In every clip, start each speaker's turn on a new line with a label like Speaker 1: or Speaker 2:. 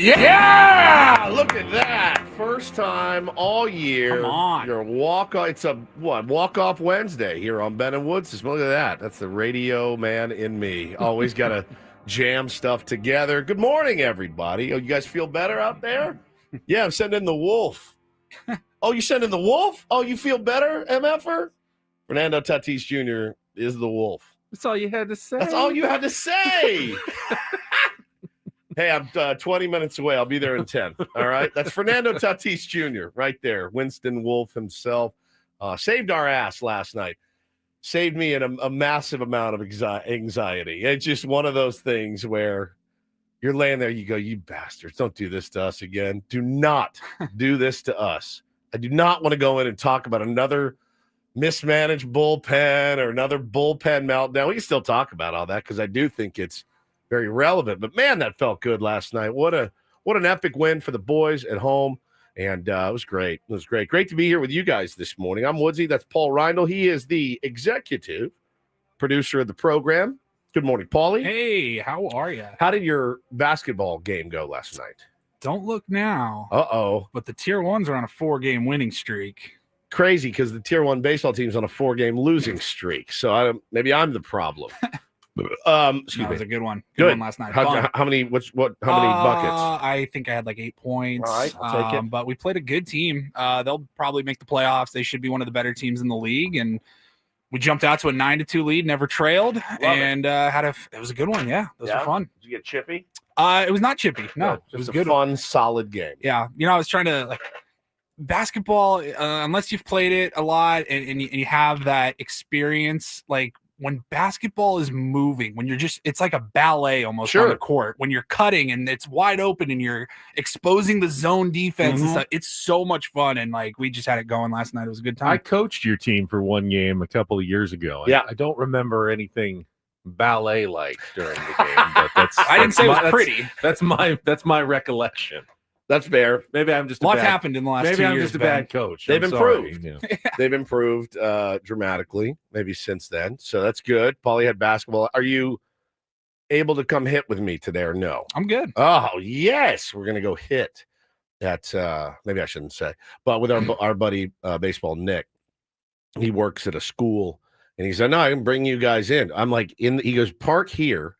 Speaker 1: Yeah! Look at that. First time all year.
Speaker 2: Come on.
Speaker 1: Your walk-off. It's a, walk-off Wednesday here on Ben and Woods. Look at that. That's the radio man in me. Always got to jam stuff together. Good morning, everybody. Oh, you guys feel better out there? Yeah, I'm sending the wolf. Oh, you sending the wolf? Oh, you feel better, MFer? Fernando Tatis Jr. is the wolf.
Speaker 3: That's all you had to say.
Speaker 1: That's all you had to say. Hey, I'm 20 minutes away. I'll be there in 10. All right. That's Fernando Tatis Jr. right there. Winston Wolf himself. Saved our ass last night. Saved me in a massive amount of anxiety. It's just one of those things where you're laying there. You go, you bastards. Don't do this to us again. Do not do this to us. I do not want to go in and talk about another mismanaged bullpen or another bullpen meltdown. We can still talk about all that because I do think it's very relevant, but man, that felt good last night. What an epic win for the boys at home, and it was great. It was great. Great to be here with you guys this morning. I'm Woodsy. That's Paul Reindl. He is the executive producer of the program. Good morning, Paulie.
Speaker 2: Hey, how are you?
Speaker 1: How did your basketball game go last night?
Speaker 2: Don't look now.
Speaker 1: Uh-oh.
Speaker 2: But the Tier 1s are on a 4-game winning streak.
Speaker 1: Crazy because the Tier 1 baseball team's on a 4-game losing streak, so maybe I'm the problem.
Speaker 2: Excuse me. That was a good one. Good one last night.
Speaker 1: How many? How many buckets?
Speaker 2: I think I had like 8 points.
Speaker 1: All right, I'll take it.
Speaker 2: But we played a good team. They'll probably make the playoffs. They should be one of the better teams in the league. And we jumped out to a 9-2 lead, never trailed, and it was a good one. Yeah, those were fun.
Speaker 1: Did you get chippy?
Speaker 2: It was not chippy. No,
Speaker 1: it
Speaker 2: was
Speaker 1: a
Speaker 2: good.
Speaker 1: Fun, solid game.
Speaker 2: Yeah, I was trying to basketball. Unless you've played it a lot and you have that experience, when basketball is moving, when it's like a ballet almost on the court, when you're cutting and it's wide open and you're exposing the zone defense and stuff, it's so much fun. And we just had it going last night. It was a good time.
Speaker 3: I coached your team for one game a couple of years ago.
Speaker 1: Yeah.
Speaker 3: I don't remember anything ballet-like during the game, but that's
Speaker 2: I didn't say it was pretty.
Speaker 3: That's my recollection.
Speaker 1: That's fair.
Speaker 3: Maybe I'm just
Speaker 2: a lot happened in the last 2 years.
Speaker 3: Maybe I'm just a bad coach.
Speaker 1: They've improved. They've improved dramatically, maybe since then. So that's good. Paulie had basketball. Are you able to come hit with me today or no?
Speaker 2: I'm good.
Speaker 1: Oh, yes. We're going to go hit at, maybe I shouldn't say, but with our buddy baseball, Nick. He works at a school, and he said, no, I can bring you guys in. I'm like, he goes, park here.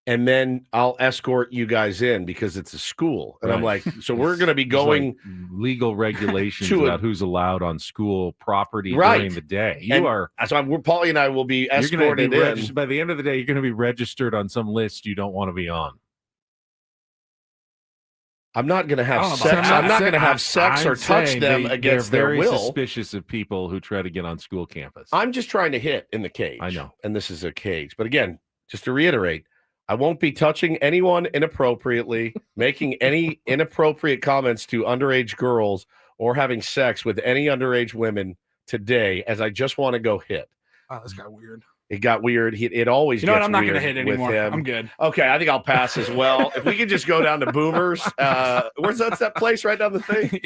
Speaker 1: And then I'll escort you guys in because it's a school. And I'm like, so we're going to be going
Speaker 3: legal regulations about who's allowed on school property during the day.
Speaker 1: Paulie and I will be escorted in.
Speaker 3: By the end of the day, you're going to be registered on some list you don't want to be on.
Speaker 1: I'm not going to have sex. I'm not going to have sex or touch them against their will.
Speaker 3: They're very suspicious of people who try to get on school campus.
Speaker 1: I'm just trying to hit in the cage.
Speaker 3: I know.
Speaker 1: And this is a cage. But again, just to reiterate, I won't be touching anyone inappropriately, making any inappropriate comments to underage girls, or having sex with any underage women today, as I just want to go hit.
Speaker 2: Oh, this got weird.
Speaker 1: It got weird. It always gets weird.
Speaker 2: I'm not going to hit anymore. I'm good.
Speaker 1: Okay, I think I'll pass as well. If we could just go down to Boomers. Where's that place right down the thing?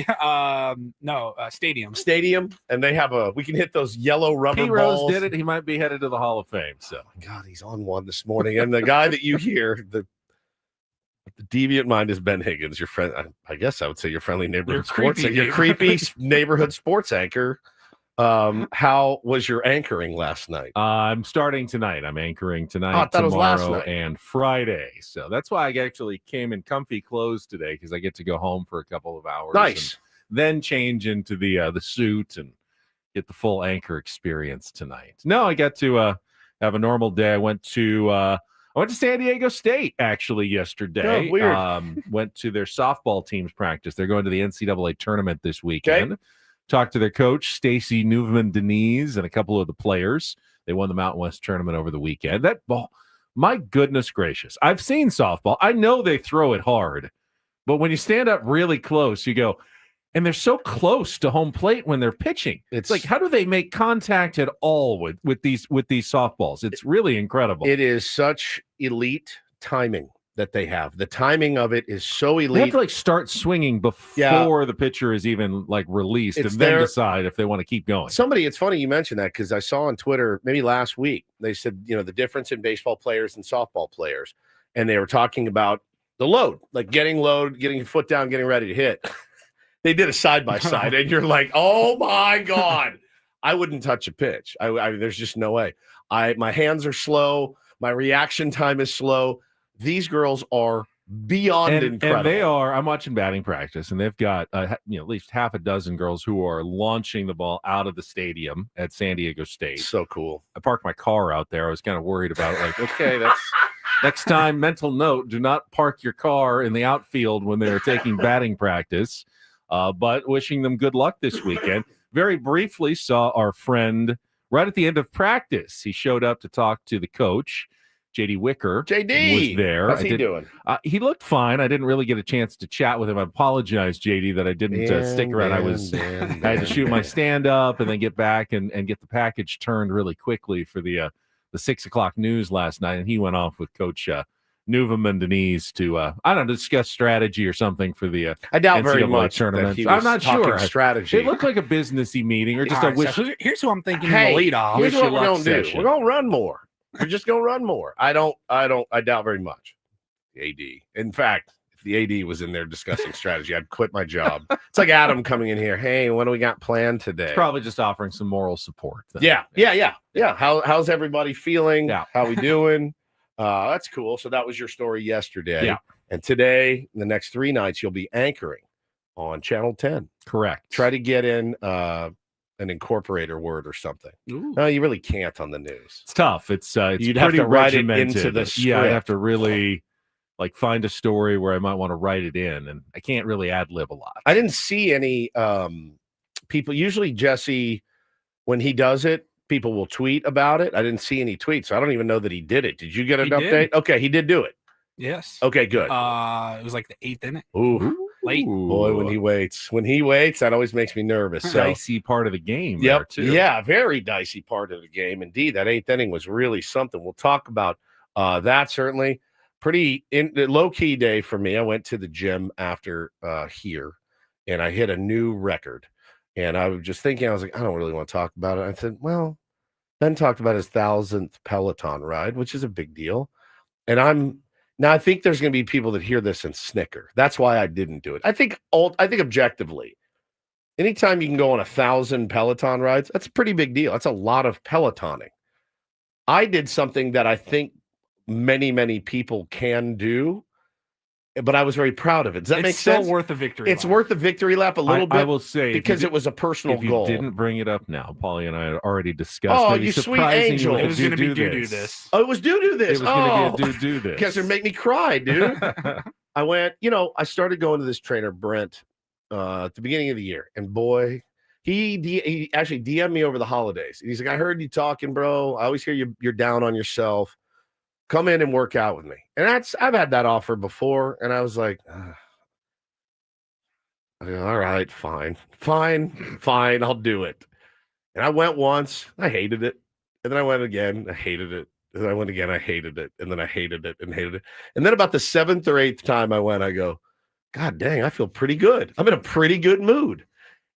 Speaker 2: Stadium.
Speaker 1: And they have we can hit those yellow rubber
Speaker 3: P-Rose
Speaker 1: balls.
Speaker 3: did it. He might be headed to the Hall of Fame. So,
Speaker 1: God, he's on one this morning. And the guy that you hear, the deviant mind is Ben Higgins, your friend. I guess I would say your friendly neighborhood your creepy neighborhood sports anchor. How was your anchoring last night?
Speaker 3: I'm starting tonight. I'm anchoring tonight, tomorrow, and Friday. So that's why I actually came in comfy clothes today, because I get to go home for a couple of hours.
Speaker 1: Nice.
Speaker 3: And then change into the suit and get the full anchor experience tonight. No, I got to have a normal day. I went to San Diego State actually yesterday.
Speaker 1: Oh, weird.
Speaker 3: Went to their softball team's practice. They're going to the NCAA tournament this weekend.
Speaker 1: Okay.
Speaker 3: Talked to their coach, Stacy Newman-Denise, and a couple of the players. They won the Mountain West tournament over the weekend. That ball, my goodness gracious. I've seen softball. I know they throw it hard, but when you stand up really close, you go, and they're so close to home plate when they're pitching. It's like, how do they make contact at all with these softballs? It's really incredible.
Speaker 1: It is such elite timing that they have. The timing of it is so elite.
Speaker 3: They have to start swinging before the pitcher is even released, and then decide if they want to keep going.
Speaker 1: It's funny you mentioned that, because I saw on Twitter maybe last week, they said, the difference in baseball players and softball players. And they were talking about the load, like getting your foot down, getting ready to hit. They did a side by side, and you're like, oh my God, I wouldn't touch a pitch. There's just no way. My hands are slow. My reaction time is slow. These girls are beyond incredible.
Speaker 3: And they are. I'm watching batting practice, and they've got at least half a dozen girls who are launching the ball out of the stadium at San Diego State.
Speaker 1: So cool.
Speaker 3: I parked my car out there. I was kind of worried about okay, that's next time. Mental note: do not park your car in the outfield when they're taking batting practice. But wishing them good luck this weekend. Very briefly saw our friend right at the end of practice. He showed up to talk to the coach. JD Wicker was there.
Speaker 1: How's he doing?
Speaker 3: He looked fine. I didn't really get a chance to chat with him. I apologize, JD, that I didn't stick around. I had to shoot my stand up and then get back and get the package turned really quickly for the 6 o'clock news last night. And he went off with Coach Newman and Denise to discuss strategy or something for the
Speaker 1: I doubt
Speaker 3: NCAA
Speaker 1: very much
Speaker 3: tournament.
Speaker 1: that he was
Speaker 3: I'm not sure.
Speaker 1: Strategy.
Speaker 3: It looked like a businessy meeting or just
Speaker 2: All
Speaker 3: a
Speaker 2: right,
Speaker 3: wish.
Speaker 2: so here's who I'm thinking
Speaker 1: Hey,
Speaker 2: in the leadoff.
Speaker 1: here's what we're
Speaker 3: luck
Speaker 1: gonna do.
Speaker 3: session.
Speaker 1: We're gonna run more. We're just gonna run more. I doubt very much. The AD. In fact, if the AD was in there discussing strategy, I'd quit my job. It's like Adam coming in here. Hey, what do we got planned today?
Speaker 3: Probably just offering some moral support. Then.
Speaker 1: Yeah. How's everybody feeling?
Speaker 3: Yeah.
Speaker 1: How we doing? That's cool. So that was your story yesterday.
Speaker 3: Yeah.
Speaker 1: And today, the next 3 nights, you'll be anchoring on Channel 10.
Speaker 3: Correct.
Speaker 1: Try to get in an Incorporator word or something.
Speaker 2: Ooh.
Speaker 1: No, you really can't on the news.
Speaker 3: It's tough. It's
Speaker 1: You'd
Speaker 3: pretty
Speaker 1: have to write it
Speaker 3: regimented.
Speaker 1: into the script.
Speaker 3: Yeah, I have to really find a story where I might want to write it in, and I can't really ad lib a lot.
Speaker 1: I didn't see any people. Usually, Jesse, when he does it, people will tweet about it. I didn't see any tweets, so I don't even know that he did it. Did you get an update?
Speaker 2: did.
Speaker 1: Okay, he did do it.
Speaker 2: Yes.
Speaker 1: Okay, good.
Speaker 2: It was like the 8th inning.
Speaker 1: Ooh,
Speaker 2: Late.
Speaker 1: boy, when he waits, that always makes me nervous. So,
Speaker 3: Dicey part of the game. There too.
Speaker 1: Yeah, very dicey part of the game. Indeed, that 8th inning was really something. We'll talk about that certainly. Pretty low-key day for me. I went to the gym after here, and I hit a new record. And I was just thinking, I was like, I don't really want to talk about it. I said, well, Ben talked about his 1,000th Peloton ride, which is a big deal. And I think there's going to be people that hear this and snicker. That's why I didn't do it. I think objectively, anytime you can go on 1,000 Peloton rides, that's a pretty big deal. That's a lot of Pelotoning. I did something that I think many, many people can do, but I was very proud of it. Does that make sense?
Speaker 2: It's still worth a victory
Speaker 1: It's
Speaker 2: lap.
Speaker 1: worth a victory lap a little bit.
Speaker 3: I will say
Speaker 1: because it was a personal
Speaker 3: if you
Speaker 1: goal.
Speaker 3: didn't bring it up now, Paulie and I had already discussed.
Speaker 1: Oh,
Speaker 3: maybe
Speaker 1: you sweet
Speaker 3: surprising
Speaker 1: angel.
Speaker 3: you
Speaker 2: It was going to be
Speaker 3: do
Speaker 2: this.
Speaker 1: Oh, it was do this.
Speaker 3: It was going to be a do this.
Speaker 1: Because it make me cry, dude. I went, I started going to this trainer, Brent, at the beginning of the year. And boy, he actually DM'd me over the holidays. And he's like, I heard you talking, bro. I always hear you're down on yourself. Come in and work out with me. And I've had that offer before. And I was like, all right, fine, I'll do it. And I went once, I hated it. And then I went again, I hated it. And then I went again, I hated it. And then I hated it and hated it. And then about the 7th or 8th time I went, I go, God dang, I feel pretty good. I'm in a pretty good mood.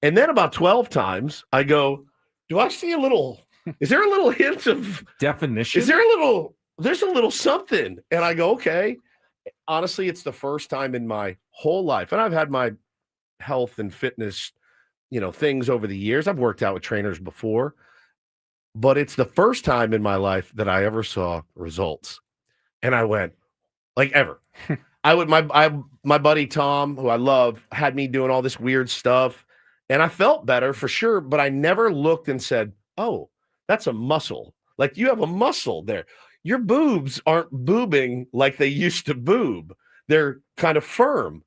Speaker 1: And then about 12 times I go, do I see is there a little hint of
Speaker 3: definition?
Speaker 1: There's a little something. And I go, okay. Honestly, it's the first time in my whole life. And I've had my health and fitness, things over the years. I've worked out with trainers before, but it's the first time in my life that I ever saw results. And I went, like, ever. My buddy Tom, who I love, had me doing all this weird stuff, and I felt better for sure, but I never looked and said, oh, that's a muscle. Like, you have a muscle there. Your boobs aren't boobing like they used to boob. They're kind of firm.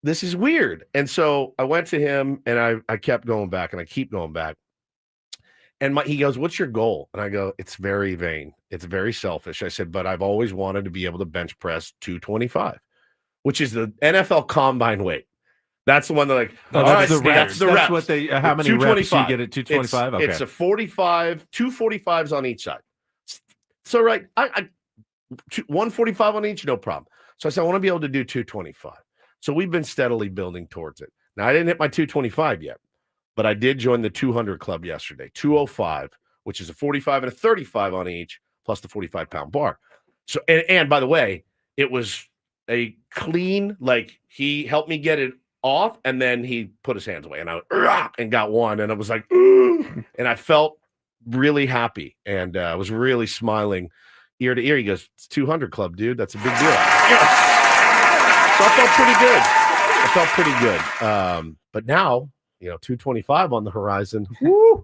Speaker 1: This is weird. And so I went to him and I kept going back and I keep going back. And he goes, what's your goal? And I go, it's very vain. It's very selfish. I said, but I've always wanted to be able to bench press 225, which is the NFL combine weight. That's the one that
Speaker 3: that's the
Speaker 1: reps.
Speaker 3: That's what they, how many reps you get at 225?
Speaker 1: It's a 45, 245s on each side. So, right, I 145 on each, no problem. So I said, I want to be able to do 225. So we've been steadily building towards it. Now, I didn't hit my 225 yet, but I did join the 200 club yesterday, 205, which is a 45 and a 35 on each, plus the 45-pound bar. So, and by the way, it was a clean, like he helped me get it off, and then he put his hands away, and I went, "Rah!" and got one, and I was like, "Ooh," and I felt really happy, and I was really smiling ear to ear. He goes, "It's 200 club, dude. That's a big deal." Yes. So I felt pretty good. But now, 225 on the horizon. Woo!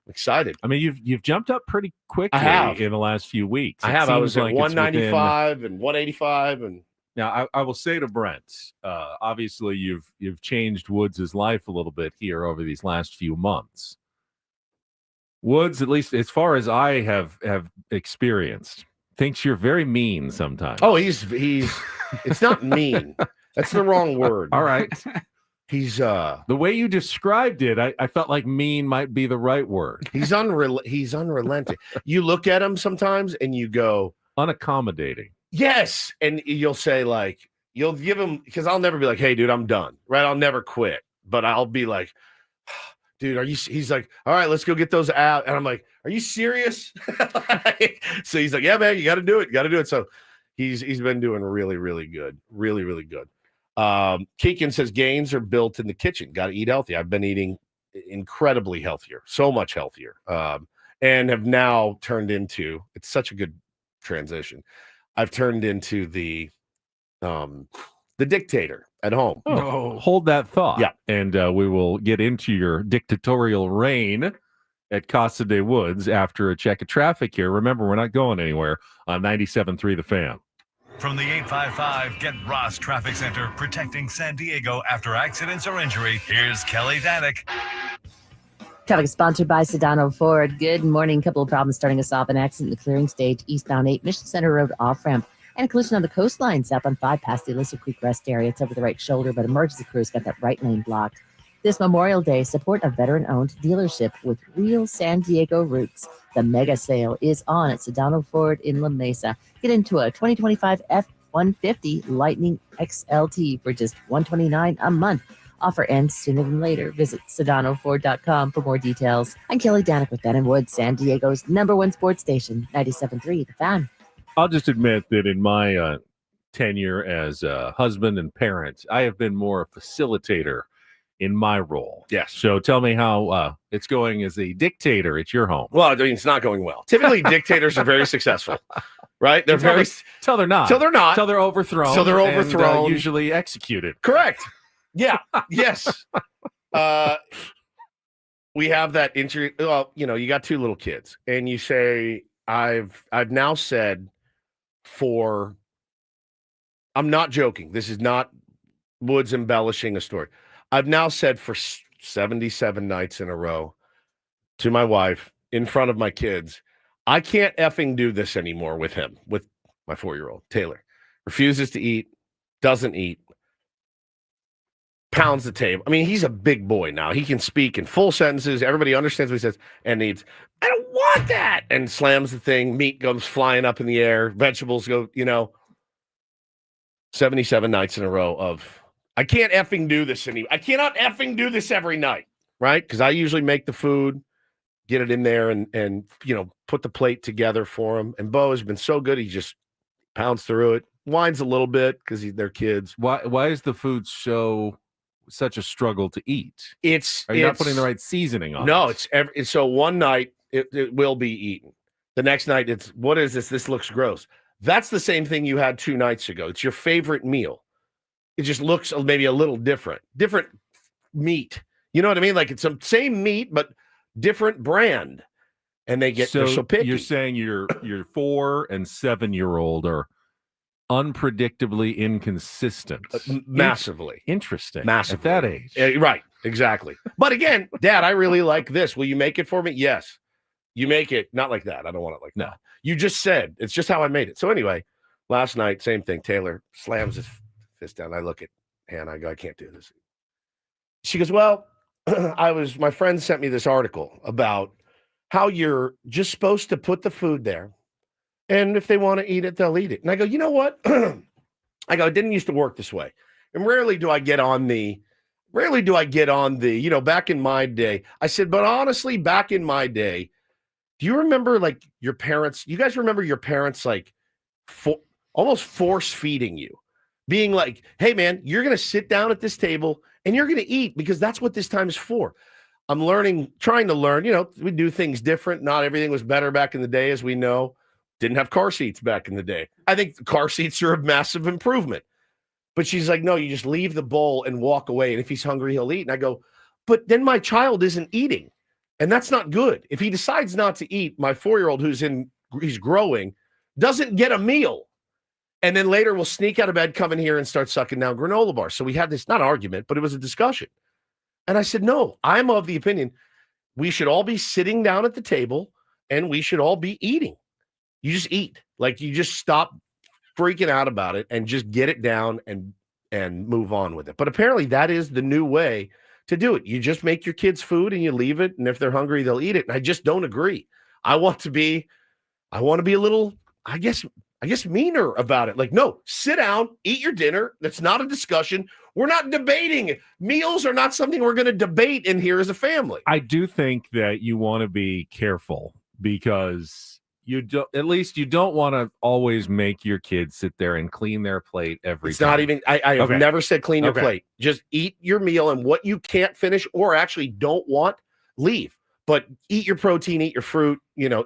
Speaker 1: I'm excited.
Speaker 3: I mean, you've jumped up pretty quickly in the last few weeks.
Speaker 1: I have. I was at 195 and 185, and
Speaker 3: now I will say to Brent, obviously you've changed Woods' life a little bit here over these last few months. Woods, at least as far as I have experienced, thinks you're very mean sometimes.
Speaker 1: Oh, he's it's not mean. That's the wrong word.
Speaker 3: All right.
Speaker 1: He's
Speaker 3: the way you described it, I felt like mean might be the right word.
Speaker 1: He's unrelenting. You look at him sometimes and you go
Speaker 3: unaccommodating.
Speaker 1: Yes. And you'll say, like, you'll give him, because I'll never be like, "Hey dude, I'm done." Right? I'll never quit. But I'll be like, "Dude, he's like, all right, let's go get those out." And I'm like, "Are you serious?" So he's like, "Yeah, man, you got to do it. You got to do it." So he's been doing really, really good. Really, really good. Keegan says gains are built in the kitchen. Got to eat healthy. I've been eating incredibly healthier, so much healthier, and have now turned into, it's such a good transition. I've turned into the dictator at home.
Speaker 3: Oh, no. Hold that thought.
Speaker 1: Yeah.
Speaker 3: And we will get into your dictatorial reign at Casa de Woods after a check of traffic here. Remember, we're not going anywhere on 97.3 The Fan.
Speaker 4: From the 855 Get Ross Traffic Center, protecting San Diego after accidents or injury, here's Kelly Danick.
Speaker 5: Traffic is sponsored by Sedano Ford. Good morning. Couple of problems starting us off. An accident in the clearing stage, eastbound 8 Mission Center Road off-ramp. And a collision on the coastline, south on 5 past the Alyssa Creek Rest area. It's over the right shoulder, but emergency crews got that right lane blocked. This Memorial Day, support a veteran-owned dealership with real San Diego roots. The mega sale is on at Sedano Ford in La Mesa. Get into a 2025 F-150 Lightning XLT for just $129 a month. Offer ends sooner than later. Visit SedanoFord.com for more details. I'm Kelly Danick with Ben & Woods, San Diego's #1 sports station, 97.3 The Fan.
Speaker 3: I'll just admit that in my tenure as a husband and parent, I have been more a facilitator in my role.
Speaker 1: Yes.
Speaker 3: So tell me how it's going as a dictator at your home.
Speaker 1: Well, I mean, it's not going well. Typically, dictators are very successful, right? They're
Speaker 3: till they're not.
Speaker 1: Till they're not.
Speaker 3: Till they're overthrown.
Speaker 1: Till they're overthrown.
Speaker 3: And, usually executed.
Speaker 1: Correct. Yeah. Yes. We have that interview. Well, you got 2 little kids, and you say, I've now said I'm not joking. This is not Woods embellishing a story. I've now said for 77 nights in a row to my wife in front of my kids, I can't effing do this anymore with him, with my 4-year-old, Taylor. Refuses to eat, doesn't eat, pounds the table. I mean, he's a big boy now. He can speak in full sentences. Everybody understands what he says and needs, "I don't want that," and slams the thing. Meat goes flying up in the air. Vegetables go, 77 nights in a row of, I can't effing do this anymore. I cannot effing do this every night, right? Because I usually make the food, get it in there, and put the plate together for him. And Bo has been so good. He just pounds through it, whines a little bit because they're kids.
Speaker 3: Why is the food such a struggle to eat? Are you not putting the right seasoning on?
Speaker 1: No, so one night it will be eaten. The next night it's, what is this? This looks gross. That's the same thing you had 2 nights ago. It's your favorite meal. It just looks maybe a little different meat. You know what I mean? Like it's the same meat, but different brand. And they're so picky.
Speaker 3: You're saying your 4 and 7-year-old are unpredictably inconsistent.
Speaker 1: Massively.
Speaker 3: Interesting.
Speaker 1: Massively.
Speaker 3: At that age.
Speaker 1: Right. Exactly. But again, Dad, I really like this. Will you make it for me? Yes. You make it. Not like that. I don't want it like that. You just said. It's just how I made it. So anyway, last night, same thing. Taylor slams his fist down. I look at Hannah. I go, "I can't do this." She goes, "Well, my friend sent me this article about how you're just supposed to put the food there. And if they want to eat it, they'll eat it." And I go, "You know what?" I go, "It didn't used to work this way." And rarely do I get on the, back in my day. I said, but honestly, back in my day, do you remember like your parents? You guys remember your parents like almost force feeding you? being like, hey, man, you're going to sit down at this table and you're going to eat because that's what this time is for. I'm trying to learn, we do things different. Not everything was better back in the day, as we know. Didn't have car seats back in the day. I think car seats are a massive improvement. But she's like, no, you just leave the bowl and walk away. And if he's hungry, he'll eat. And I go, but then my child isn't eating. And that's not good. If he decides not to eat, my 4-year-old he's growing, doesn't get a meal. And then later we'll sneak out of bed, come in here and start sucking down granola bars. So we had this, not argument, but it was a discussion. And I said, no, I'm of the opinion we should all be sitting down at the table and we should all be eating. You just eat. Like, you just stop freaking out about it and just get it down and move on with it. But apparently that is the new way to do it. You just make your kids food and you leave it. And if they're hungry, they'll eat it. And I just don't agree. I want to be a little, I guess meaner about it. Like, no, sit down, eat your dinner. That's not a discussion. We're not debating. Meals are not something we're going to debate in here as a family.
Speaker 3: I do think that you want to be careful because you don't want to always make your kids sit there and clean their plate every
Speaker 1: It's
Speaker 3: time.
Speaker 1: not even, I have
Speaker 3: Okay.
Speaker 1: never said clean your
Speaker 3: Okay.
Speaker 1: plate. Just eat your meal, and what you can't finish or actually don't want, leave. But eat your protein, eat your fruit,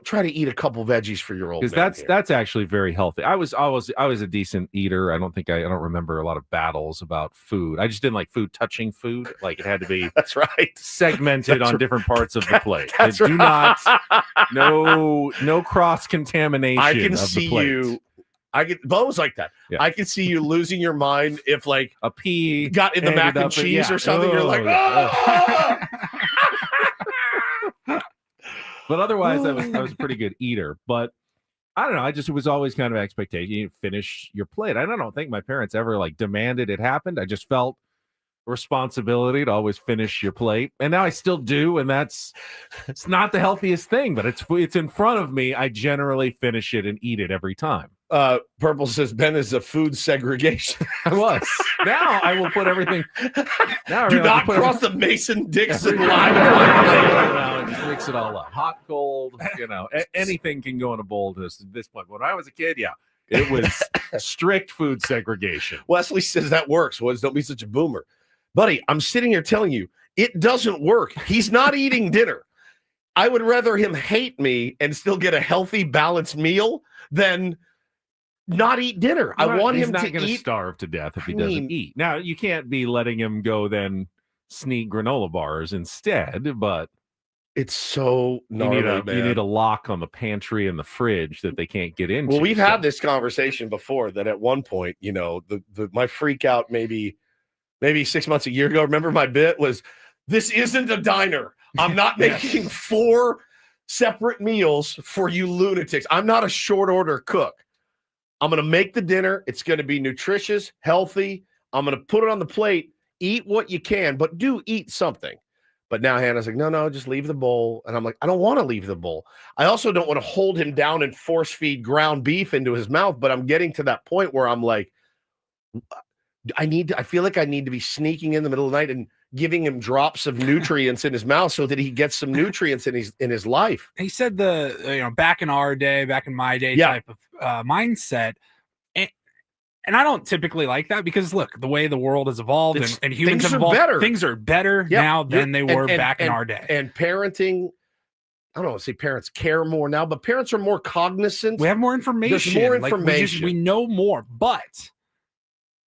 Speaker 1: try to eat a couple veggies for your old man.
Speaker 3: Because that's actually very healthy. I was a decent eater. I don't remember a lot of battles about food. I just didn't like food touching food. Like, it had to be
Speaker 1: That's right.
Speaker 3: segmented
Speaker 1: That's
Speaker 3: on different parts of the plate.
Speaker 1: That's
Speaker 3: Do
Speaker 1: right.
Speaker 3: not no cross contamination.
Speaker 1: I can
Speaker 3: of
Speaker 1: see
Speaker 3: the plate.
Speaker 1: you. Bo's like that.
Speaker 3: Yeah.
Speaker 1: I can see you losing your mind if, like,
Speaker 3: A pea
Speaker 1: got in the mac
Speaker 3: ended
Speaker 1: and
Speaker 3: up
Speaker 1: cheese or something. You're like,
Speaker 3: yeah.
Speaker 1: oh!
Speaker 3: But otherwise, I was a pretty good eater. But I don't know. It was always kind of expectation. You finish your plate. I don't think my parents ever demanded it happened. I just felt responsibility to always finish your plate, and now I still do. And it's not the healthiest thing, but it's in front of me. I generally finish it and eat it every time.
Speaker 1: Purple says Ben is a food segregation.
Speaker 3: I was. Now I will put everything. Now I
Speaker 1: Do
Speaker 3: really have
Speaker 1: not
Speaker 3: to put
Speaker 1: cross the Mason-Dixon
Speaker 3: everything
Speaker 1: line.
Speaker 3: around and just mix it all up. Hot, cold, anything can go in a bowl to this point. When I was a kid, it was strict food segregation.
Speaker 1: Wesley says that works. Don't be such a boomer. Buddy, I'm sitting here telling you, it doesn't work. He's not eating dinner. I would rather him hate me and still get a healthy, balanced meal than not eat dinner. I want him to eat.
Speaker 3: Starve to death if he doesn't eat. Now, you can't be letting him go then sneak granola bars instead, but
Speaker 1: it's so gnarly,
Speaker 3: you need a lock on the pantry and the fridge that they can't get into.
Speaker 1: Well, we've had this conversation before that at one point, my freak out maybe 6 months, a year ago. Remember my bit was, this isn't a diner. I'm not making 4 separate meals for you lunatics. I'm not a short order cook. I'm going to make the dinner. It's going to be nutritious, healthy. I'm going to put it on the plate. Eat what you can, but do eat something. But now Hannah's like, no, just leave the bowl. And I'm like, I don't want to leave the bowl. I also don't want to hold him down and force feed ground beef into his mouth. But I'm getting to that point where I'm like, I feel like I need to be sneaking in the middle of the night and giving him drops of nutrients in his mouth so that he gets some nutrients in his life.
Speaker 2: He said back in my day type of mindset. And I don't typically like that because, look, the way the world has evolved and humans have evolved, things are better now than they were back in our day.
Speaker 1: And parenting, I don't want to say parents care more now, but parents are more cognizant.
Speaker 2: We have more information.
Speaker 1: There's more information.
Speaker 2: We know more, but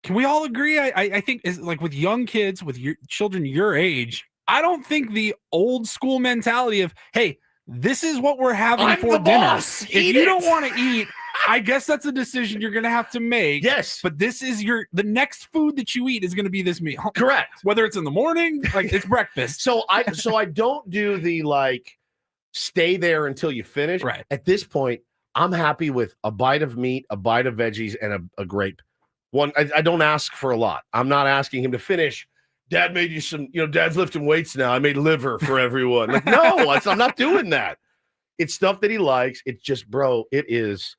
Speaker 2: can we all agree? I think is like with young kids, with your children your age, I don't think the old school mentality of, hey, this is what we're having for dinner. If you don't want to eat, I guess that's a decision you're going to have to make.
Speaker 1: Yes.
Speaker 2: But this is the next food that you eat is going to be this meal.
Speaker 1: Correct.
Speaker 2: Whether it's in the morning, like it's breakfast.
Speaker 1: So I don't do the stay there until you finish.
Speaker 2: Right.
Speaker 1: At this point, I'm happy with a bite of meat, a bite of veggies, and a grape. I don't ask for a lot. I'm not asking him to finish. Dad made you some, Dad's lifting weights now. I made liver for everyone. Like, no, I'm not doing that. It's stuff that he likes. It's just, bro, it is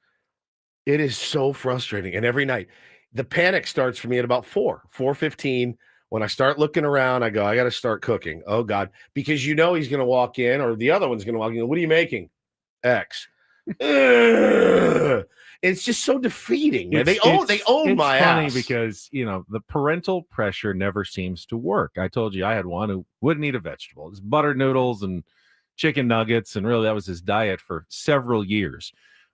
Speaker 1: so frustrating. And every night, the panic starts for me at about 4:15. When I start looking around, I go, I got to start cooking. Oh, God. Because he's going to walk in, or the other one's going to walk in. What are you making? X. Ugh. It's just so defeating. Man. They own my
Speaker 3: funny
Speaker 1: ass.
Speaker 3: because, the parental pressure never seems to work. I told you I had one who wouldn't eat a vegetable. It's buttered noodles and chicken nuggets, and really that was his diet for several years.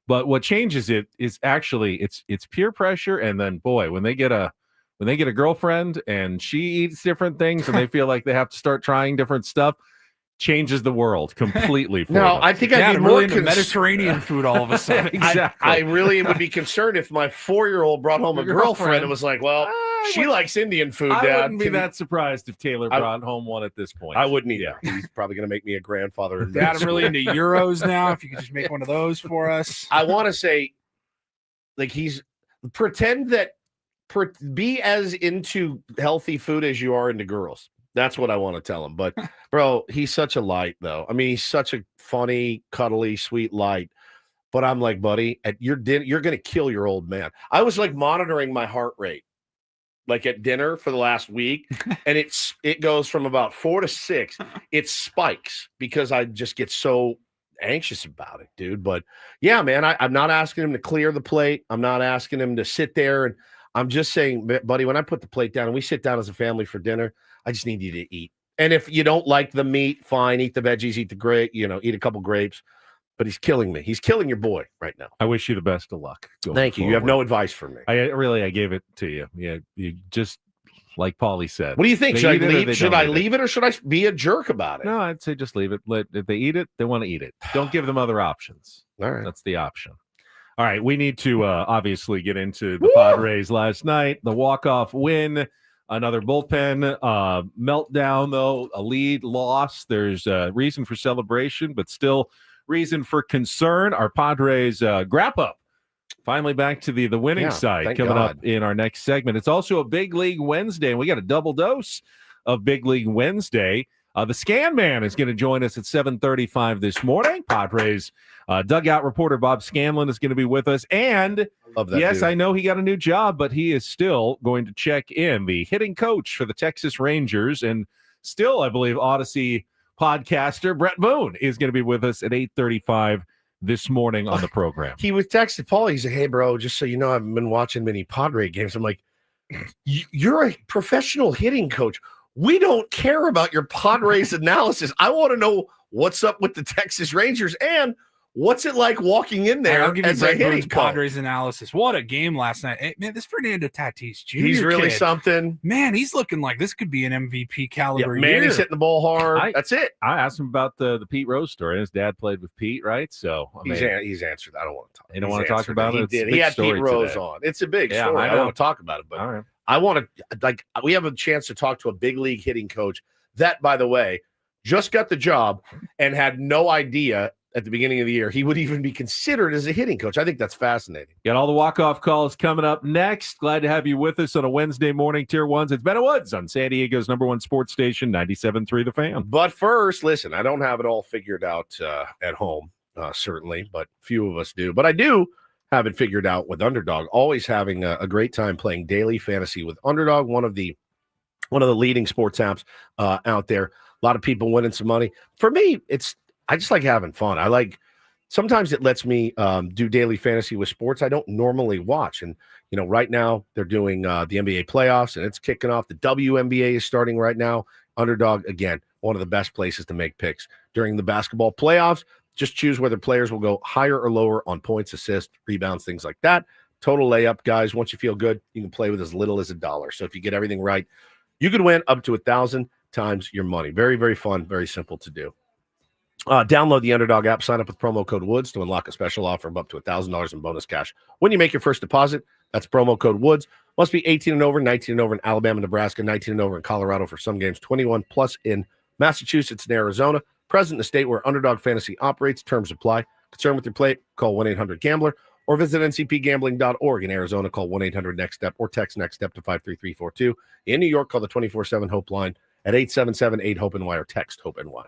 Speaker 3: But what changes it is actually it's peer pressure, and then boy, when they get a girlfriend and she eats different things and they feel like they have to start trying different stuff, changes the world completely for
Speaker 1: No,
Speaker 3: them.
Speaker 1: I think
Speaker 2: Yeah,
Speaker 1: I'd be
Speaker 2: really
Speaker 1: more
Speaker 2: into Mediterranean food all of a sudden.
Speaker 3: Exactly.
Speaker 1: I really would be concerned if my 4-year-old brought home a
Speaker 3: Your
Speaker 1: girlfriend
Speaker 3: girlfriend.
Speaker 1: and was like, well, she likes Indian food,
Speaker 3: I
Speaker 1: Dad.
Speaker 3: wouldn't be that surprised if Taylor brought home one at this point.
Speaker 1: I wouldn't either. He's probably going to make me a grandfather. in
Speaker 2: Dad, I'm
Speaker 1: middle
Speaker 2: really
Speaker 1: school.
Speaker 2: into Euros now. If you could just make one of those for us.
Speaker 1: I want to say, like, be as into healthy food as you are into girls. That's what I want to tell him. But, bro, he's such a light, though. I mean, he's such a funny, cuddly, sweet light. But I'm like, buddy, at your dinner, you're going to kill your old man. I was like monitoring my heart rate, like at dinner for the last week, and it goes from about 4 to 6. It spikes because I just get so anxious about it, dude. But yeah, man, I'm not asking him to clear the plate. I'm not asking him to sit there, and I'm just saying, buddy, when I put the plate down and we sit down as a family for dinner, I just need you to eat. And if you don't like the meat, fine, eat the veggies, eat the grape, eat a couple grapes. But he's killing me. He's killing your boy right now.
Speaker 3: I wish you the best of luck.
Speaker 1: Thank you. You have no advice for me.
Speaker 3: I gave it to you. Yeah, you just like Paulie said.
Speaker 1: What do you think?
Speaker 3: They
Speaker 1: Should I
Speaker 3: eat it or
Speaker 1: leave?
Speaker 3: they
Speaker 1: Should
Speaker 3: don't
Speaker 1: I
Speaker 3: eat it?
Speaker 1: leave it or should I be a jerk about it?
Speaker 3: No, I'd say just leave it. If they eat it, they want to eat it. Don't give them other options.
Speaker 1: All right.
Speaker 3: That's the option. All right, we need to obviously get into the Padres last night. The walk-off win, another bullpen meltdown, though, a lead loss. There's a reason for celebration, but still reason for concern. Our Padres Wrap-Up finally back to the winning side coming up in our next segment. It's also a Big League Wednesday, and we got a double dose of Big League Wednesday. The Scan Man is going to join us at 7:35 this morning. Padres dugout reporter Bob Scanlan is going to be with us. And
Speaker 1: Love that
Speaker 3: yes,
Speaker 1: dude.
Speaker 3: I know he got a new job, but he is still going to check in. The hitting coach for the Texas Rangers, and still, I believe, Odyssey podcaster Bret Boone is going to be with us at 8:35 this morning on the program.
Speaker 1: He was texted Paul. He said, "Hey, bro, just so you know, I haven't been watching many Padre games." I'm like, "You're a professional hitting coach. We don't care about your Padres analysis. I want to know what's up with the Texas Rangers and what's it like walking in there
Speaker 2: I'll give you
Speaker 1: as a
Speaker 2: Bret
Speaker 1: hitting
Speaker 2: Boone's
Speaker 1: coach."
Speaker 2: Padres analysis. What a game last night. Hey, man, this Fernando Tatis Jr.
Speaker 1: He's really
Speaker 2: kid,
Speaker 1: something.
Speaker 2: man, he's looking like this could be an MVP
Speaker 1: Yeah,
Speaker 2: caliber
Speaker 1: man,
Speaker 2: year.
Speaker 1: he's hitting the ball hard. That's it.
Speaker 3: I asked him about the Pete Rose story. His dad played with Pete, right? So I mean,
Speaker 1: He's answered. I don't want to talk.
Speaker 3: You don't
Speaker 1: He's
Speaker 3: want to talk
Speaker 1: answered
Speaker 3: about
Speaker 1: it.
Speaker 3: it? It's
Speaker 1: He
Speaker 3: a
Speaker 1: did.
Speaker 3: big
Speaker 1: He had Pete
Speaker 3: story
Speaker 1: Rose
Speaker 3: today.
Speaker 1: on. It's a big
Speaker 3: Yeah,
Speaker 1: story.
Speaker 3: I
Speaker 1: I don't
Speaker 3: know.
Speaker 1: want to talk about it, but
Speaker 3: all right.
Speaker 1: I want to we have a chance to talk to a big league hitting coach that, by the way, just got the job and had no idea at the beginning of the year he would even be considered as a hitting coach. I think that's fascinating.
Speaker 3: Got all the walk-off calls coming up next. Glad to have you with us on a Wednesday morning, Tier 1s. It's Ben Woods on San Diego's #1 sports station, 97.3 The Fan.
Speaker 1: But first, listen, I don't have it all figured out at home, certainly, but few of us do. But I do have it figured out with Underdog. Always having a great time playing daily fantasy with Underdog, one of the leading sports apps out there. A lot of people winning some money. For me, I just like having fun. Sometimes it lets me do daily fantasy with sports I don't normally watch. And, right now they're doing the NBA playoffs and it's kicking off. The WNBA is starting right now. Underdog, again, one of the best places to make picks during the basketball playoffs. Just choose whether players will go higher or lower on points, assists, rebounds, things like that. Total layup, guys. Once you feel good, you can play with as little as $1. So if you get everything right, you could win up to 1,000 times your money. Very, very fun, very simple to do. Download the Underdog app, sign up with promo code WOODS to unlock a special offer of up to $1,000 in bonus cash when you make your first deposit. That's promo code WOODS. Must be 18 and over, 19 and over in Alabama, Nebraska, 19 and over in Colorado for some games, 21 plus in Massachusetts and Arizona. Present in the state where Underdog Fantasy operates. Terms apply. Concerned with your play? Call 1-800-GAMBLER or visit ncpgambling.org. In Arizona, call 1-800-NEXT-STEP or text NEXT-STEP to 53342. In New York, call the 24/7 Hope line at 877-8-HOPE-NY or text HOPE-NY.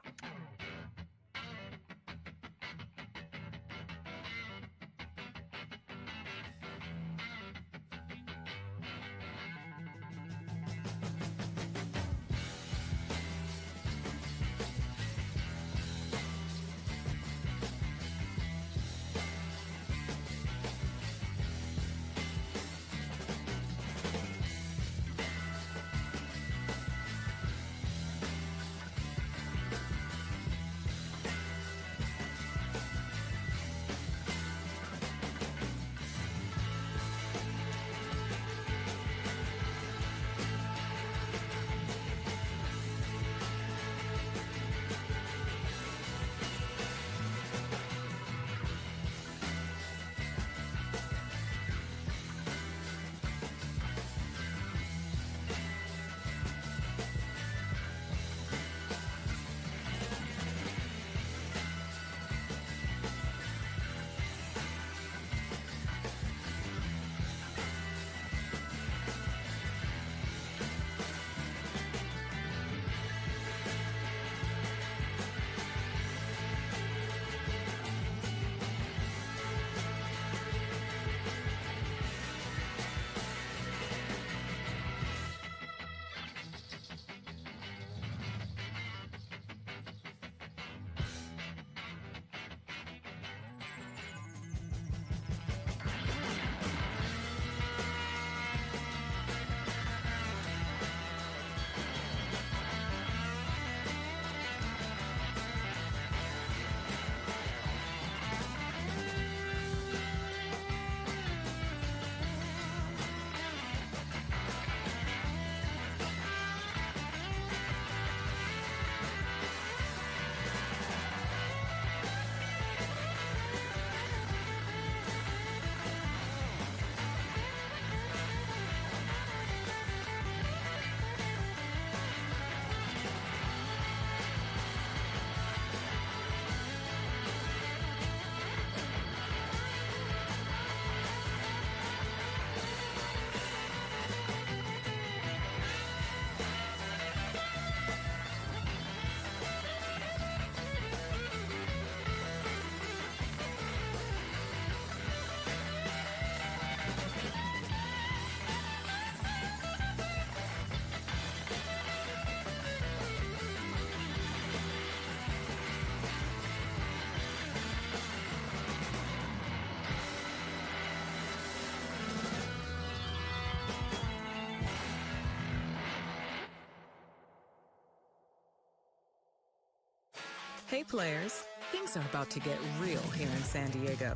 Speaker 6: Hey players, things are about to get real here in San Diego.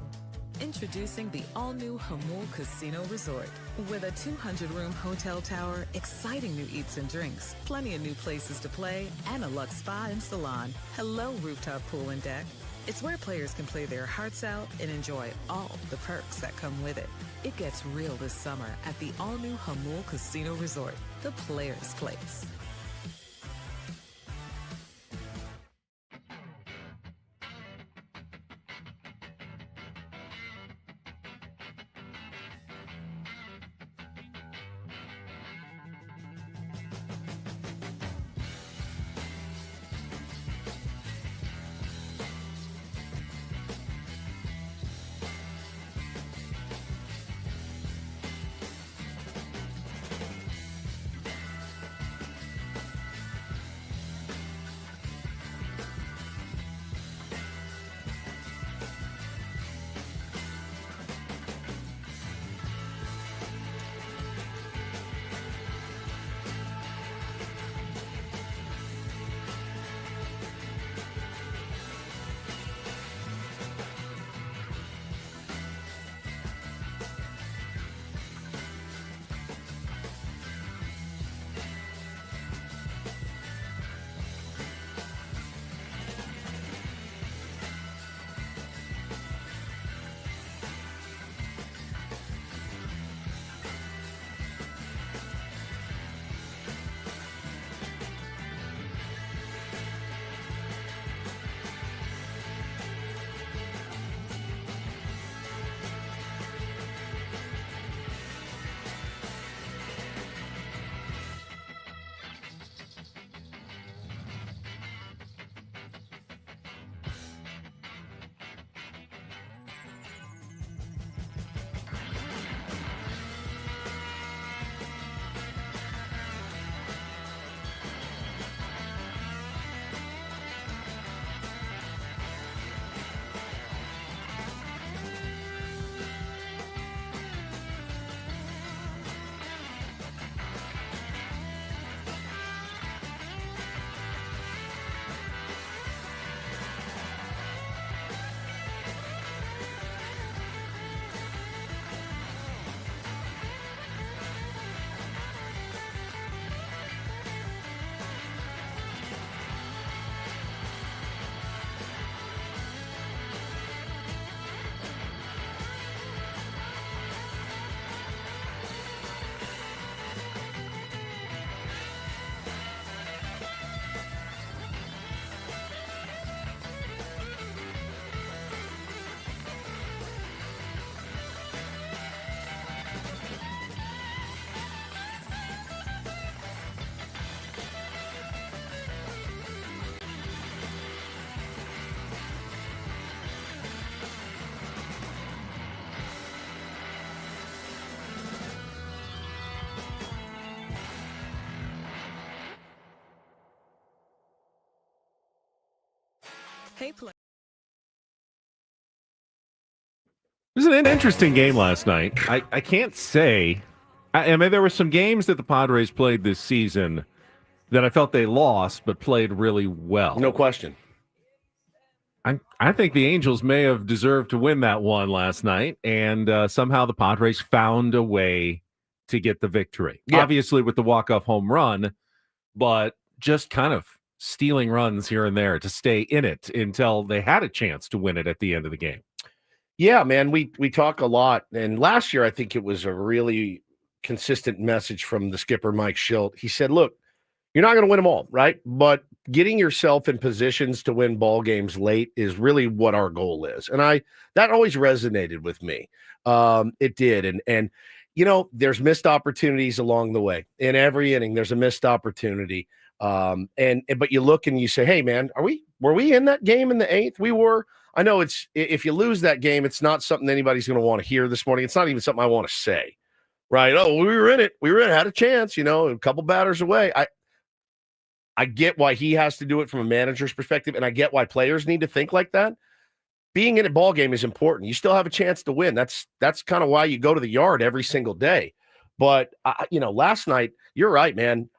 Speaker 6: Introducing the all-new Hamul Casino Resort. With a 200-room hotel tower, exciting new eats and drinks, plenty of new places to play, and a luxe spa and salon. Hello, rooftop pool and deck. It's where players can play their hearts out and enjoy all the perks that come with it. It gets real this summer at the all-new Hamul Casino Resort, the players' place. Hey play.
Speaker 3: It was an interesting game last night. I can't say. I mean, there were some games that the Padres played this season that I felt they lost, but played really well.
Speaker 1: No question.
Speaker 3: I think the Angels may have deserved to win that one last night, and somehow the Padres found a way to get the victory.
Speaker 1: Yeah.
Speaker 3: Obviously with the walk-off home run, but just kind of stealing runs here and there to stay in it until they had a chance to win it at the end of the game.
Speaker 1: Yeah, man, we talk a lot. And last year, I think it was a really consistent message from the skipper, Mike Schilt. He said, look, you're not going to win them all, right? But getting yourself in positions to win ball games late is really what our goal is. And that always resonated with me. It did. And you know, there's missed opportunities along the way. In every inning, there's a missed opportunity. But you look and you say, hey, man, were we in that game in the eighth? We were. I know if you lose that game, it's not something anybody's going to want to hear this morning. It's not even something I want to say, right? Oh, we were in it. We were in it, had a chance, you know, a couple batters away. I get why he has to do it from a manager's perspective, and I get why players need to think like that. Being in a ball game is important. You still have a chance to win. That's kind of why you go to the yard every single day. But last night, you're right, man.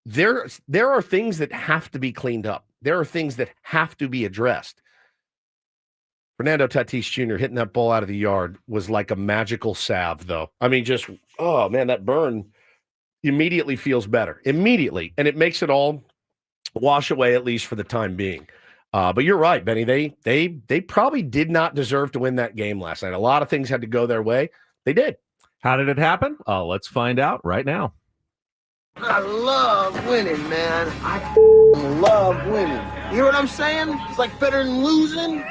Speaker 1: There are things that have to be cleaned up. there are things that have to be addressed. Fernando Tatis Jr. hitting that ball out of the yard was like a magical salve, though. I mean, just, oh, man, that burn immediately feels better. Immediately. And it makes it all wash away, at least for the time being. But you're right, Benny. They probably did not deserve to win that game last night. A lot of things had to go their way. They did.
Speaker 3: How did it happen? Let's find out right now.
Speaker 7: I love winning, man. I love winning. You hear what I'm saying? It's like better than losing.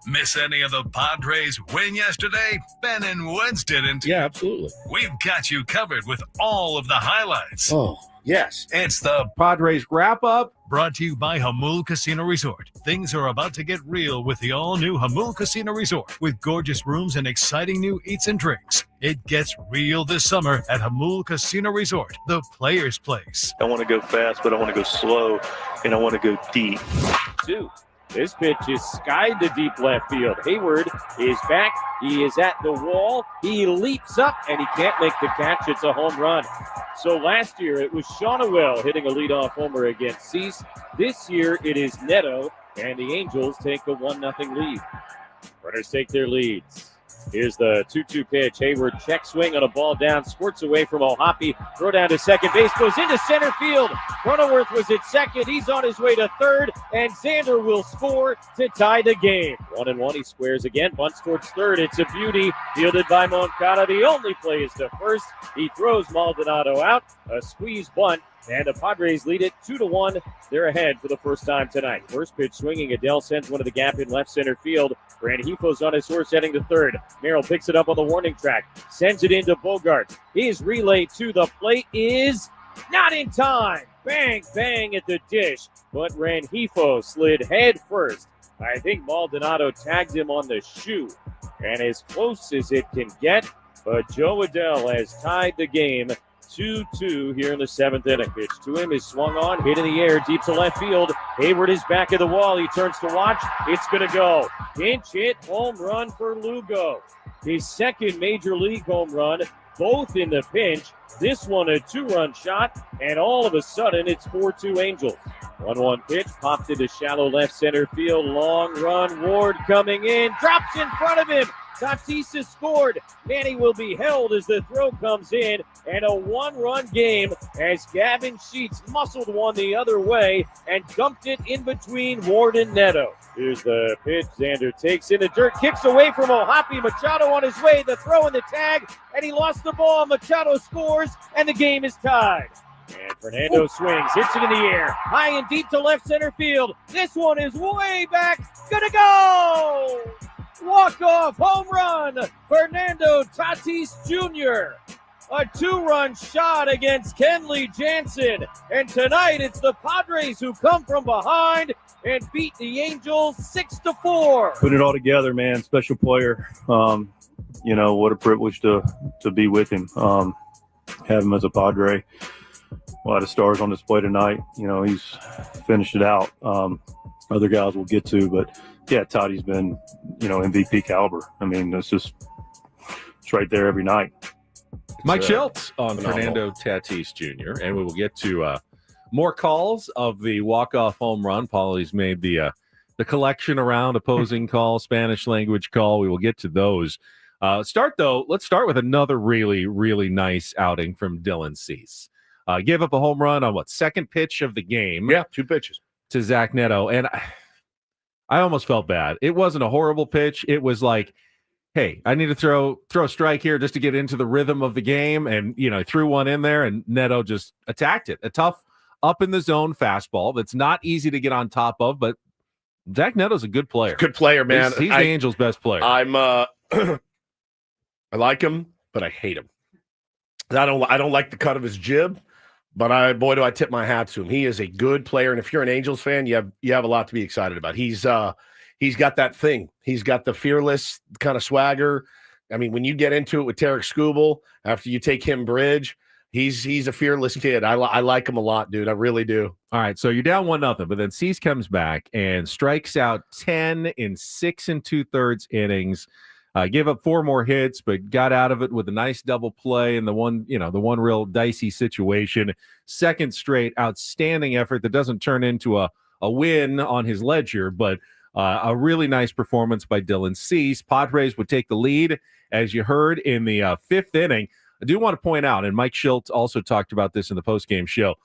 Speaker 4: Miss any of the Padres win yesterday? Ben and Woods didn't.
Speaker 1: Yeah, absolutely.
Speaker 4: We've got you covered with all of the highlights.
Speaker 1: Oh, yes.
Speaker 4: It's the
Speaker 3: Padres Wrap-Up.
Speaker 4: Brought to you by Hamul Casino Resort. Things are about to get real with the all-new Hamul Casino Resort. With gorgeous rooms and exciting new eats and drinks. It gets real this summer at Hamul Casino Resort, the player's place.
Speaker 8: I want to go fast, but I want to go slow, and I want to go deep.
Speaker 9: This pitch is skied to deep left field. Heyward is back. He is at the wall. He leaps up, and he can't make the catch. It's a home run. So last year, it was Shawnawell hitting a leadoff homer against Cease. This year, it is Neto, and the Angels take a 1-0 lead. Runners take their leads. Here's the 2-2 pitch. Heyward check swing on a ball down, squirts away from O'Hoppe. Throw down to second base, goes into center field. Cronenworth was at second. He's on his way to third, and Xander will score to tie the game. 1-1. He squares again, bunts towards third. It's a beauty, fielded by Moncada. The only play is to first. He throws Maldonado out. A squeeze bunt. And the Padres lead it 2-1. They're ahead for the first time tonight. First pitch swinging. Adele sends one to the gap in left center field. Rengifo's on his horse heading to third. Merrill picks it up on the warning track. Sends it into Bogart. His relay to the plate is not in time. Bang, bang at the dish. But Rengifo slid head first. I think Maldonado tagged him on the shoe. And as close as it can get. But Joe Adele has tied the game 2-2 here in the seventh inning. Pitch to him is swung on, hit in the air, deep to left field. Heyward is back at the wall. He turns to watch. It's going to go. Pinch hit, home run for Lugo. His second major league home run, both in the pinch. This one a 2-run shot, and all of a sudden it's 4-2 Angels. 1-1 pitch, popped into shallow left center field. Long run, Ward coming in, drops in front of him. Tatis has scored. Manny will be held as the throw comes in, and a one-run game as Gavin Sheets muscled one the other way and dumped it in between Ward and Neto. Here's the pitch. Xander takes in the dirt, kicks away from O'Hoppe. Machado on his way, the throw and the tag, and he lost the ball. Machado scores, and the game is tied. And Fernando swings, hits it in the air, high and deep to left center field. This one is way back, gonna go! Walk-off home run, Fernando Tatis Jr. A 2-run shot against Kenley Jansen. And tonight it's the Padres who come from behind and beat the Angels 6-4.
Speaker 8: Put it all together, man. Special player. You know, what a privilege to be with him. Have him as a Padre. A lot of stars on display tonight. You know, he's finished it out. Other guys we'll get to, but yeah, Toddy's been, you know, MVP caliber. I mean, it's right there every night.
Speaker 3: Mike Schultz on Fernando Tatis Jr. And we will get to more calls of the walk-off home run. Paulie's made the collection around opposing call, Spanish language call. We will get to those. Let's start with another really, really nice outing from Dylan Cease. Gave up a home run on second pitch of the game.
Speaker 1: Yeah, 2 pitches.
Speaker 3: To Zach Neto. And I almost felt bad. It wasn't a horrible pitch. It was like, hey, I need to throw a strike here just to get into the rhythm of the game. And, you know, threw one in there and Neto just attacked it. A tough up in the zone fastball that's not easy to get on top of, but Zach Neto's a good player.
Speaker 1: Good player, man.
Speaker 3: He's the Angels' best player.
Speaker 1: I'm I like him, but I hate him. I don't like the cut of his jib. But boy, do I tip my hat to him. He is a good player, and if you're an Angels fan, you have a lot to be excited about. He's got that thing. He's got the fearless kind of swagger. I mean, when you get into it with Tarek Skubal, after you take him bridge, he's a fearless kid. I like him a lot, dude. I really do.
Speaker 3: All right, so you're down 1-0, but then Cease comes back and strikes out 10 in 6 2/3 innings. Gave up 4 more hits, but got out of it with a nice double play and the one real dicey situation. Second straight outstanding effort that doesn't turn into a win on his ledger, but a really nice performance by Dylan Cease. Padres would take the lead, as you heard, in the 5th inning. I do want to point out, and Mike Schilt also talked about this in the postgame show,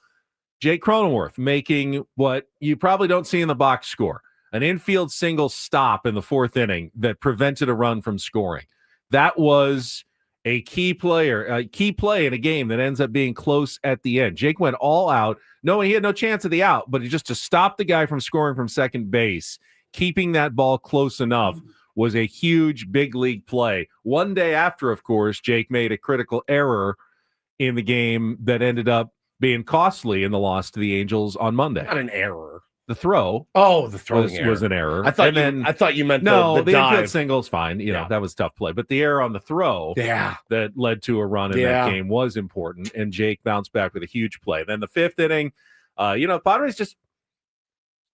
Speaker 3: Jake Cronenworth making what you probably don't see in the box score, an infield single stop in the 4th inning that prevented a run from scoring. That was a key play in a game that ends up being close at the end. Jake went all out, knowing he had no chance of the out, but just to stop the guy from scoring from second base, keeping that ball close enough was a huge big league play. One day after, of course, Jake made a critical error in the game that ended up being costly in the loss to the Angels on Monday.
Speaker 1: Not an error.
Speaker 3: The throw.
Speaker 1: Oh, the throwing
Speaker 3: was an error.
Speaker 1: I thought you meant
Speaker 3: no,
Speaker 1: the
Speaker 3: infield
Speaker 1: dive.
Speaker 3: single's fine. You know, that was a tough play. But the error on the throw that led to a run in that game was important, and Jake bounced back with a huge play. Then the 5th inning, Padres just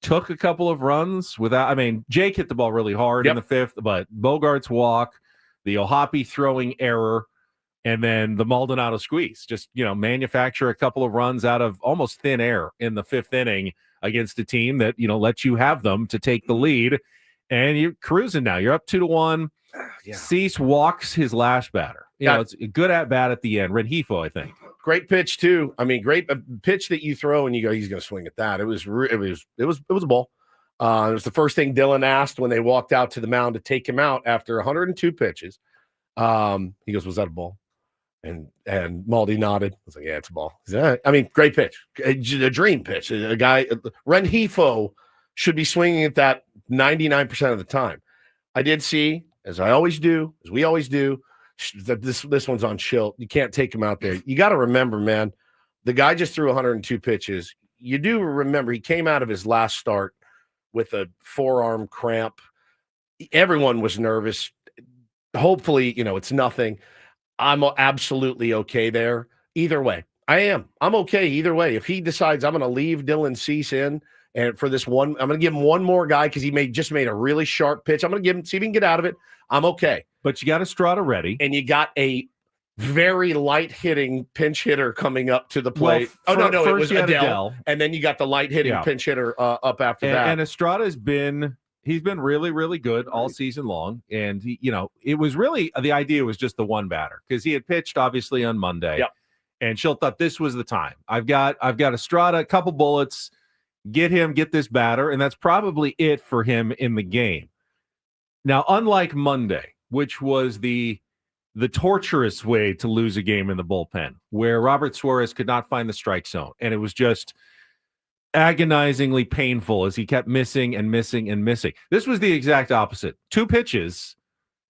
Speaker 3: took a couple of runs without. I mean, Jake hit the ball really hard in the 5th, but Bogart's walk, the Ohapi throwing error, and then the Maldonado squeeze. Just, manufacture a couple of runs out of almost thin air in the 5th inning against a team that, lets you have them to take the lead. And you're cruising now. You're up 2-1. Cease walks his last batter. It's a good at bat at the end. Rengifo, I think.
Speaker 1: Great pitch too. I mean, great pitch that you throw and you go, he's going to swing at that. It was a ball. It was the first thing Dylan asked when they walked out to the mound to take him out after 102 pitches. He goes, "Was that a ball?" And Maldi nodded. I was like, "Yeah, it's a ball." He said, "All right." I mean, great pitch, a dream pitch. A guy, Rengifo should be swinging at that 99% of the time. I did see, as we always do, that this one's on Schilt. You can't take him out there. You got to remember, man, the guy just threw 102 pitches. You do remember he came out of his last start with a forearm cramp. Everyone was nervous. Hopefully, it's nothing. I'm absolutely okay there. Either way, I am. I'm okay either way. If he decides I'm going to leave Dylan Cease in, and for this one, I'm going to give him one more guy because he just made a really sharp pitch. I'm going to give him, see if he can get out of it. I'm okay.
Speaker 3: But you got Estrada ready.
Speaker 1: And you got a very light-hitting pinch hitter coming up to the plate. It was Adele. And then you got the light-hitting pinch hitter up after that.
Speaker 3: And Estrada's he's been really, really good all season long. And, it was really, the idea was just the one batter because he had pitched, obviously, on Monday.
Speaker 1: Yep.
Speaker 3: And Schilt thought this was the time. I've got Estrada, a couple bullets, get this batter, and that's probably it for him in the game. Now, unlike Monday, which was the torturous way to lose a game in the bullpen, where Robert Suarez could not find the strike zone, and it was just agonizingly painful as he kept missing and missing and missing. This was the exact opposite. 2 pitches,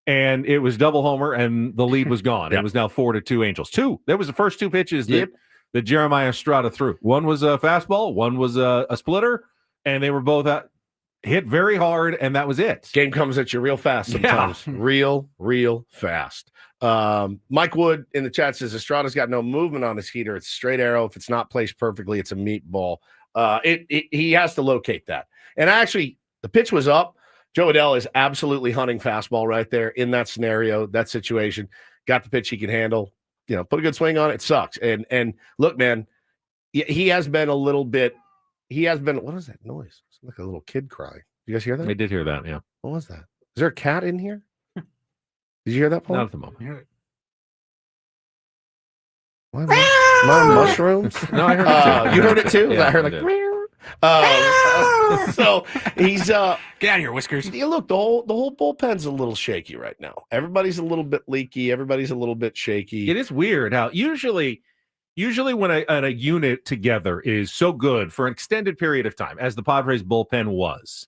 Speaker 3: and it was double homer, and the lead was gone. It was now 4-2 Angels. 2. That was the first 2 pitches that Jeremiah Estrada threw. One was a fastball, one was a splitter, and they were both hit very hard, and that was it.
Speaker 1: Game comes at you real fast sometimes. Real fast. Mike Wood in the chat says Estrada's got no movement on his heater. It's a straight arrow. If it's not placed perfectly, it's a meatball. He has to locate that. And actually, the pitch was up. Joe Adele is absolutely hunting fastball right there in that scenario, that situation. Got the pitch he can handle. Put a good swing on it. It sucks. And look, man, he has been a little bit. What is that noise? It's like a little kid crying. You guys hear that?
Speaker 3: I did hear that, yeah.
Speaker 1: What was that? Is there a cat in here? Did you hear that, Paul?
Speaker 3: Not at the moment.
Speaker 1: What? My mushrooms?
Speaker 3: No, I heard it too.
Speaker 1: You heard it too?
Speaker 3: Yeah,
Speaker 1: I heard so he's
Speaker 2: get out of here, Whiskers.
Speaker 1: Look, the whole bullpen's a little shaky right now. Everybody's a little bit leaky. Everybody's a little bit shaky.
Speaker 3: It is weird how usually when a unit together is so good for an extended period of time, as the Padres bullpen was,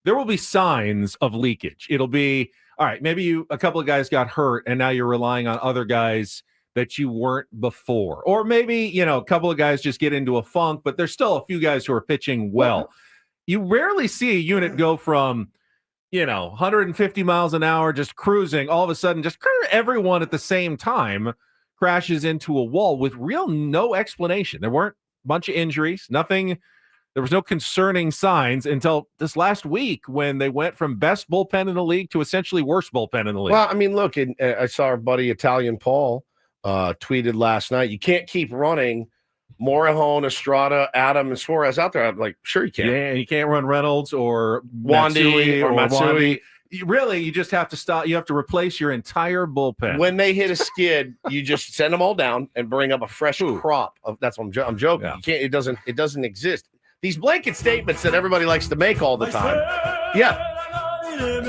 Speaker 3: there will be signs of leakage. It'll be, all right, maybe a couple of guys got hurt and now you're relying on other guys that you weren't before. Or maybe, a couple of guys just get into a funk, but there's still a few guys who are pitching well. You rarely see a unit go from, 150 miles an hour, just cruising, all of a sudden, just everyone at the same time crashes into a wall with no explanation. There weren't a bunch of injuries, nothing There was no concerning signs until this last week when they went from best bullpen in the league to essentially worst bullpen in the league.
Speaker 1: Well, I mean, look, I saw our buddy Italian Paul tweeted last night, you can't keep running Morejon, Estrada, Adam, and Suarez out there. I'm like, sure you can.
Speaker 3: Yeah, and you can't run Reynolds or
Speaker 1: Wandy or Matsui.
Speaker 3: You just have to stop. You have to replace your entire bullpen.
Speaker 1: When they hit a skid, you just send them all down and bring up a fresh crop of. That's what I'm joking.
Speaker 3: Yeah.
Speaker 1: You can't. It doesn't exist. These blanket statements that everybody likes to make all the time. Yeah,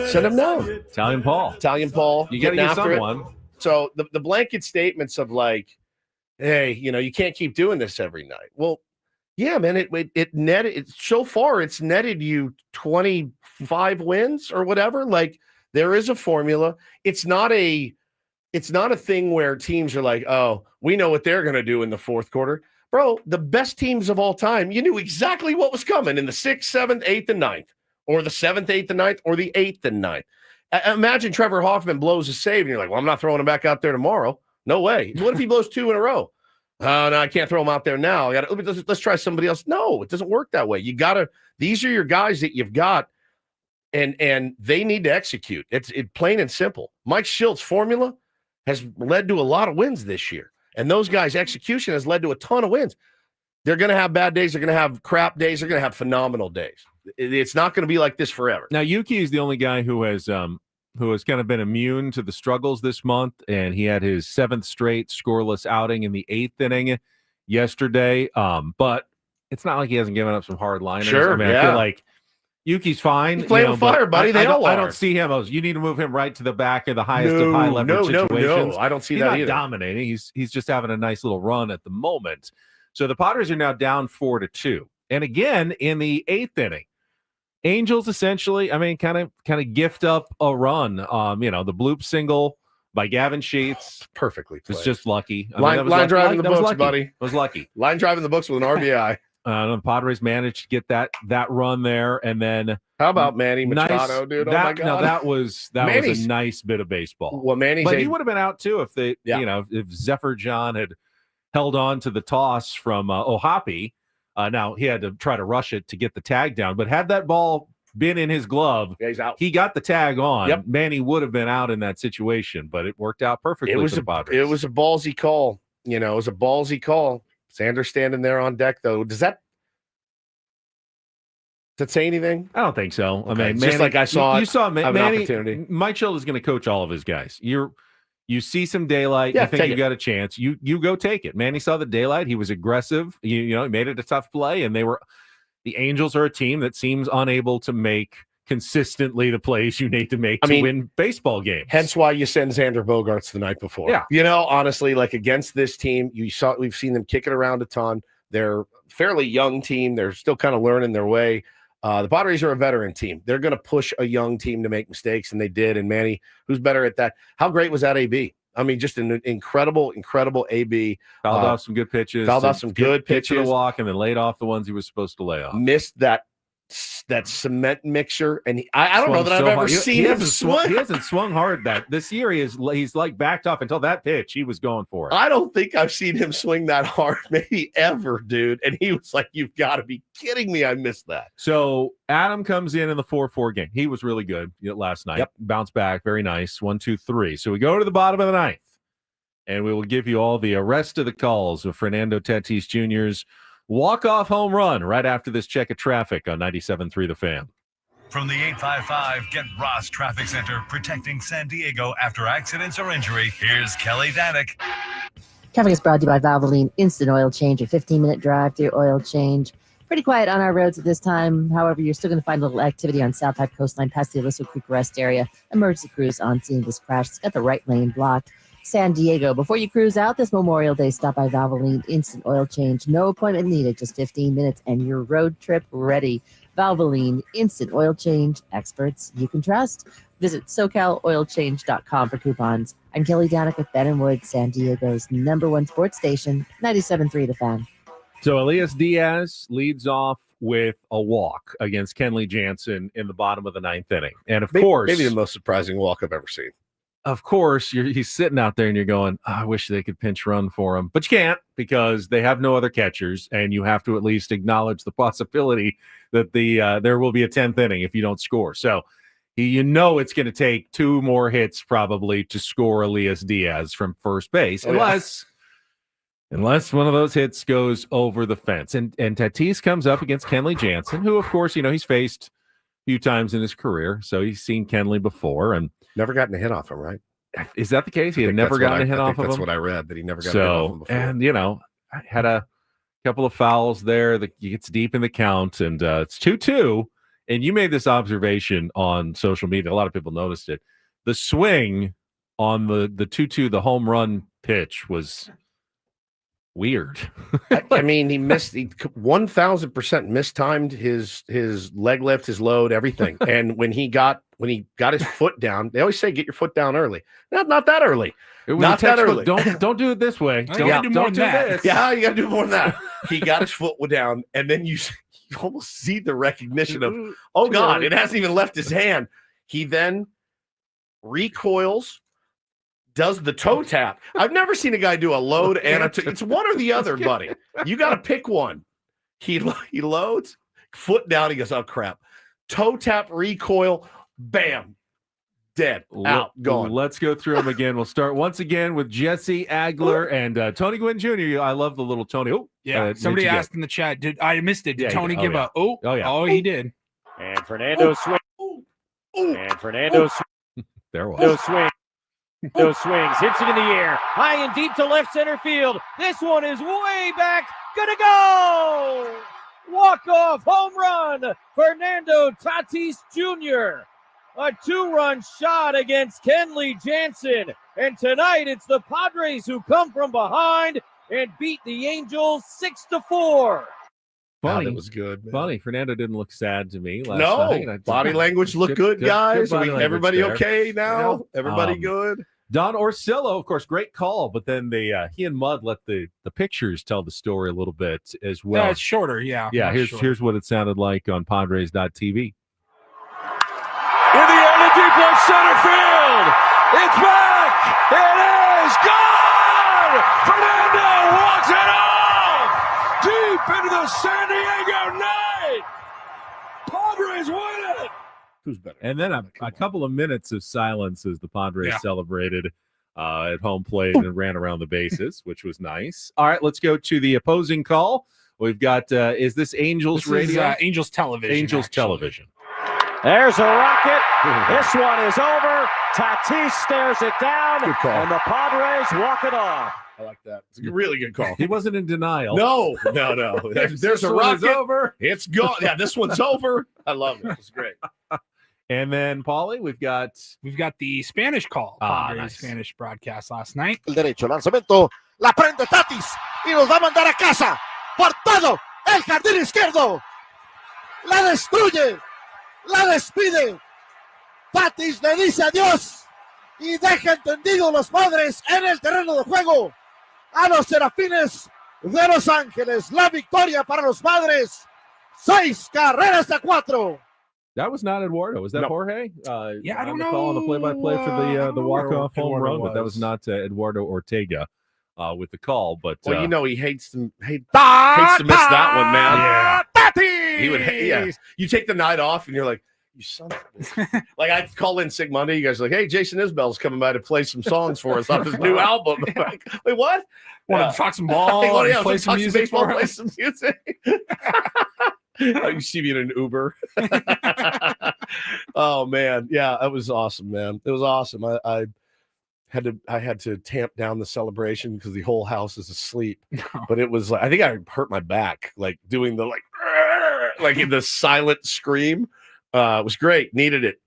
Speaker 1: send them down.
Speaker 3: Italian Paul.
Speaker 1: You
Speaker 3: got to
Speaker 1: getting
Speaker 3: get
Speaker 1: after
Speaker 3: someone.
Speaker 1: it. So the blanket statements of like, hey, you can't keep doing this every night. Well, yeah, man, it netted so far. It's netted you 25 wins or whatever. Like there is a formula. It's not a thing where teams are like, oh, we know what they're going to do in the fourth quarter. Bro, the best teams of all time, you knew exactly what was coming in the 6th, 7th, 8th, and 9th, or the 7th, 8th, and 9th, or the 8th and 9th. Imagine Trevor Hoffman blows a save, and you're like, well, I'm not throwing him back out there tomorrow. No way. What if he blows 2 in a row? Oh, no, I can't throw him out there now. Let's try somebody else. No, it doesn't work that way. These are your guys that you've got, and they need to execute. It's plain and simple. Mike Schilt's formula has led to a lot of wins this year. And those guys' execution has led to a ton of wins. They're going to have bad days. They're going to have crap days. They're going to have phenomenal days. It's not going to be like this forever.
Speaker 3: Now, Yuki is the only guy who has kind of been immune to the struggles this month, and he had his 7th straight scoreless outing in the 8th inning yesterday. But it's not like he hasn't given up some hard liners.
Speaker 1: Sure,
Speaker 3: I feel like Yuki's fine.
Speaker 1: He's playing with fire, buddy.
Speaker 3: I
Speaker 1: all are.
Speaker 3: I don't see him as you need to move him right to the back of the highest of high leverage situations.
Speaker 1: No, I don't see
Speaker 3: He's
Speaker 1: that
Speaker 3: not
Speaker 1: either.
Speaker 3: dominating. He's just having a nice little run at the moment. So the Padres are now down 4-2. And again, in the 8th inning, Angels essentially, kind of gift up a run. The bloop single by Gavin Sheets.
Speaker 1: Perfectly played.
Speaker 3: It's just lucky.
Speaker 1: Line drive in the books, buddy.
Speaker 3: It was lucky.
Speaker 1: Line drive in the books with an RBI.
Speaker 3: The Padres managed to get that run there, and then
Speaker 1: how about Manny Machado, dude? Oh my God!
Speaker 3: No, that was a nice bit of baseball.
Speaker 1: Well,
Speaker 3: he would have been out too if if Zephyr John had held on to the toss from Ohapi. Now he had to try to rush it to get the tag down, but had that ball been in his glove,
Speaker 1: he's out.
Speaker 3: He got the tag on.
Speaker 1: Yep.
Speaker 3: Manny would have been out in that situation, but it worked out perfectly. For the Padres.
Speaker 1: It was a ballsy call. It was a ballsy call. Sanders standing there on deck, though. Does that say anything?
Speaker 3: I don't think so.
Speaker 1: Okay.
Speaker 3: Manny,
Speaker 1: just like I saw,
Speaker 3: you saw
Speaker 1: Manny.
Speaker 3: Manny.
Speaker 1: Opportunity.
Speaker 3: Mike Schill is going to coach all of his guys. You see some daylight.
Speaker 1: Yeah,
Speaker 3: you think you got a chance. You go take it. Manny saw the daylight. He was aggressive. He made it a tough play, and the Angels are a team that seems unable to make consistently the plays you need to make to win baseball games.
Speaker 1: Hence why you send Xander Bogaerts the night before.
Speaker 3: Yeah.
Speaker 1: Honestly, like against this team, we've seen them kick it around a ton. They're a fairly young team. They're still kind of learning their way. The Padres are a veteran team. They're going to push a young team to make mistakes, and they did. And Manny, who's better at that? How great was that AB? Just an incredible AB.
Speaker 3: Fouled off some good pitches.
Speaker 1: To
Speaker 3: the walk, and then laid off the ones he was supposed to lay off.
Speaker 1: Missed that cement mixer, and I don't know that I've ever seen him swing.
Speaker 3: He hasn't swung hard this year. He's like backed off until that pitch. He was going for it.
Speaker 1: I don't think I've seen him swing that hard, maybe ever, dude. And he was like, "You've got to be kidding me! I missed that."
Speaker 3: So Adam comes in the 4-4 game. He was really good last night.
Speaker 1: Yep.
Speaker 3: Bounced back, very nice. 1, 2, 3. So we go to the bottom of the 9th, and we will give you all the rest of the calls of Fernando Tatis Jr.'s walk-off home run right after this check of traffic on 97.3 The Fan.
Speaker 4: From the 855 Get Ross Traffic Center, protecting San Diego after accidents or injury, here's Kelly Danick.
Speaker 5: Traffic is brought to you by Valvoline Instant Oil Change, a 15-minute drive through oil change. Pretty quiet on our roads at this time. However, you're still going to find a little activity on South High Coastline past the Aliso Creek Rest area. Emergency crews on scene of this crash. It's got the right lane blocked. San Diego. Before you cruise out this Memorial Day, stop by Valvoline Instant Oil Change. No appointment needed, just 15 minutes, and your road trip ready. Valvoline Instant Oil Change, experts you can trust. Visit SoCalOilChange.com for coupons. I'm Kelly Danick with Ben & Wood, San Diego's #1 sports station, 97.3 The Fan.
Speaker 3: So Elias Diaz leads off with a walk against Kenley Jansen in the bottom of the 9th inning. And of course,
Speaker 1: maybe the most surprising walk I've ever seen.
Speaker 3: of course, he's sitting out there and you're going, oh, I wish they could pinch run for him. But you can't because they have no other catchers, and you have to at least acknowledge the possibility that there will be a 10th inning if you don't score. So it's going to take 2 more hits probably to score Elias Diaz from first base, unless one of those hits goes over the fence. And Tatis comes up against Kenley Jansen, who, of course, he's faced a few times in his career, so he's seen Kenley before and
Speaker 1: never gotten a hit off him, right?
Speaker 3: Is that the case? He had never gotten a hit off of him?
Speaker 1: That's what I read, that he never got a hit off him before.
Speaker 3: And, I had a couple of fouls there that gets deep in the count, and it's 2-2. And you made this observation on social media. A lot of people noticed it. The swing on the 2-2, the home run pitch was weird.
Speaker 1: I mean, he 1,000% mistimed his leg lift, his load, everything. And when he got his foot down, they always say get your foot down early. Not that early.
Speaker 3: It was
Speaker 1: not that early.
Speaker 3: Don't do it this way. Don't do this.
Speaker 1: Yeah, you got to do more than that. He got his foot down, and then you almost see the recognition of, oh God, it hasn't even left his hand. He then recoils, does the toe tap. I've never seen a guy do a load and a it's one or the other, buddy. You got to pick one. He loads, foot down. He goes, oh crap. Toe tap, recoil, bam, dead, out, gone.
Speaker 3: Let's go through them again. We'll start once again with Jesse Agler and Tony Gwynn Jr. I love the little Tony. Oh,
Speaker 2: yeah. Somebody asked in the chat, I missed it. Did Tony give a? Oh, yeah. Oh, he did.
Speaker 9: And Fernando swing. And Fernando swing.
Speaker 3: There was.
Speaker 9: No swing. Those swings, hits it in the air, high and deep to left center field. This one is way back, gonna go! Walk-off home run, Fernando Tatis Jr. A 2-run shot against Kenley Jansen. And tonight it's the Padres who come from behind and beat the Angels 6-4.
Speaker 3: Funny.
Speaker 1: That was good, man.
Speaker 3: Funny. Fernando didn't look sad to me last night.
Speaker 1: Body language looked good, guys. Everybody
Speaker 3: there.
Speaker 1: Okay now? Everybody good?
Speaker 3: Don Orsillo, of course, great call, but then he and Mudd let the pictures tell the story a little bit as well.
Speaker 2: Yeah, it's shorter, yeah.
Speaker 3: Yeah, here's what it sounded like on Padres.tv.
Speaker 10: In the air to deep left center field. It's back. It is gone. Fernando walks it off deep into the San Diego night. Padres win it.
Speaker 1: Who's better?
Speaker 3: And then a couple of minutes of silence as the Padres celebrated at home plate and ran around the bases, which was nice. All right, let's go to the opposing call. We've got, is this Angels radio?
Speaker 2: Angels television.
Speaker 3: Angels television.
Speaker 9: There's a rocket. This one is over. Tatis stares it down, and the Padres walk it off.
Speaker 1: I like that. It's a really good call.
Speaker 3: He wasn't in denial.
Speaker 1: No. There's a rocket.
Speaker 3: Over.
Speaker 1: It's gone. Yeah, this one's over. I love it. It's great.
Speaker 3: And then, Paulie, we've got
Speaker 2: the Spanish call. Padres Spanish broadcast last night.
Speaker 7: El derecho, lanzamiento, la prende Tatis y nos va a mandar a casa por todo el jardín izquierdo. La destruye, la despide. Tatis le dice adiós y deja entendido los Padres en el terreno de juego a los Serafines de Los Ángeles. La victoria para los Padres, 6-4.
Speaker 3: That was not Eduardo. Was that Jorge?
Speaker 2: I don't know.
Speaker 3: Call on the play-by-play for the walk-off home run, but that was not Eduardo Ortega with the call. But
Speaker 1: he hates to miss that one, man.
Speaker 3: Yeah.
Speaker 1: Tatis! He would hate. Yeah. You take the night off, and you're like, you son of a bitch. Like I call in Sig Monday. You guys are like, hey, Jason Isbell's coming by to play some songs for us off his new album. I'm like, wait, what?
Speaker 2: Want to talk some ball? Play some music
Speaker 1: baseball, play some music. You see me in an Uber. Oh man, yeah, that was awesome, man. It was awesome. I had to tamp down the celebration because the whole house is asleep. But it was like I think I hurt my back, like doing the like in the silent scream. It was great. Needed it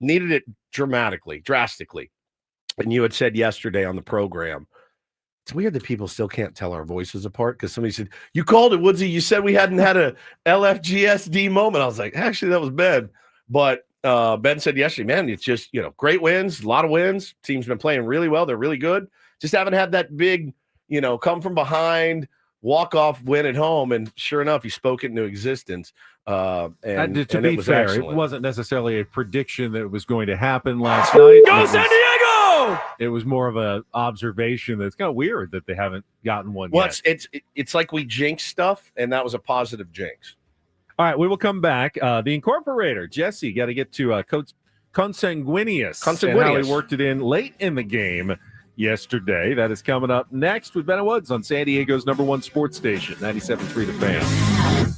Speaker 1: drastically. And you had said yesterday on the program. It's weird that people still can't tell our voices apart because somebody said, you called it, Woodsy. You said we hadn't had a LFGSD moment. I was like, actually, that was Ben. But Ben said yesterday, man, it's just, great wins, a lot of wins. Team's been playing really well. They're really good. Just haven't had that big, come from behind, walk-off win at home. And sure enough, he spoke it into existence.
Speaker 3: To be fair,
Speaker 1: excellent.
Speaker 3: It wasn't necessarily a prediction that it was going to happen last night.
Speaker 10: Go San Diego! go.
Speaker 3: It was more of a observation that's kind of weird that they haven't gotten one
Speaker 1: Well,
Speaker 3: yet.
Speaker 1: it's like we jinx stuff, and that was a positive jinx.
Speaker 3: All right, we will come back. The Incorporator, Jesse, got to get to Coach Consanguineous. And how he worked it in late in the game yesterday. That is coming up next with Ben Woods on San Diego's #1 sports station, 97.3 The Fan.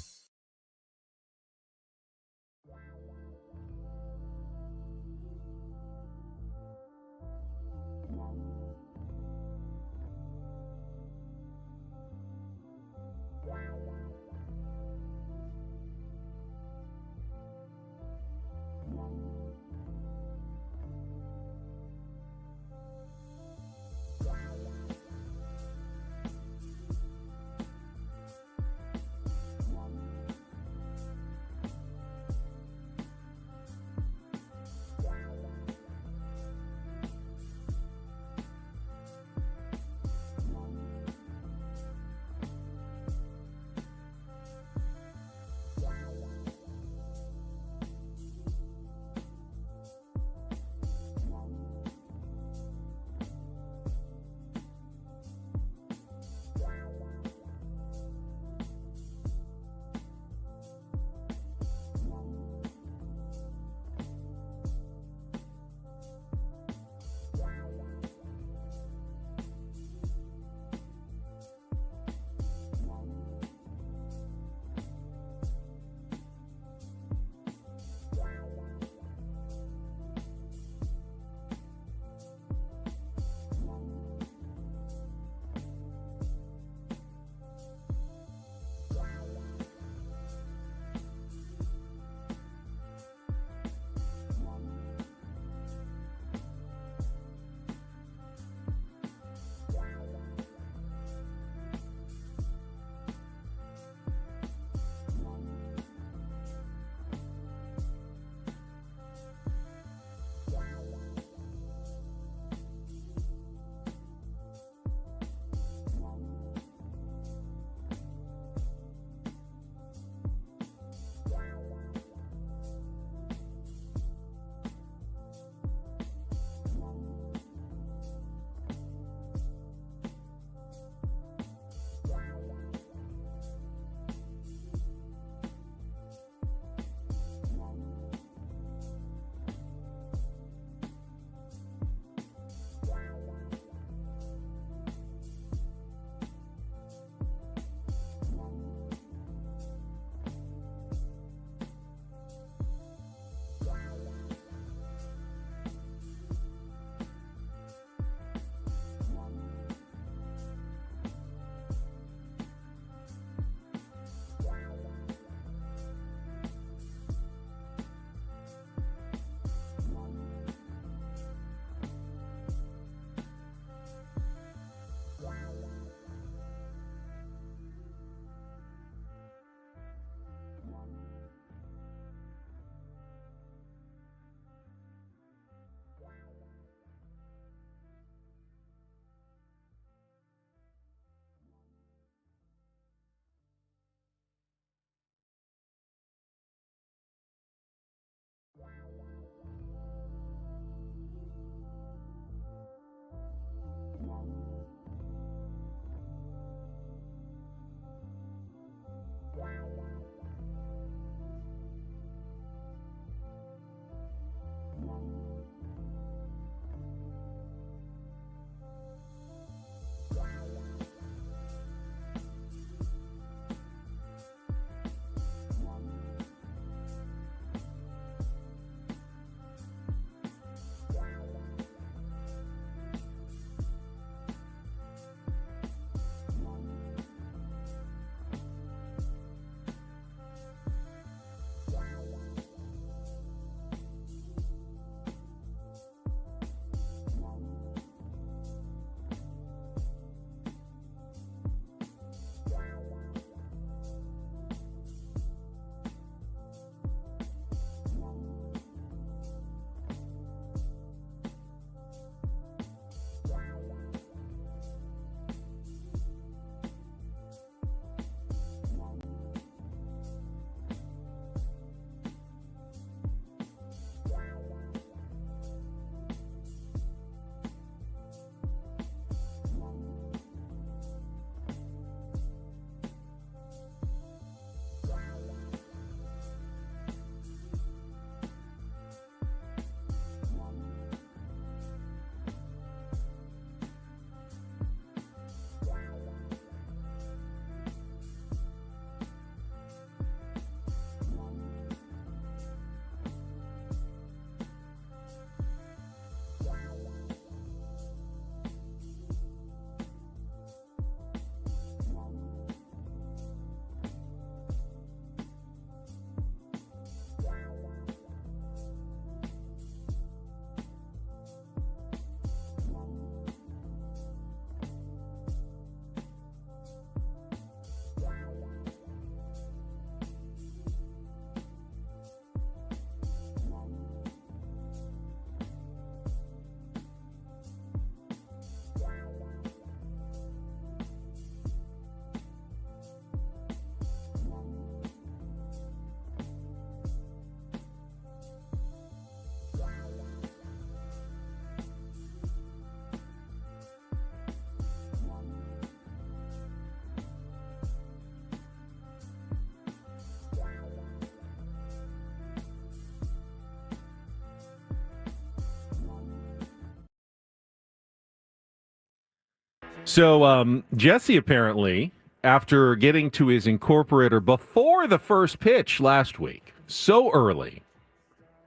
Speaker 3: So Jesse apparently, after getting to his Incorporator before the first pitch last week, so early,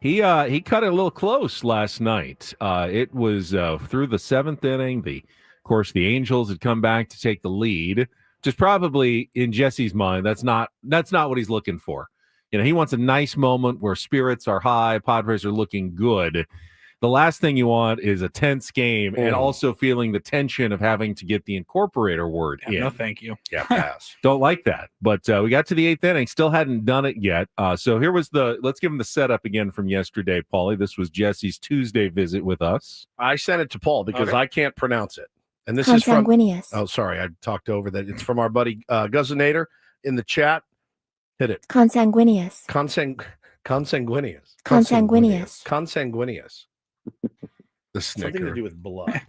Speaker 3: he cut it a little close last night. It was through the seventh inning. Of course, the Angels had come back to take the lead. Just probably in Jesse's mind, that's not what he's looking for. He wants a nice moment where spirits are high, Padres are looking good. The last thing you want is a tense game and also feeling the tension of having to get the Incorporator word in.
Speaker 2: No, thank you.
Speaker 1: Yeah, pass.
Speaker 3: Don't like that. But we got to the eighth inning, still hadn't done it yet. So here was let's give him the setup again from yesterday, Paulie. This was Jesse's Tuesday visit with us.
Speaker 1: I sent it to Paul because I can't pronounce it. And this
Speaker 11: Consanguineous.
Speaker 1: is from... Oh, sorry. I talked over that. It's from our buddy Guzzinator in the chat. Hit it.
Speaker 11: Consanguineous.
Speaker 1: Consanguineous.
Speaker 11: Consanguineous.
Speaker 1: Consanguineous. The snicker.
Speaker 12: Something to do with blood.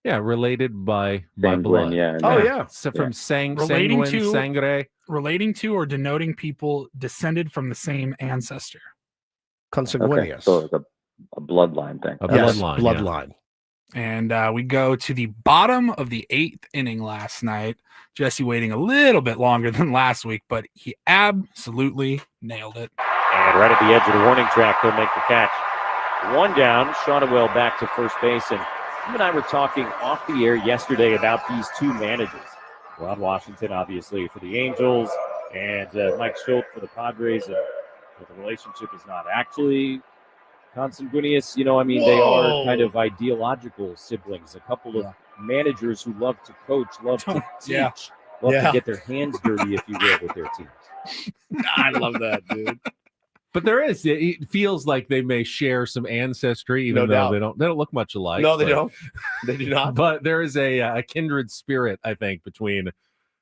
Speaker 3: Yeah, related by
Speaker 13: Sanguine,
Speaker 3: blood.
Speaker 13: yeah.
Speaker 1: Oh, yeah.
Speaker 3: So from
Speaker 2: Relating
Speaker 3: sanguine,
Speaker 2: to-
Speaker 3: sangre.
Speaker 2: Relating to or denoting people descended from the same ancestor.
Speaker 1: Consanguineous.
Speaker 13: Okay, so it's a bloodline thing.
Speaker 3: A
Speaker 1: Yes,
Speaker 3: bloodline.
Speaker 1: bloodline.
Speaker 2: And we go to the bottom of the eighth inning last night. Jesse waiting a little bit longer than last week, but he absolutely nailed it.
Speaker 9: And right at the edge of the warning track, he'll make the catch. One down, Shotwell back to first base. And you and I were talking off the air yesterday about these two managers. Ron Washington, obviously, for the Angels, and Mike Schultz for the Padres. And the relationship is not actually consanguineous. They are kind of ideological siblings. A couple of managers who love to coach, love to teach, love to get their hands dirty, if you will, with their teams.
Speaker 1: I love that, dude.
Speaker 3: But it feels like they may share some ancestry, even though they don't look much alike.
Speaker 1: No, they don't. They do not.
Speaker 3: But there is a kindred spirit, I think, between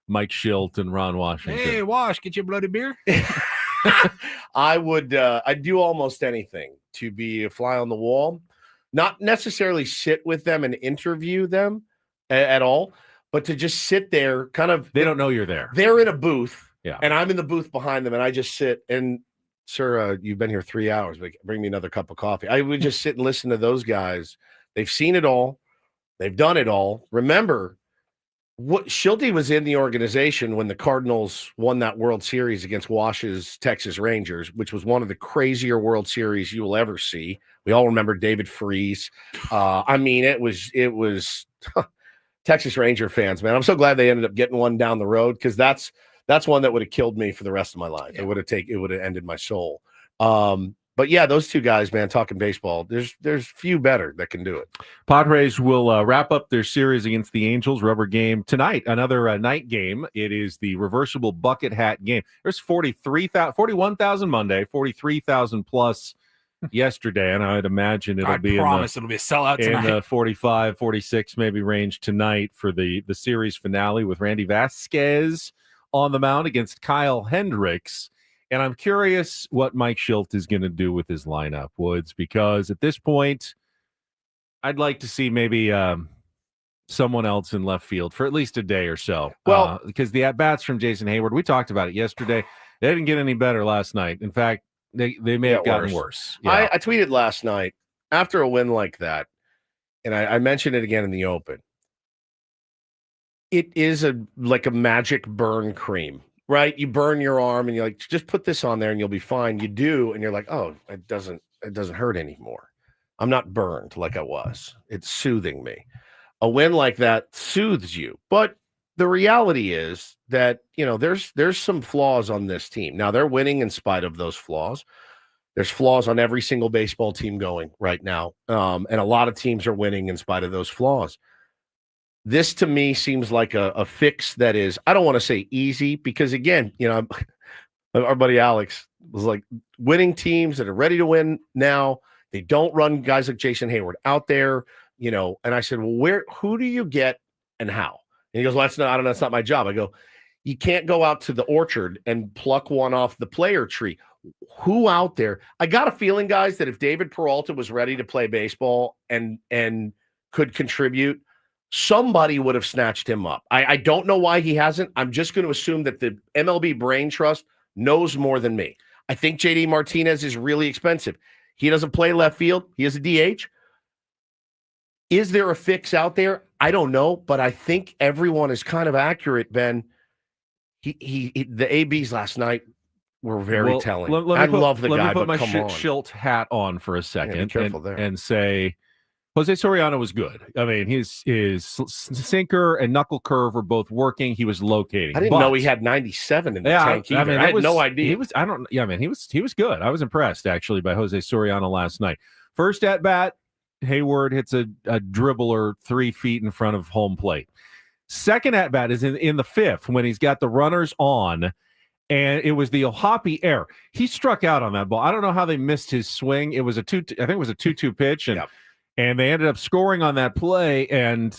Speaker 3: Mike Schilt and Ron Washington.
Speaker 2: Hey, Wash, get you a bloody beer?
Speaker 1: I'd do almost anything to be a fly on the wall, not necessarily sit with them and interview them at all, but to just sit there
Speaker 3: They don't know you're there.
Speaker 1: They're in a booth,
Speaker 3: Yeah.
Speaker 1: and I'm in the booth behind them, and I just sit and, sir, you've been here 3 hours. Bring me another cup of coffee. I would just sit and listen to those guys. They've seen it all. They've done it all. Remember, Schulte was in the organization when the Cardinals won that World Series against Wash's Texas Rangers, which was one of the crazier World Series you will ever see. We all remember David Freese. It was Texas Ranger fans, man. I'm so glad they ended up getting one down the road, because that's one that would have killed me for the rest of my life. Yeah. It would have ended my soul. But yeah, those two guys, man, talking baseball, there's few better that can do it.
Speaker 3: Padres will wrap up their series against the Angels. Rubber game tonight, another night game. It is the reversible bucket hat game. There's 41,000 Monday, 43,000 plus yesterday, and I'd imagine it'll be
Speaker 2: it'll be a sellout tonight.
Speaker 3: In the 45, 46 maybe range tonight for the series finale with Randy Vasquez on the mound against Kyle Hendricks. And I'm curious what Mike Schilt is going to do with his lineup, Woods, because at this point, I'd like to see maybe someone else in left field for at least a day or so.
Speaker 1: Well,
Speaker 3: because the at-bats from Jason Heyward, we talked about it yesterday. They didn't get any better last night. In fact, they may have gotten worse. Yeah.
Speaker 1: I tweeted last night after a win like that, and I mentioned it again in the open. It is like a magic burn cream. Right? You burn your arm and you're like, just put this on there and you'll be fine. You do, and you're like, oh, it doesn't hurt anymore. I'm not burned like I was. It's soothing me. A win like that soothes you. But the reality is that, there's some flaws on this team. Now, they're winning in spite of those flaws. There's flaws on every single baseball team going right now. And a lot of teams are winning in spite of those flaws. This to me seems like a fix that is, I don't want to say easy, because again, our buddy Alex was like, winning teams that are ready to win now, they don't run guys like Jason Heyward out there, and I said, well, who do you get and how? And he goes, well, that's not my job. I go, you can't go out to the orchard and pluck one off the player tree. Who out there? I got a feeling, guys, that if David Peralta was ready to play baseball and could contribute, somebody would have snatched him up. I don't know why he hasn't. I'm just going to assume that the MLB Brain Trust knows more than me. I think JD Martinez is really expensive. He doesn't play left field. He is a DH. Is there a fix out there? I don't know, but I think everyone is kind of accurate, Ben. The ABs last night were very telling. I love the guy,
Speaker 3: let me put
Speaker 1: but
Speaker 3: my
Speaker 1: come on.
Speaker 3: Schilt hat on for a second
Speaker 1: be careful there.
Speaker 3: and say Jose Soriano was good. I mean, his sinker and knuckle curve were both working. He was locating.
Speaker 1: I didn't know he had 97 in the tank either. I had no idea.
Speaker 3: He was good. I was impressed actually by Jose Soriano last night. First at bat, Heyward hits a dribbler 3 feet in front of home plate. Second at bat is in the fifth when he's got the runners on, and it was the Ohapi error. He struck out on that ball. I don't know how they missed his swing. It was I think it was a 2-2 pitch, and they ended up scoring on that play. And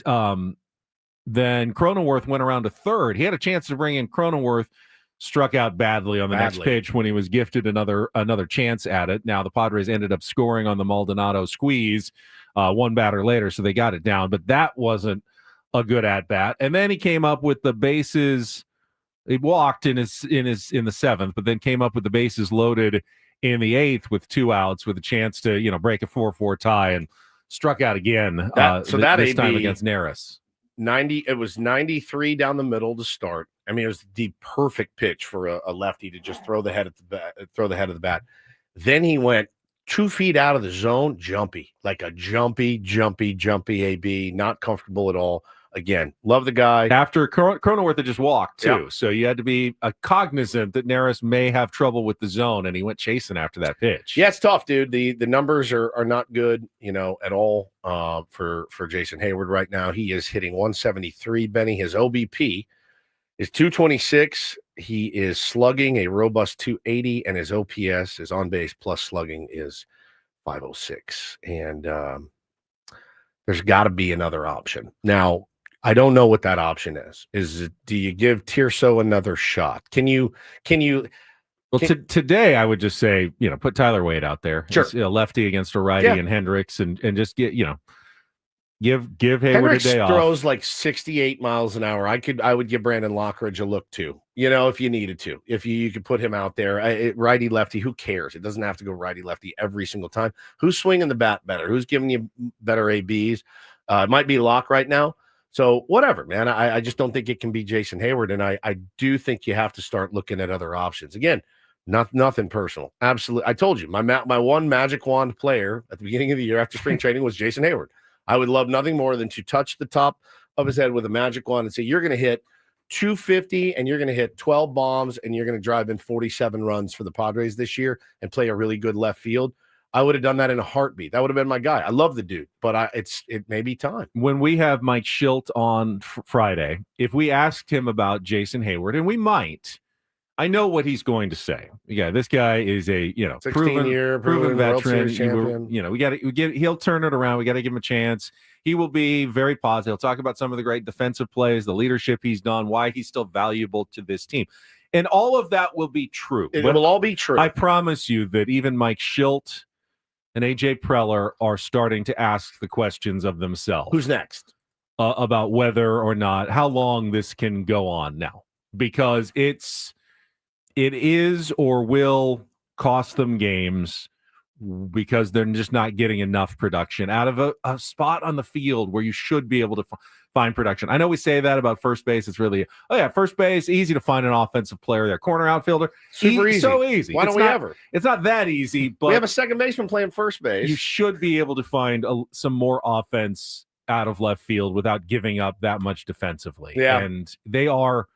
Speaker 3: then Cronenworth went around to third. He had a chance to bring in Cronenworth, struck out badly on the next pitch when he was gifted another chance at it. Now the Padres ended up scoring on the Maldonado squeeze one batter later, so they got it down. But that wasn't a good at bat. And then he came up with the bases. He walked in the seventh, but then came up with the bases loaded in the eighth with 2 outs with a chance to break a 4-4 tie and struck out again. This time against Neris.
Speaker 1: 90. It was 93 down the middle to start. I mean, it was the perfect pitch for a lefty to just throw the head of the bat. Then he went 2 feet out of the zone, jumpy, like a jumpy AB, not comfortable at all. Again, love the guy.
Speaker 3: After Cronenworth had just walked, too. So you had to be cognizant that Neris may have trouble with the zone, and he went chasing after that pitch.
Speaker 1: Yeah, it's tough, dude. The numbers are not good, at all for Jason Heyward right now. He is hitting 173, Benny. His OBP is 226. He is slugging a robust 280, and his OPS, his on-base plus slugging, is 506. And there's got to be another option. Now, I don't know what that option is. Do you give Tirso another shot? Can you?
Speaker 3: Well, today I would just say, put Tyler Wade out there.
Speaker 1: Sure.
Speaker 3: It's a lefty against a righty and Hendricks, and just give Heyward
Speaker 1: Hendricks
Speaker 3: a day off.
Speaker 1: Throws like 68 miles an hour. I would give Brandon Lockridge a look too. If you needed to, if you could put him out there, righty lefty. Who cares? It doesn't have to go righty lefty every single time. Who's swinging the bat better? Who's giving you better ABs? It might be Locke right now. So whatever, man. I just don't think it can be Jason Heyward, and I do think you have to start looking at other options. Again, nothing personal. Absolutely, I told you my one magic wand player at the beginning of the year after spring training was Jason Heyward. I would love nothing more than to touch the top of his head with a magic wand and say, "You're going to hit 250, and you're going to hit 12 bombs, and you're going to drive in 47 runs for the Padres this year and play a really good left field." I would have done that in a heartbeat. That would have been my guy. I love the dude, but it may be time.
Speaker 3: When we have Mike Schilt on Friday, if we asked him about Jason Heyward, and we might, I know what he's going to say. Yeah, this guy is a proven veteran. He'll turn it around. We got to give him a chance. He will be very positive. He'll talk about some of the great defensive plays, the leadership he's done, why he's still valuable to this team. And all of that will be true.
Speaker 1: It will all be true.
Speaker 3: I promise you that even Mike Schilt and AJ Preller are starting to ask the questions of themselves.
Speaker 1: Who's next?
Speaker 3: About whether or not, how long this can go on now. Because it is or will cost them games because they're just not getting enough production out of a spot on the field where you should be able to find production. I know we say that about first base. It's really, first base, easy to find an offensive player there. Corner outfielder,
Speaker 1: super easy.
Speaker 3: So easy.
Speaker 1: Why don't we ever?
Speaker 3: It's not that easy, but
Speaker 1: we have a second baseman playing first base.
Speaker 3: You should be able to find some more offense out of left field without giving up that much defensively.
Speaker 1: Yeah.
Speaker 3: And they are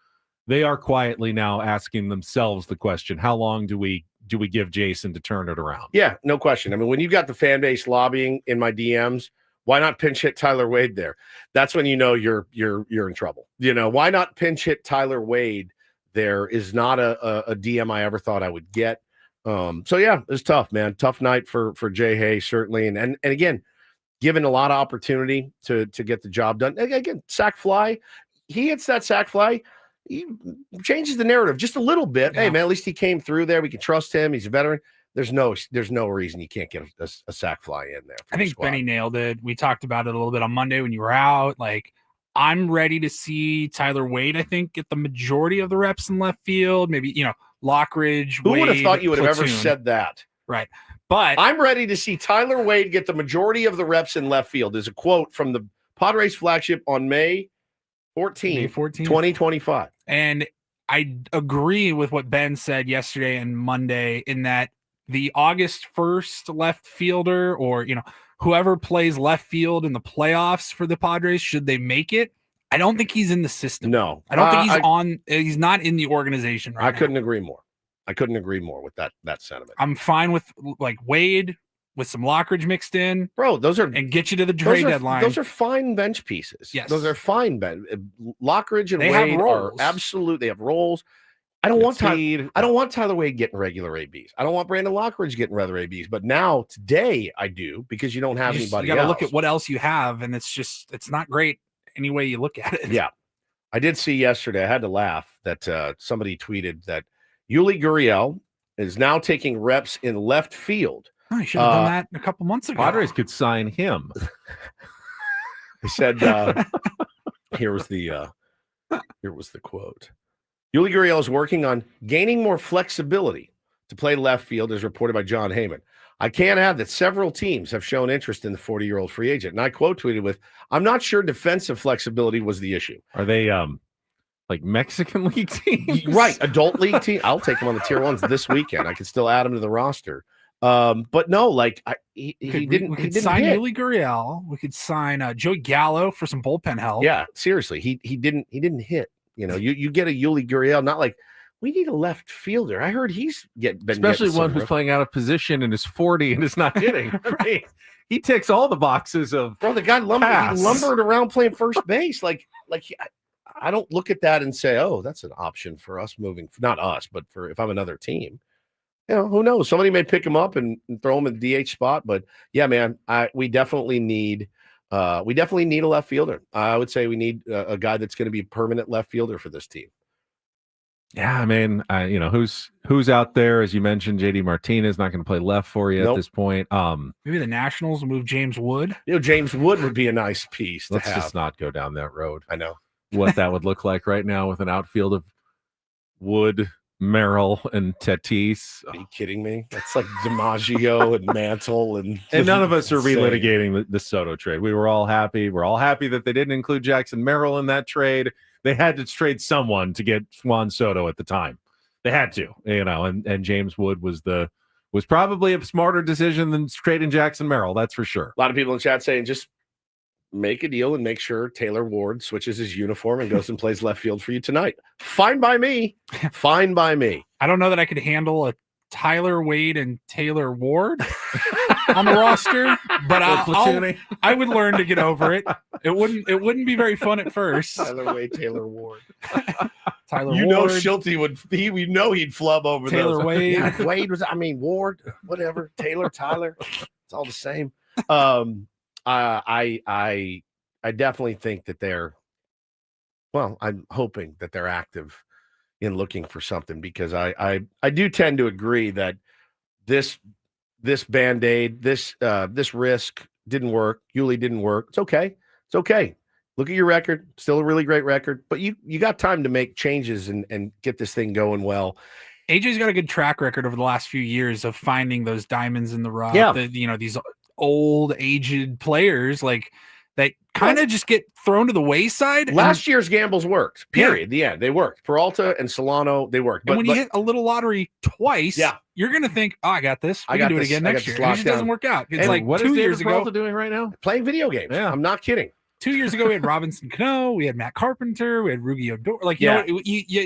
Speaker 3: quietly now asking themselves the question, how long do we give Jason to turn it around?
Speaker 1: Yeah, no question. I mean, when you've got the fan base lobbying in my DMs, why not pinch hit Tyler Wade there? That's when you know you're in trouble. Why not pinch hit Tyler Wade there is not a DM I ever thought I would get. So yeah, it's tough, man. Tough night for Jay Hay, certainly. And again, given a lot of opportunity to get the job done. Again, sack fly. He hits that sack fly. He changes the narrative just a little bit. Yeah. Hey, man, at least he came through there. We can trust him. He's a veteran. There's no reason you can't get a sack fly in there.
Speaker 2: I think Benny nailed it. We talked about it a little bit on Monday when you were out. Like, I'm ready to see Tyler Wade, I think, get the majority of the reps in left field. Maybe, Lockridge.
Speaker 1: Who would have thought you would have ever said that?
Speaker 2: Right. But
Speaker 1: I'm ready to see Tyler Wade get the majority of the reps in left field is a quote from the Padres flagship on May 14th, 2025.
Speaker 2: And I agree with what Ben said yesterday and Monday in that the August 1st left fielder, or whoever plays left field in the playoffs for the Padres, should they make it, I don't think he's in the system.
Speaker 1: No.
Speaker 2: I don't think he's not in the organization right now.
Speaker 1: I couldn't agree more. I couldn't agree more with that sentiment.
Speaker 2: I'm fine with like Wade with some Lockridge mixed in.
Speaker 1: Bro,
Speaker 2: and get you to the trade deadline.
Speaker 1: Those are fine bench pieces.
Speaker 2: Yes.
Speaker 1: Those are fine bench. Lockridge and
Speaker 2: They
Speaker 1: Wade
Speaker 2: have
Speaker 1: are
Speaker 2: roles.
Speaker 1: absolute. They have roles. I don't want Tyler Wade getting regular ABs. I don't want Brandon Lockridge getting regular ABs. But now today I do, because you don't have anybody
Speaker 2: You got to
Speaker 1: else.
Speaker 2: look at what else you have, and it's not great any way you look at it.
Speaker 1: Yeah. I did see yesterday, I had to laugh, that somebody tweeted that Yuli Gurriel is now taking reps in left field.
Speaker 2: Oh, you should have done that a couple months ago.
Speaker 3: Padres could sign him.
Speaker 1: He said, here was the quote. Yuli Gurriel is working on gaining more flexibility to play left field, as reported by John Heyman. I can add that several teams have shown interest in the 40-year-old free agent. And I quote tweeted with, I'm not sure defensive flexibility was the issue.
Speaker 3: Are they like Mexican league teams?
Speaker 1: Right. Adult league team. I'll take them on the tier ones this weekend. I can still add them to the roster. But no, like he didn't.
Speaker 2: We
Speaker 1: He
Speaker 2: could
Speaker 1: didn't
Speaker 2: sign
Speaker 1: hit.
Speaker 2: Yuli Gurriel. We could sign Joey Gallo for some bullpen help.
Speaker 1: Yeah, seriously, he didn't hit. You get a Yuli Gurriel, not like we need a left fielder. I heard he's
Speaker 3: especially one who's playing out of position and is 40 and is not hitting. Right? He ticks all the boxes of.
Speaker 1: Bro, the guy lumbered around playing first base. I don't look at that and say, oh, that's an option for us moving. Not us, but for if I'm another team. Who knows? Somebody may pick him up and throw him in the DH spot. But yeah, man, we definitely need a left fielder. I would say we need a guy that's going to be a permanent left fielder for this team.
Speaker 3: Yeah, I mean, who's out there? As you mentioned, JD Martinez not going to play left for you at this point.
Speaker 2: Maybe the Nationals will move James Wood.
Speaker 1: James Wood would be a nice piece to
Speaker 3: Let's
Speaker 1: have.
Speaker 3: just not go down that road.
Speaker 1: I know
Speaker 3: what that would look like right now with an outfield of Wood, Merrill, and Tatis.
Speaker 1: Are you kidding me? That's like DiMaggio and Mantle, and
Speaker 3: none of us are relitigating the Soto trade. We were all happy. We're all happy that they didn't include Jackson Merrill in that trade. They had to trade someone to get Juan Soto at the time. They had to, and James Wood was probably a smarter decision than trading Jackson Merrill. That's for sure.
Speaker 1: A lot of people in chat saying just make a deal and make sure Taylor Ward switches his uniform and goes and plays left field for you tonight. Fine by me. Fine by me.
Speaker 2: I don't know that I could handle a Tyler Wade and Taylor Ward on the roster, but I would learn to get over it. It wouldn't be very fun at first.
Speaker 1: Tyler Wade, Taylor Ward.
Speaker 2: Tyler
Speaker 1: Ward.
Speaker 2: Schulte
Speaker 1: he'd flub over
Speaker 2: Taylor
Speaker 1: those.
Speaker 2: Wade.
Speaker 1: Yeah, Wade Ward, whatever. Taylor, Tyler. It's all the same. I definitely think that I'm hoping that they're active in looking for something, because I do tend to agree that this Band-Aid, this risk didn't work. Yuli didn't work. It's okay. It's okay. Look at your record. Still a really great record, but you got time to make changes and get this thing going well.
Speaker 2: AJ's got a good track record over the last few years of finding those diamonds in the rough.
Speaker 1: Yeah.
Speaker 2: These old aged players that kind of just get thrown to the wayside.
Speaker 1: Last year's gambles worked. Period. The end. They worked. Peralta and Solano, they worked.
Speaker 2: But when you hit a little lottery twice, you're gonna think, "Oh, I got this. We can do it again next year." It just doesn't work out. It's like
Speaker 3: what
Speaker 2: 2
Speaker 3: is
Speaker 2: years
Speaker 3: David Peralta
Speaker 2: ago
Speaker 3: doing right now?
Speaker 1: Playing video games.
Speaker 3: Yeah,
Speaker 1: I'm not kidding.
Speaker 2: 2 years ago, we had Robinson Cano, we had Matt Carpenter, we had Rugi Odor.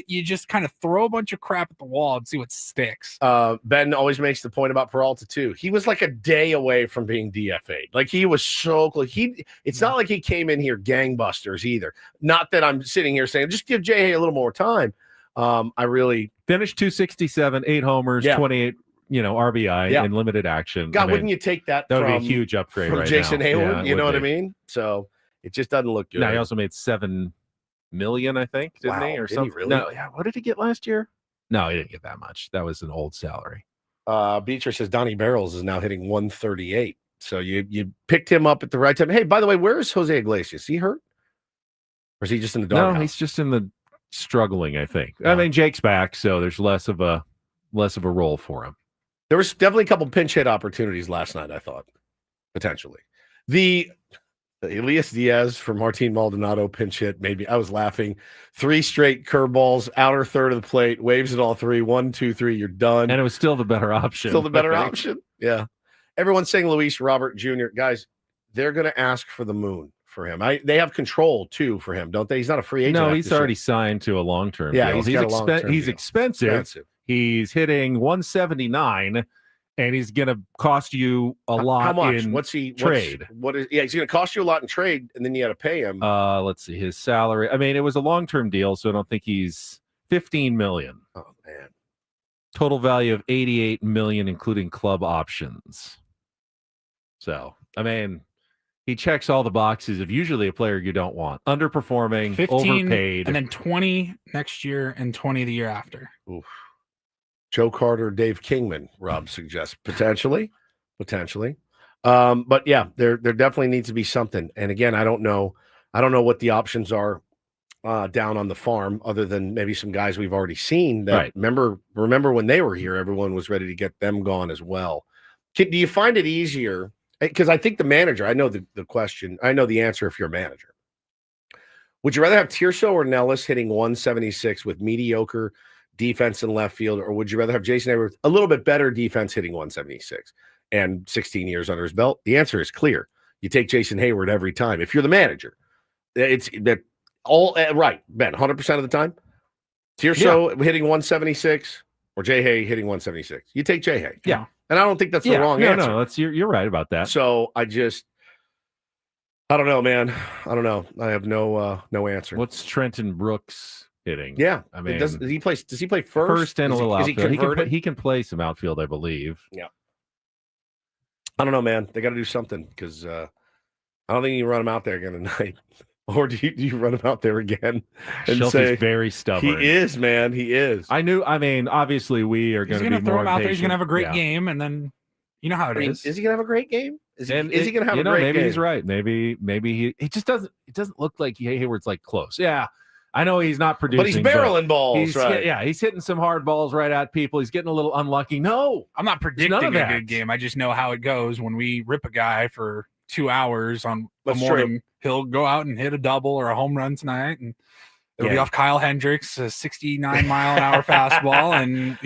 Speaker 2: You just kind of throw a bunch of crap at the wall and see what sticks.
Speaker 1: Ben always makes the point about Peralta too. He was like a day away from being DFA'd. Like, he was so close. It's not like he came in here gangbusters either. Not that I'm sitting here saying just give J.A. a little more time. I really
Speaker 3: finished 267, 8 homers, 28 RBI in limited action.
Speaker 1: God, wouldn't you take that?
Speaker 3: That would be a huge upgrade
Speaker 1: from
Speaker 3: right
Speaker 1: Jason
Speaker 3: now.
Speaker 1: Heyward.
Speaker 3: Yeah,
Speaker 1: you know what I mean? So it just doesn't look good.
Speaker 3: Now, he also made $7 million, I think, didn't he? Or something?
Speaker 1: Really?
Speaker 3: No, yeah. What did he get last year? No, he didn't get that much. That was an old salary.
Speaker 1: Beecher says Donnie Barrels is now hitting 138. So you picked him up at the right time. Hey, by the way, where is Jose Iglesias? Is he hurt? Or is he just in the doghouse?
Speaker 3: No, he's just in the struggling, I think. I mean, Jake's back, so there's less of a role for him.
Speaker 1: There was definitely a couple pinch hit opportunities last night, I thought, potentially. The Elias Diaz for Martin Maldonado pinch hit. Maybe I was laughing. 3 straight curveballs, outer third of the plate, waves it all 3. 1, 2, 3, you're done.
Speaker 3: And it was still the better option.
Speaker 1: Still the better option. Yeah. Everyone's saying Luis Robert Jr. Guys, they're going to ask for the moon for him. They have control too for him, don't they? He's not a free agent.
Speaker 3: No, he's already signed to a long-term
Speaker 1: deal.
Speaker 3: He's
Speaker 1: got a long-term
Speaker 3: he's
Speaker 1: deal.
Speaker 3: expensive. He's hitting 179. And he's going to cost you a lot.
Speaker 1: How much?
Speaker 3: In trade.
Speaker 1: He's going to cost you a lot in trade, and then you got to pay him.
Speaker 3: Let's see his salary. I mean, it was a long-term deal, so I don't think he's $15 million.
Speaker 1: Oh man,
Speaker 3: total value of $88 million, including club options. So, I mean, he checks all the boxes of usually a player you don't want. Underperforming,
Speaker 2: 15,
Speaker 3: overpaid,
Speaker 2: and then 20 next year and 20 the year after.
Speaker 1: Oof. Joe Carter, Dave Kingman, Rob suggests potentially. But yeah, there definitely needs to be something. And again, I don't know what the options are down on the farm, other than maybe some guys we've already seen. That remember when they were here, everyone was ready to get them gone as well. Do you find it easier? Because I think the manager, I know the question, I know the answer. If you're a manager, would you rather have Tirso or Nellis hitting 176 with mediocre defense in left field, or would you rather have Jason Heyward, a little bit better defense, hitting 176 and 16 years under his belt? The answer is clear. You take Jason Heyward every time. If you're the manager, it's that all right, Ben, 100% of the time. Tirso hitting 176 or Jay Hay hitting 176. You take Jay Hay.
Speaker 2: Yeah.
Speaker 1: And I don't think that's the wrong answer.
Speaker 3: No, you're right about that.
Speaker 1: So I don't know, man. I don't know. I have no answer.
Speaker 3: What's Trenton Brooks hitting?
Speaker 1: Yeah,
Speaker 3: I mean,
Speaker 1: does he play first?
Speaker 3: First and a little outfield.
Speaker 1: He
Speaker 3: can play some outfield, I believe.
Speaker 1: Yeah. I don't know, man. They got to do something, because I don't think you run him out there again tonight. Or do you run him out there again and
Speaker 3: Shelby's very stubborn.
Speaker 1: He is, man. He is.
Speaker 3: I mean, obviously we are going to be
Speaker 2: throw
Speaker 3: more
Speaker 2: him out there. He's going to have a great
Speaker 3: yeah.
Speaker 2: game, and then you know how it is.
Speaker 1: Is he going to have a great game? Is he going to have a great
Speaker 3: maybe
Speaker 1: game?
Speaker 3: He's right. Maybe he just doesn't. It doesn't look like Hayward's like close. Yeah. I know he's not producing,
Speaker 1: but he's barreling balls,
Speaker 3: he's hitting some hard balls right at people. He's getting a little unlucky. No,
Speaker 2: I'm not predicting a good game. I just know how it goes when we rip a guy for 2 hours on the morning. True. He'll go out and hit a double or a home run tonight, and it'll be off Kyle Hendricks, a 69-mile-an-hour fastball, and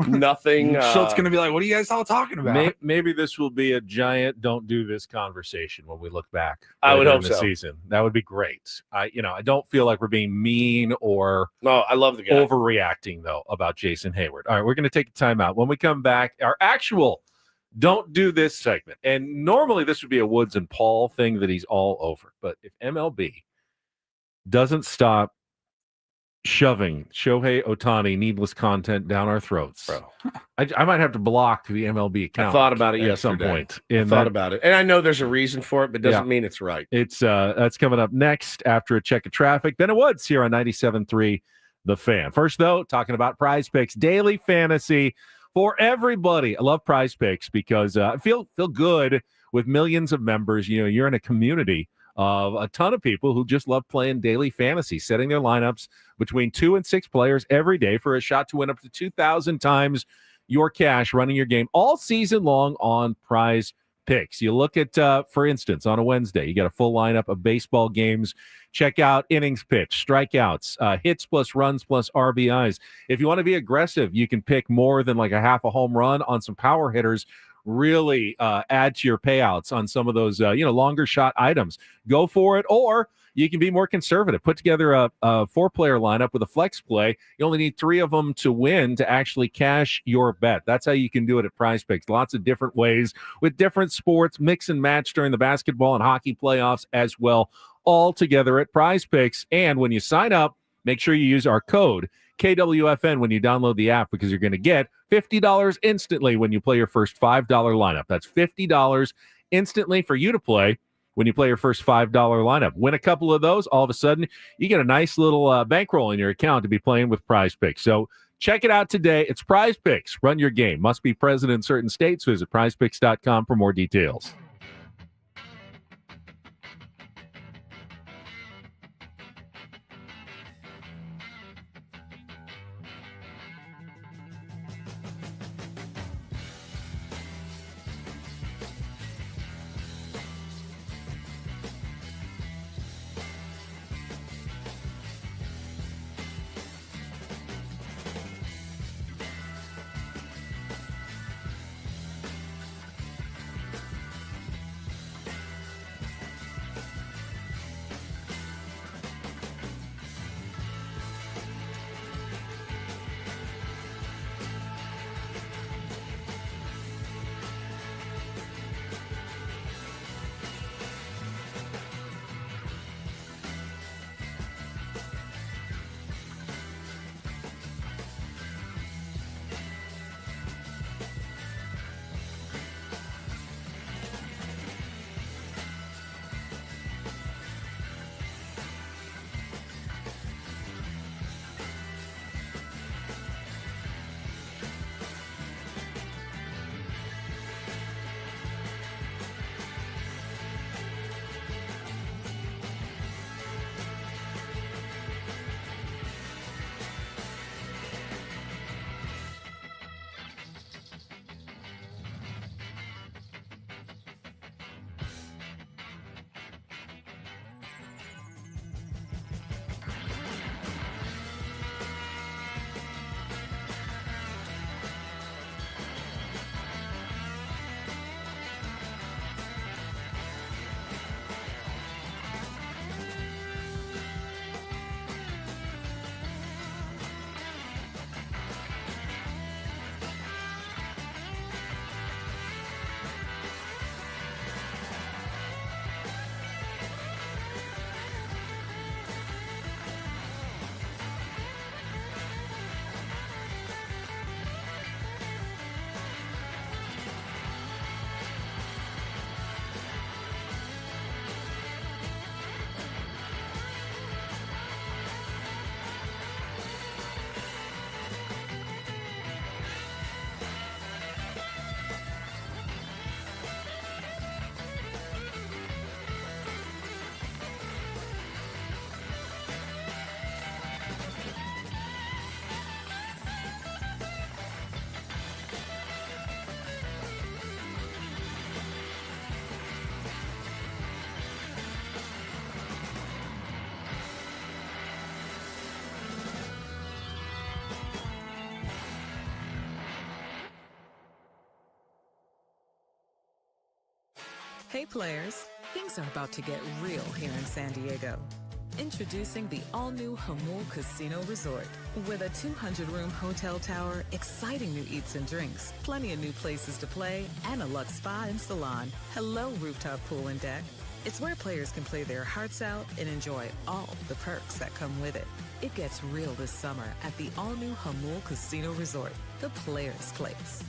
Speaker 1: nothing.
Speaker 2: Schultz going to be like, "What are you guys all talking about?"
Speaker 3: Maybe this will be a giant "don't do this" conversation when we look back.
Speaker 1: I would hope
Speaker 3: the
Speaker 1: so.
Speaker 3: Season that would be great. I don't feel like we're being mean or
Speaker 1: I love the guy.
Speaker 3: Overreacting though about Jason Heyward. All right, we're going to take a timeout. When we come back, our actual "don't do this" segment, and normally this would be a Woods and Paul thing that he's all over, but if MLB doesn't stop shoving Shohei Ohtani needless content down our throats,
Speaker 1: bro,
Speaker 3: I might have to block the MLB account.
Speaker 1: I thought about it
Speaker 3: at
Speaker 1: yesterday.
Speaker 3: some point.
Speaker 1: I thought about it, and I know there's a reason for it, but it doesn't mean it's right.
Speaker 3: It's that's coming up next after a check of traffic. Then it Woods here on 97.3 The Fan. First, though, talking about Prize Picks daily fantasy for everybody. I love Prize Picks because I feel good with millions of members. You're in a community of a ton of people who just love playing daily fantasy, setting their lineups between 2 and 6 players every day for a shot to win up to 2,000 times your cash running your game all season long on Prize Picks. You look at, for instance, on a Wednesday, you got a full lineup of baseball games. Check out innings pitch, strikeouts, hits plus runs plus RBIs. If you want to be aggressive, you can pick more than like a half a home run on some power hitters. Really add to your payouts on some of those, longer shot items. Go for it. Or you can be more conservative. Put together a 4-player lineup with a flex play. You only need 3 of them to win to actually cash your bet. That's how you can do it at Prize Picks. Lots of different ways with different sports, mix and match during the basketball and hockey playoffs as well, all together at Prize Picks. And when you sign up, make sure you use our code KWFN when you download the app, because you're going to get $50 instantly when you play your first $5 lineup. That's $50 instantly for you to play when you play your first $5 lineup. Win a couple of those, all of a sudden, you get a nice little bankroll in your account to be playing with Prize Picks. So check it out today. It's Prize Picks. Run your game. Must be present in certain states. Visit prizepicks.com for more details.
Speaker 6: Hey players, things are about to get real here in San Diego. Introducing the all-new Hamul Casino Resort. With a 200-room hotel tower, exciting new eats and drinks, plenty of new places to play, and a luxe spa and salon. Hello, rooftop pool and deck. It's where players can play their hearts out and enjoy all the perks that come with it. It gets real this summer at the all-new Hamul Casino Resort, the players' place.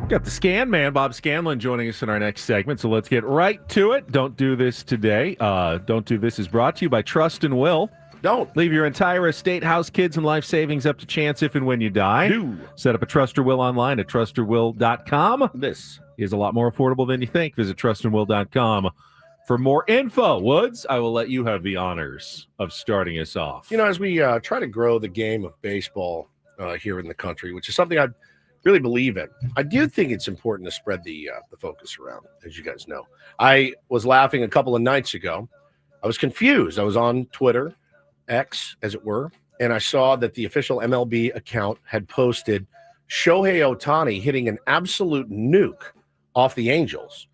Speaker 3: Got the Scan Man, Bob Scanlan, joining us in our next segment. So let's get right to it. Don't Do This today. Don't Do This is brought to you by Trust and Will.
Speaker 1: Don't
Speaker 3: leave your entire estate, house, kids, and life savings up to chance if and when you die.
Speaker 1: Do
Speaker 3: set up a Trust or Will online at trustorwill.com.
Speaker 1: This
Speaker 3: is a lot more affordable than you think. Visit trustandwill.com for more info. Woods, I will let you have the honors of starting us off.
Speaker 1: You know, as we try to grow the game of baseball here in the country, which is something I really believe in, I do think it's important to spread the focus around, as you guys know. I was laughing a couple of nights ago. I was confused. I was on Twitter, X, as it were, and I saw that the official MLB account had posted Shohei Ohtani hitting an absolute nuke off the Angels.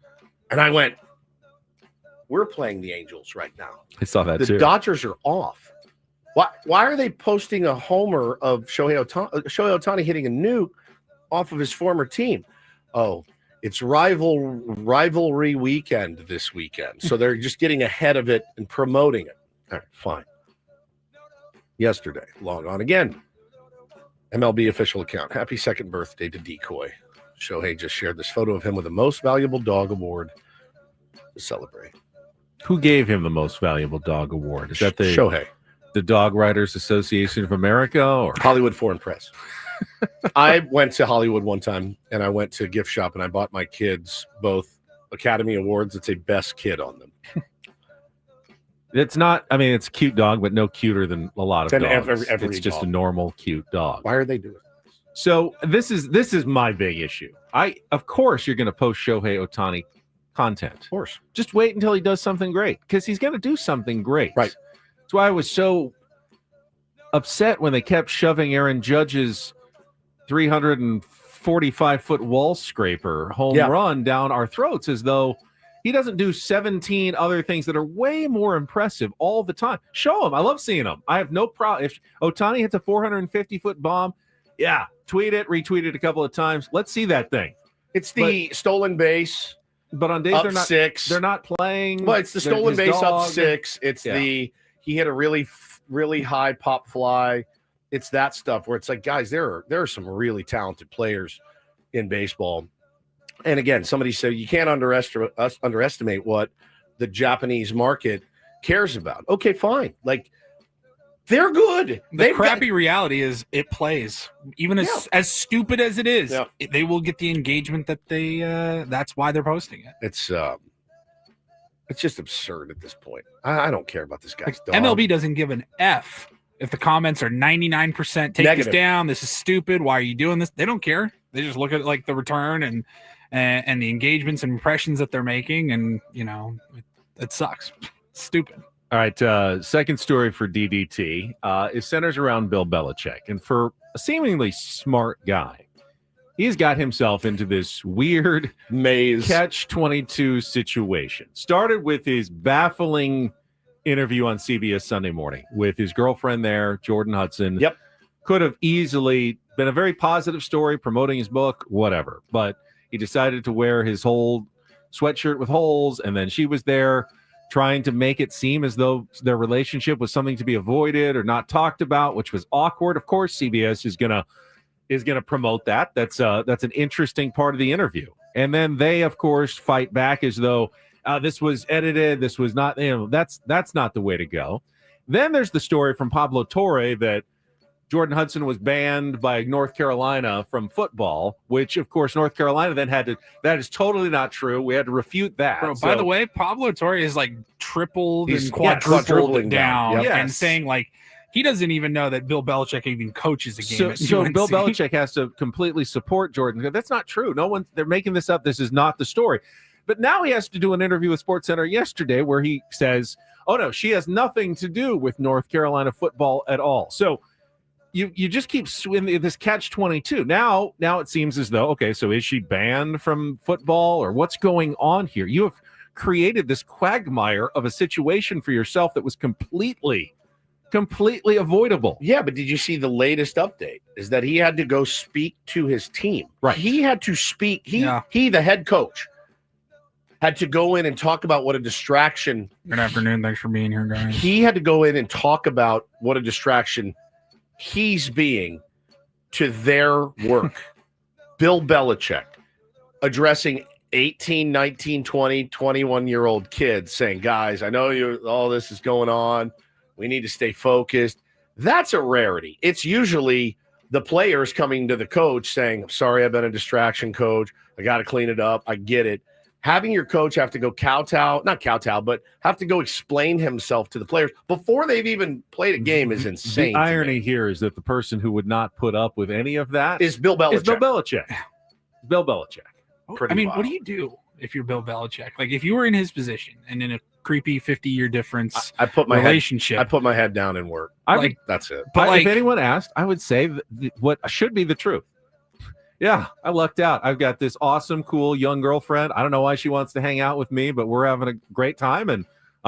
Speaker 1: And I went, we're playing the Angels right now.
Speaker 3: I saw that
Speaker 1: too. The Dodgers are off. Why are they posting a homer of Shohei Ohtani hitting a nuke off of his former team? Oh, it's rivalry weekend this weekend. So they're just getting ahead of it and promoting it. All right, fine. Yesterday, log on again. MLB official account. Happy second birthday to Decoy. Shohei just shared this photo of him with the Most Valuable Dog Award to celebrate.
Speaker 3: Who gave him the Most Valuable Dog Award? Is that the
Speaker 1: Shohei,
Speaker 3: the Dog Writers Association of America, or
Speaker 1: Hollywood Foreign Press? I went to Hollywood one time, and I went to a gift shop, and I bought my kids both Academy Awards that say Best Kid on them.
Speaker 3: It's not, I mean, it's a cute dog, but no cuter than a lot of dogs.
Speaker 1: Every
Speaker 3: it's just
Speaker 1: dog.
Speaker 3: a normal, cute dog.
Speaker 1: Why are they doing this?
Speaker 3: So this is my big issue. Of course, you're going to post Shohei Ohtani content.
Speaker 1: Of course.
Speaker 3: Just wait until he does something great, because he's going to do something great.
Speaker 1: Right.
Speaker 3: That's why I was so upset when they kept shoving Aaron Judge's 345-foot wall scraper home run down our throats, as though he doesn't do 17 other things that are way more impressive all the time. Show him. I love seeing him. I have no problem. If Ohtani hits a 450-foot bomb, tweet it, retweet it a couple of times. Let's see that thing.
Speaker 1: It's the stolen base.
Speaker 3: But on days
Speaker 1: up
Speaker 3: they're not
Speaker 1: 6.
Speaker 3: They're not playing.
Speaker 1: Well, it's the stolen base
Speaker 3: dog.
Speaker 1: up 6. It's he hit a really high pop fly. It's that stuff where it's like, guys, there are some really talented players in baseball. And again, somebody said you can't underestimate what the Japanese market cares about. Okay, fine. Like, they're good.
Speaker 2: The crappy reality is it plays. Even as stupid as it is, they will get the engagement that they that's why they're posting it.
Speaker 1: It's It's just absurd at this point. I don't care about this guy's dog.
Speaker 2: MLB doesn't give an F if the comments are 99% take
Speaker 1: Negative.
Speaker 2: this down. This is stupid. Why are you doing this? They don't care. They just look at like the return and the engagements and impressions that they're making, and it sucks. It's stupid.
Speaker 3: All right, second story for DDT is centers around Bill Belichick. And for a seemingly smart guy, he's got himself into this weird
Speaker 1: maze
Speaker 3: catch-22 situation. Started with his baffling interview on CBS Sunday Morning with his girlfriend there, Jordan Hudson.
Speaker 1: Yep.
Speaker 3: Could have easily been a very positive story, promoting his book, whatever. But he decided to wear his whole sweatshirt with holes, and then she was there trying to make it seem as though their relationship was something to be avoided or not talked about, which was awkward. Of course, CBS is gonna promote that. That's an interesting part of the interview. And then they, of course, fight back as though this was edited. This was not. That's not the way to go. Then there's the story from Pablo Torre that Jordan Hudson was banned by North Carolina from football, which, of course, North Carolina then had to. That is totally not true. We had to refute that.
Speaker 2: Bro, by the way, Pablo Torre is like tripled
Speaker 1: He's
Speaker 2: and quadrupled down
Speaker 1: Yep.
Speaker 2: and saying like he doesn't even know that Bill Belichick even coaches a game.
Speaker 3: So
Speaker 2: at
Speaker 3: Bill
Speaker 2: UNC.
Speaker 3: Belichick has to completely support Jordan. That's not true. They're making this up. This is not the story. But now he has to do an interview with SportsCenter yesterday where he says, oh, no, she has nothing to do with North Carolina football at all. So you just keep swimming this catch-22. Now it seems as though, okay, so is she banned from football or what's going on here? You have created this quagmire of a situation for yourself that was completely avoidable.
Speaker 1: Yeah, but did you see the latest update? Is that he had to go speak to his team.
Speaker 3: Right.
Speaker 1: He had to speak. He, the head coach, had to go in and talk about what a distraction.
Speaker 2: Good afternoon. Thanks for being here, guys.
Speaker 1: He had to go in and talk about what a distraction he's being to their work. Bill Belichick addressing 18, 19, 20, 21-year-old kids saying, guys, I know all this is going on. We need to stay focused. That's a rarity. It's usually the players coming to the coach saying, sorry, I've been a distraction, coach. I got to clean it up. I get it. Having your coach have to go but have to go explain himself to the players before they've even played a game is insane.
Speaker 3: The irony here is that the person who would not put up with any of that
Speaker 1: is Bill Belichick.
Speaker 3: Bill Belichick.
Speaker 2: I mean, what do you do if you're Bill Belichick? Like, if you were in his position and in a creepy 50-year difference
Speaker 1: I put my
Speaker 2: relationship.
Speaker 1: I put my head down and work. That's it.
Speaker 3: But if anyone asked, I would say what should be the truth. Yeah, I lucked out. I've got this awesome, cool young girlfriend. I don't know why she wants to hang out with me, but we're having a great time, and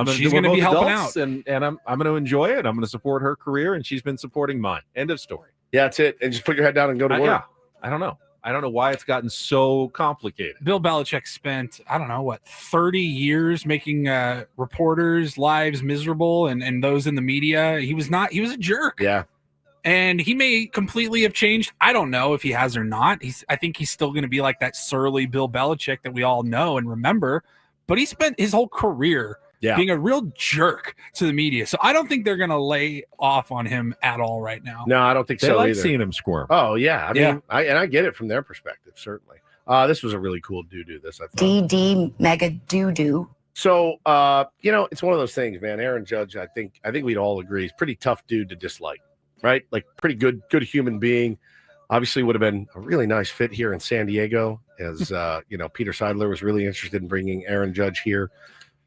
Speaker 2: she's going to be helping
Speaker 3: out, and I'm going to enjoy it. I'm going to support her career, and she's been supporting mine. End of story.
Speaker 1: Yeah, that's it. And just put your head down and go to work.
Speaker 3: Yeah, I don't know. I don't know why it's gotten so complicated.
Speaker 2: Bill Belichick spent, 30 years making reporters' lives miserable and those in the media. He was a jerk.
Speaker 1: Yeah.
Speaker 2: And he may completely have changed. I don't know if he has or not. I think he's still going to be like that surly Bill Belichick that we all know and remember. But he spent his whole career being a real jerk to the media. So I don't think they're going to lay off on him at all right now.
Speaker 1: No, I don't think
Speaker 3: they
Speaker 1: so
Speaker 3: like
Speaker 1: either.
Speaker 3: Seeing him squirm.
Speaker 1: Oh, yeah. I mean, I get it from their perspective, certainly. This was a really cool do this, I thought.
Speaker 12: DD mega doo-doo.
Speaker 1: So, it's one of those things, man. Aaron Judge, I think we'd all agree, is pretty tough dude to dislike. Right? Like pretty good human being. Obviously would have been a really nice fit here in San Diego as, Peter Seidler was really interested in bringing Aaron Judge here.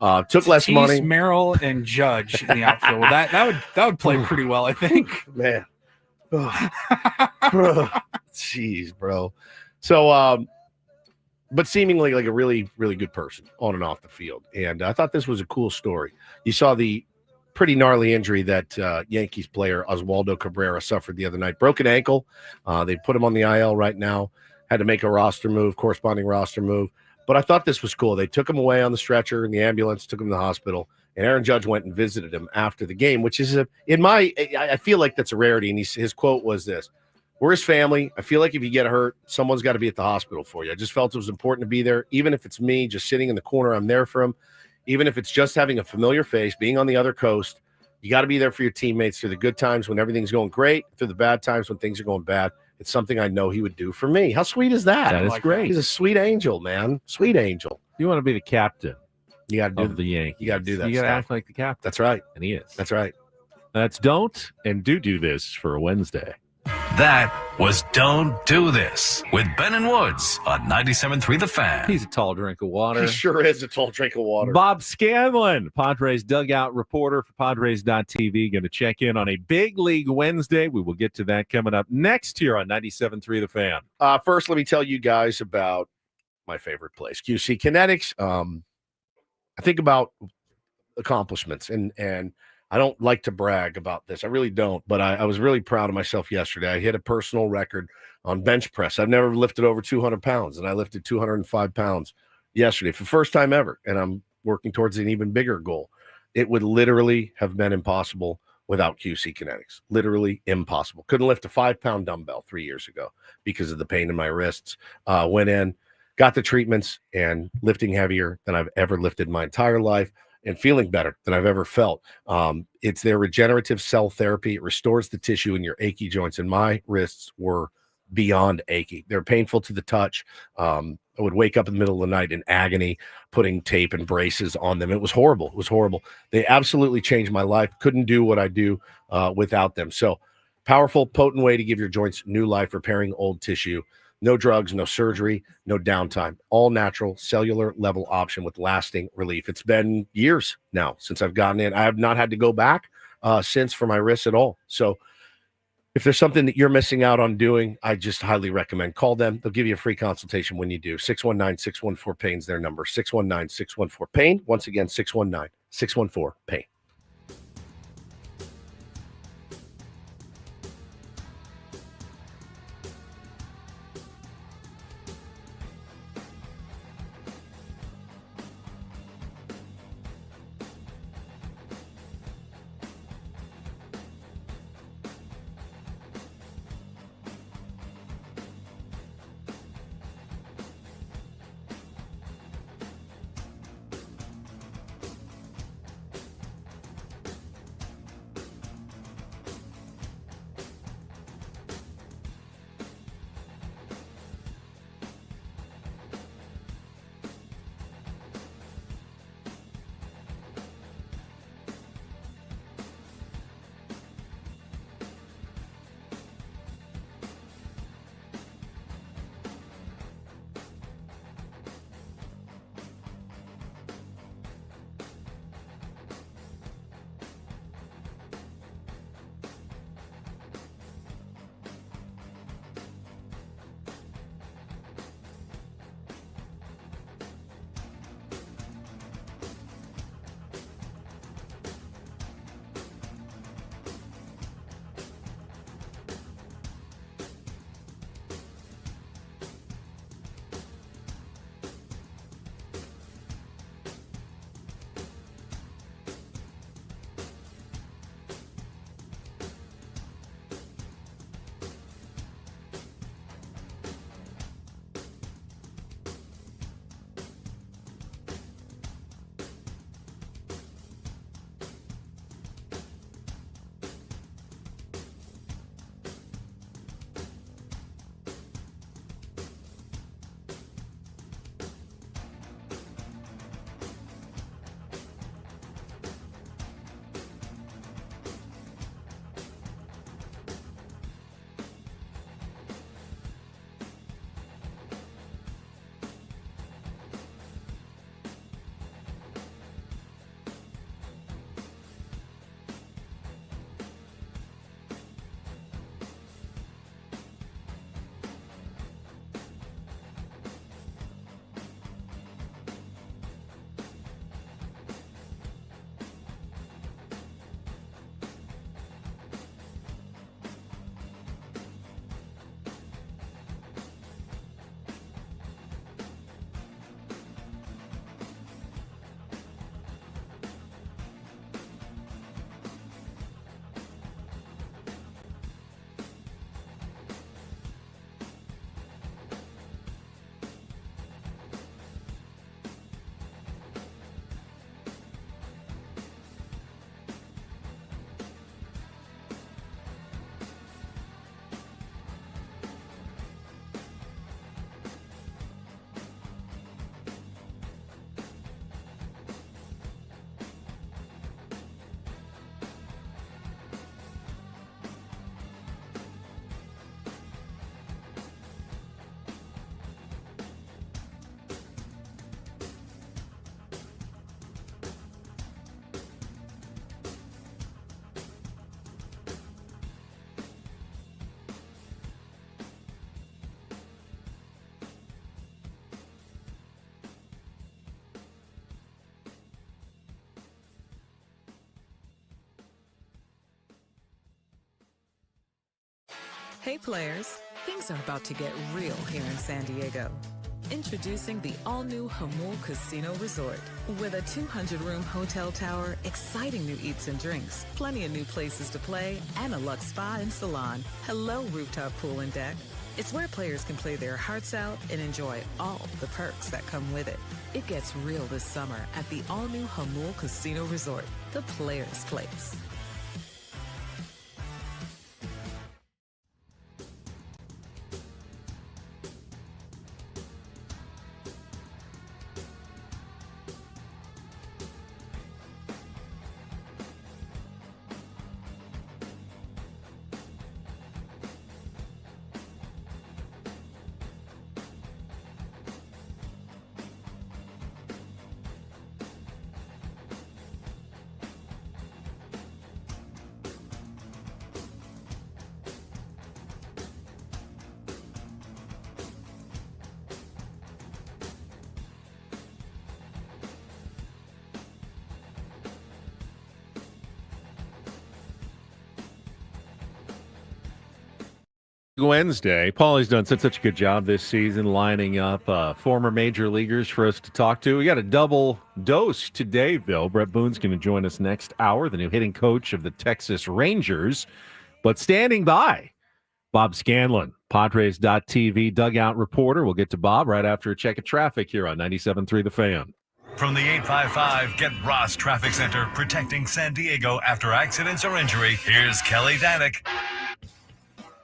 Speaker 1: Took less money.
Speaker 2: Merrill and Judge in the outfield. That would play pretty well, I think.
Speaker 1: Man. Jeez, bro. So, but seemingly like a really, really good person on and off the field. And I thought this was a cool story. You saw the pretty gnarly injury that Yankees player Oswaldo Cabrera suffered the other night. Broken ankle. They put him on the IL right now. Had to make a corresponding roster move. But I thought this was cool. They took him away on the stretcher in the ambulance, took him to the hospital, and Aaron Judge went and visited him after the game, which is I feel like that's a rarity. And his quote was this: "We're his family. I feel like if you get hurt, someone's got to be at the hospital for you. I just felt it was important to be there. Even if it's me just sitting in the corner, I'm there for him. Even if it's just having a familiar face, being on the other coast, you got to be there for your teammates through the good times when everything's going great, through the bad times when things are going bad. It's something I know he would do for me." How sweet is that?
Speaker 3: That is great.
Speaker 1: He's a sweet angel, man. Sweet angel.
Speaker 3: You want to be the captain
Speaker 1: You got to do
Speaker 3: of the Yankees.
Speaker 1: You got to do that.
Speaker 3: You got to
Speaker 1: stuff.
Speaker 3: act like the captain.
Speaker 1: That's right.
Speaker 3: And he is.
Speaker 1: That's right.
Speaker 3: That's don't and do this for a Wednesday.
Speaker 4: That was Don't Do This with Ben and Woods on 97.3 The Fan.
Speaker 3: He's a tall drink of water.
Speaker 1: He sure is a tall drink of water.
Speaker 3: Bob Scanlan, Padres dugout reporter for Padres.tv, going to check in on a big league Wednesday. We will get to that coming up next here on 97.3 The Fan.
Speaker 1: First, let me tell you guys about my favorite place, QC Kinetics. I think about accomplishments, and I don't like to brag about this. I really don't, but I was really proud of myself yesterday. I hit a personal record on bench press. I've never lifted over 200 pounds, and I lifted 205 pounds yesterday for the first time ever, and I'm working towards an even bigger goal. It would literally have been impossible without QC Kinetics. Literally impossible. Couldn't lift a 5-pound dumbbell 3 years ago because of the pain in my wrists. Went in, got the treatments, and lifting heavier than I've ever lifted my entire life. And feeling better than I've ever felt. It's their regenerative cell therapy. It restores the tissue in your achy joints. And my wrists were beyond achy. They're painful to the touch. I would wake up in the middle of the night in agony, putting tape and braces on them. It was horrible. It was horrible. They absolutely changed my life. Couldn't do what I do without them. So powerful, potent way to give your joints new life, repairing old tissue. No drugs, no surgery, no downtime. All natural, cellular level option with lasting relief. It's been years now since I've gotten in. I have not had to go back since for my wrists at all. So if there's something that you're missing out on doing, I just highly recommend. Call them. They'll give you a free consultation when you do. 619-614-PAIN is their number. 619-614-PAIN. Once again, 619-614-PAIN.
Speaker 6: Hey players, things are about to get real here in San Diego. Introducing the all-new Hamul Casino Resort. With a 200-room hotel tower, exciting new eats and drinks, plenty of new places to play, and a luxe spa and salon. Hello, rooftop pool and deck. It's where players can play their hearts out and enjoy all the perks that come with it. It gets real this summer at the all-new Hamul Casino Resort, the players' place.
Speaker 3: Wednesday. Paulie's done such a good job this season lining up former major leaguers for us to talk to. We got a double dose today, Bill. Bret Boone's going to join us next hour, the new hitting coach of the Texas Rangers. But standing by, Bob Scanlan, Padres.TV dugout reporter. We'll get to Bob right after a check of traffic here on 97.3 The Fan.
Speaker 4: From the 855 Get Ross Traffic Center, protecting San Diego after accidents or injury, here's Kelly Danick.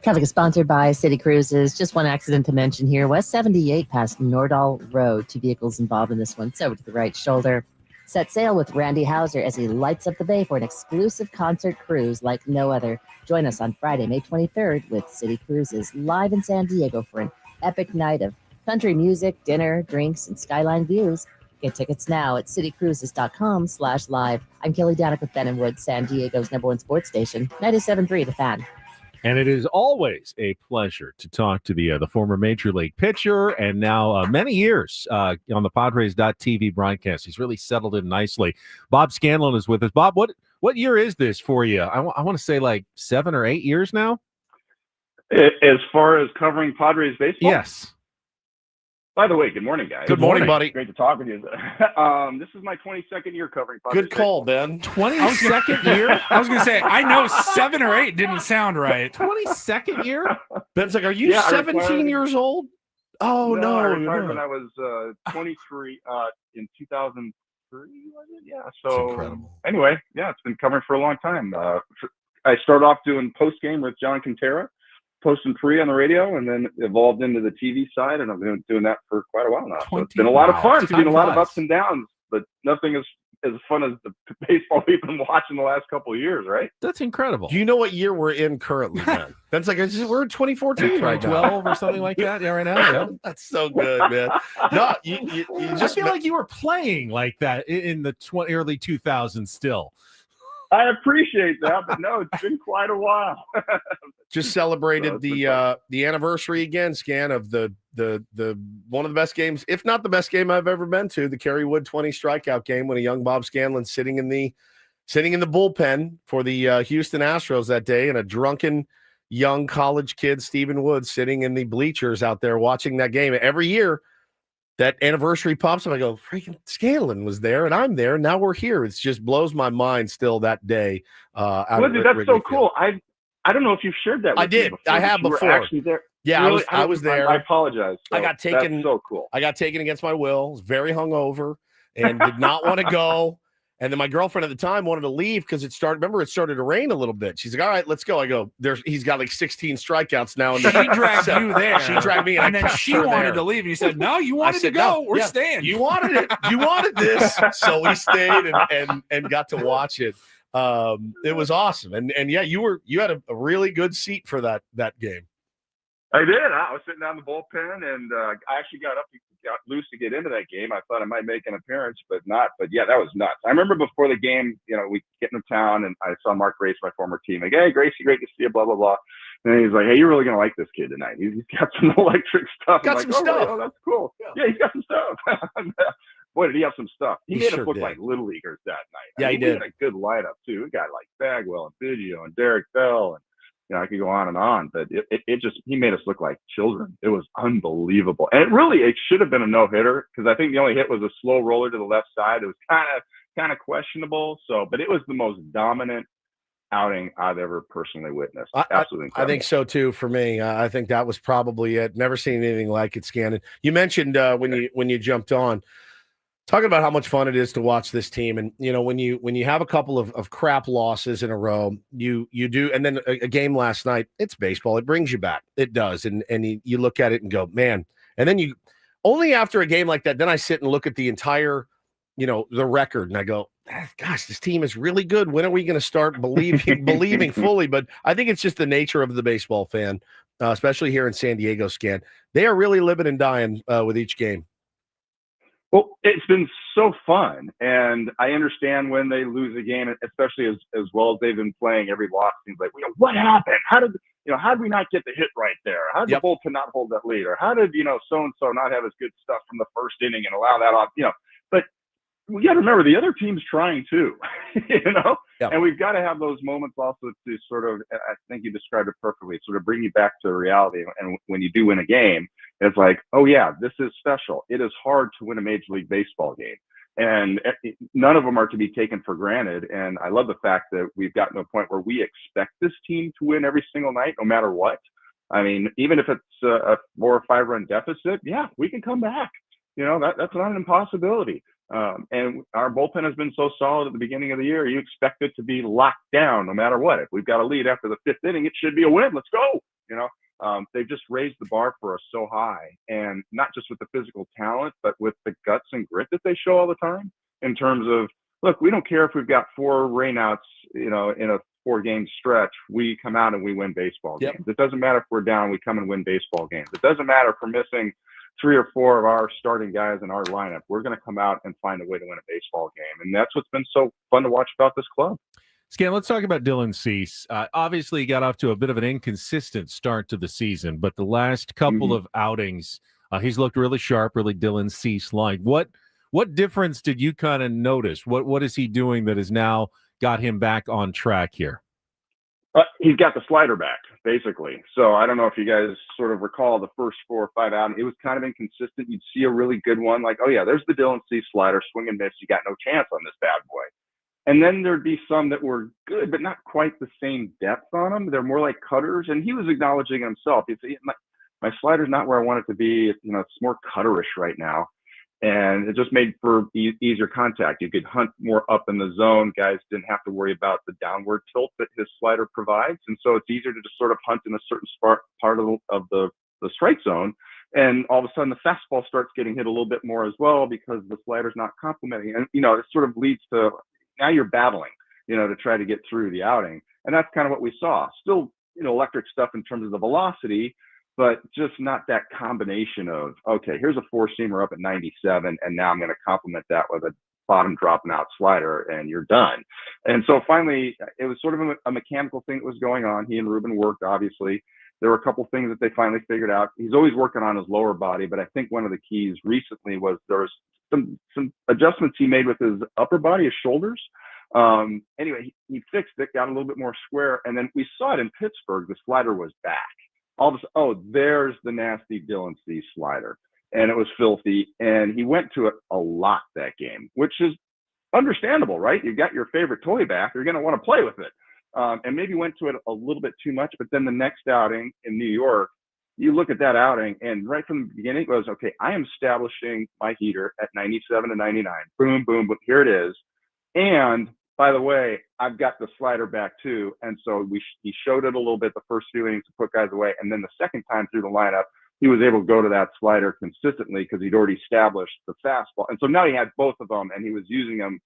Speaker 5: Traffic is sponsored by City Cruises. Just one accident to mention here. West 78 past Nordahl Road. 2 vehicles involved in this one. It's over to the right shoulder. Set sail with Randy Hauser as he lights up the bay for an exclusive concert cruise like no other. Join us on Friday, May 23rd with City Cruises live in San Diego for an epic night of country music, dinner, drinks, and skyline views. Get tickets now at citycruises.com/live. I'm Kelly Danick with Ben & Wood, San Diego's #1 sports station, 97.3 The Fan.
Speaker 3: And it is always a pleasure to talk to the former Major League pitcher and now many years on the Padres.TV broadcast. He's really settled in nicely. Bob Scanlan is with us. Bob, what year is this for you? I want to say like 7 or 8 years now?
Speaker 14: As far as covering Padres baseball?
Speaker 3: Yes.
Speaker 14: By the way, good morning, guys.
Speaker 1: Good morning, buddy.
Speaker 14: Great to talk with you. This is my 22nd year covering Padres.
Speaker 1: Good call, Ben.
Speaker 3: 22nd year?
Speaker 2: I was going to say, I know 7 or 8 didn't sound right.
Speaker 3: 22nd year?
Speaker 1: Ben's like, are you 17 years old? Oh, no.
Speaker 14: I retired when I was 23 in 2003, was it? Yeah. So anyway, it's been covering for a long time. I started off doing post-game with John Quintera, post and pre on the radio, and then evolved into the TV side, and I've been doing that for quite a while now. So it's been a lot of fun. It's been a lot of ups and downs, but nothing as fun as the baseball we've been watching the last couple of years, right?
Speaker 3: That's incredible.
Speaker 1: Do you know what year we're in currently, man? That's like, we're in 2014 right now.
Speaker 3: 12 or something like that. Yeah, right now. Yeah.
Speaker 1: That's so good, man. No, you just
Speaker 3: feel like you were playing like that in the early 2000s still.
Speaker 14: I appreciate that, but no, it's been quite a while.
Speaker 1: Just celebrated the anniversary again, Scan, of the one of the best games, if not the best game I've ever been to, the Kerry Wood 20 strikeout game when a young Bob Scanlan sitting in the bullpen for the Houston Astros that day, and a drunken young college kid, Stephen Woods, sitting in the bleachers out there watching that game. Every year that anniversary pops up, I go, freaking Scanlan was there and I'm there. Now we're here. It just blows my mind still that day.
Speaker 14: Well, dude, that's so cool. I don't know if you've shared that with
Speaker 1: I did.
Speaker 14: Before,
Speaker 1: I have before.
Speaker 14: Actually there.
Speaker 1: Yeah,
Speaker 14: really?
Speaker 1: I was there.
Speaker 14: I apologize. So
Speaker 1: I got taken.
Speaker 14: That's so cool.
Speaker 1: I got taken against my will. Was very hungover and did not want to go. And then my girlfriend at the time wanted to leave because it started to rain a little bit. She's like, all right, let's go. I go, he's got like 16 strikeouts now.
Speaker 2: She dragged you there.
Speaker 1: She dragged me.
Speaker 2: And then she wanted to leave. And you said, no, you wanted to go. We're staying.
Speaker 1: You wanted it. You wanted this. So we stayed and got to watch it. It was awesome. And yeah, you had a really good seat for that game.
Speaker 14: I did. I was sitting down the bullpen, and I actually got loose to get into that game. I thought I might make an appearance, but not. But yeah, that was nuts. I remember before the game, we get into town, and I saw Mark Grace, my former team. Like, hey, Gracie, great to see you. Blah blah blah. And he's like, hey, you're really gonna like this kid tonight. He's got some electric stuff.
Speaker 1: Got some stuff.
Speaker 14: Oh, that's cool. Yeah, he's got some stuff. Boy, did he have some stuff. He made us look like little leaguers that night.
Speaker 1: Yeah, he did.
Speaker 14: We had a good lineup too. We got like Bagwell and Biggio and Derek Bell and I could go on, but he made us look like children. It was unbelievable. And it should have been a no-hitter, because I think the only hit was a slow roller to the left side. It was kind of questionable. But it was the most dominant outing I've ever personally witnessed. Absolutely incredible.
Speaker 1: I think so too. For me, I think that was probably it. Never seen anything like it, Scanlan. You mentioned when you jumped on, talking about how much fun it is to watch this team, and when you have a couple of crap losses in a row, you do, and then a game last night. It's baseball. It brings you back. It does, and you look at it and go, man. And then you only after a game like that, then I sit and look at the entire, the record, and I go, gosh, this team is really good. When are we going to start believing fully? But I think it's just the nature of the baseball fan, especially here in San Diego. Scan, they are really living and dying with each game.
Speaker 14: Well, it's been so fun, and I understand when they lose a game, especially as well as they've been playing. Every loss seems like, what happened? How did we not get the hit right there? How did the bullpen not hold that lead? Or how did so and so not have as good stuff from the first inning and allow that off? But we got to remember the other team's trying too, and we've got to have those moments also to sort of, I think you described it perfectly, sort of bring you back to reality. And when you do win a game, it's like, oh yeah, this is special. It is hard to win a Major League Baseball game, and none of them are to be taken for granted. And I love the fact that we've gotten to a point where we expect this team to win every single night, no matter what. I mean, even if it's a 4 or 5 run deficit, yeah, we can come back. That's not an impossibility. And our bullpen has been so solid at the beginning of the year. You expect it to be locked down no matter what. If we've got a lead after the 5th inning, it should be a win. Let's go. They've just raised the bar for us so high, and not just with the physical talent, but with the guts and grit that they show all the time in terms of, look, we don't care if we've got 4 rainouts, in a 4-game stretch, we come out and we win baseball games. It doesn't matter if we're down, we come and win baseball games. It doesn't matter if we're missing 3 or 4 of our starting guys in our lineup. We're going to come out and find a way to win a baseball game. And that's what's been so fun to watch about this club.
Speaker 3: Scan, let's talk about Dylan Cease. Obviously, he got off to a bit of an inconsistent start to the season, but the last couple of outings, he's looked really sharp, really Dylan Cease-like. What difference did you kind of notice? What is he doing that has now got him back on track here?
Speaker 14: He's got the slider back, basically. So I don't know if you guys sort of recall the first 4 or 5 outings. It was kind of inconsistent. You'd see a really good one, like, oh yeah, there's the Dylan Cease slider, swing and miss. You got no chance on this bad boy. And then there'd be some that were good, but not quite the same depth on them. They're more like cutters. And he was acknowledging himself. He'd say, my slider's not where I want it to be. It's more cutterish right now. And it just made for easier contact. You could hunt more up in the zone. Guys didn't have to worry about the downward tilt that his slider provides. And so it's easier to just sort of hunt in a certain part of the strike zone. And all of a sudden the fastball starts getting hit a little bit more as well, because the slider's not complementing. And, it sort of leads to, now you're battling, to try to get through the outing. And that's kind of what we saw. Still, electric stuff in terms of the velocity, but just not that combination of, okay, here's a 4-seamer up at 97, and now I'm going to complement that with a bottom dropping out slider, and you're done. And so finally, it was sort of a mechanical thing that was going on. He and Ruben worked, obviously. There were a couple things that they finally figured out. He's always working on his lower body, but I think one of the keys recently was there was some adjustments he made with his upper body, his shoulders. Anyway, he fixed it, got a little bit more square, and then we saw it in Pittsburgh. The slider was back. All of a sudden, oh, there's the nasty Dylan Cease slider. And it was filthy. And he went to it a lot that game, which is understandable, right? You got your favorite toy back. You're going to want to play with it. And maybe went to it a little bit too much. But then the next outing in New York, you look at that outing, and right from the beginning, it was, okay, I am establishing my heater at 97 to 99. Boom, boom, boom. Here it is. And by the way, I've got the slider back too. And so he showed it a little bit the first few innings to put guys away. And then the second time through the lineup, he was able to go to that slider consistently because he'd already established the fastball. And so now he had both of them, and he was using them,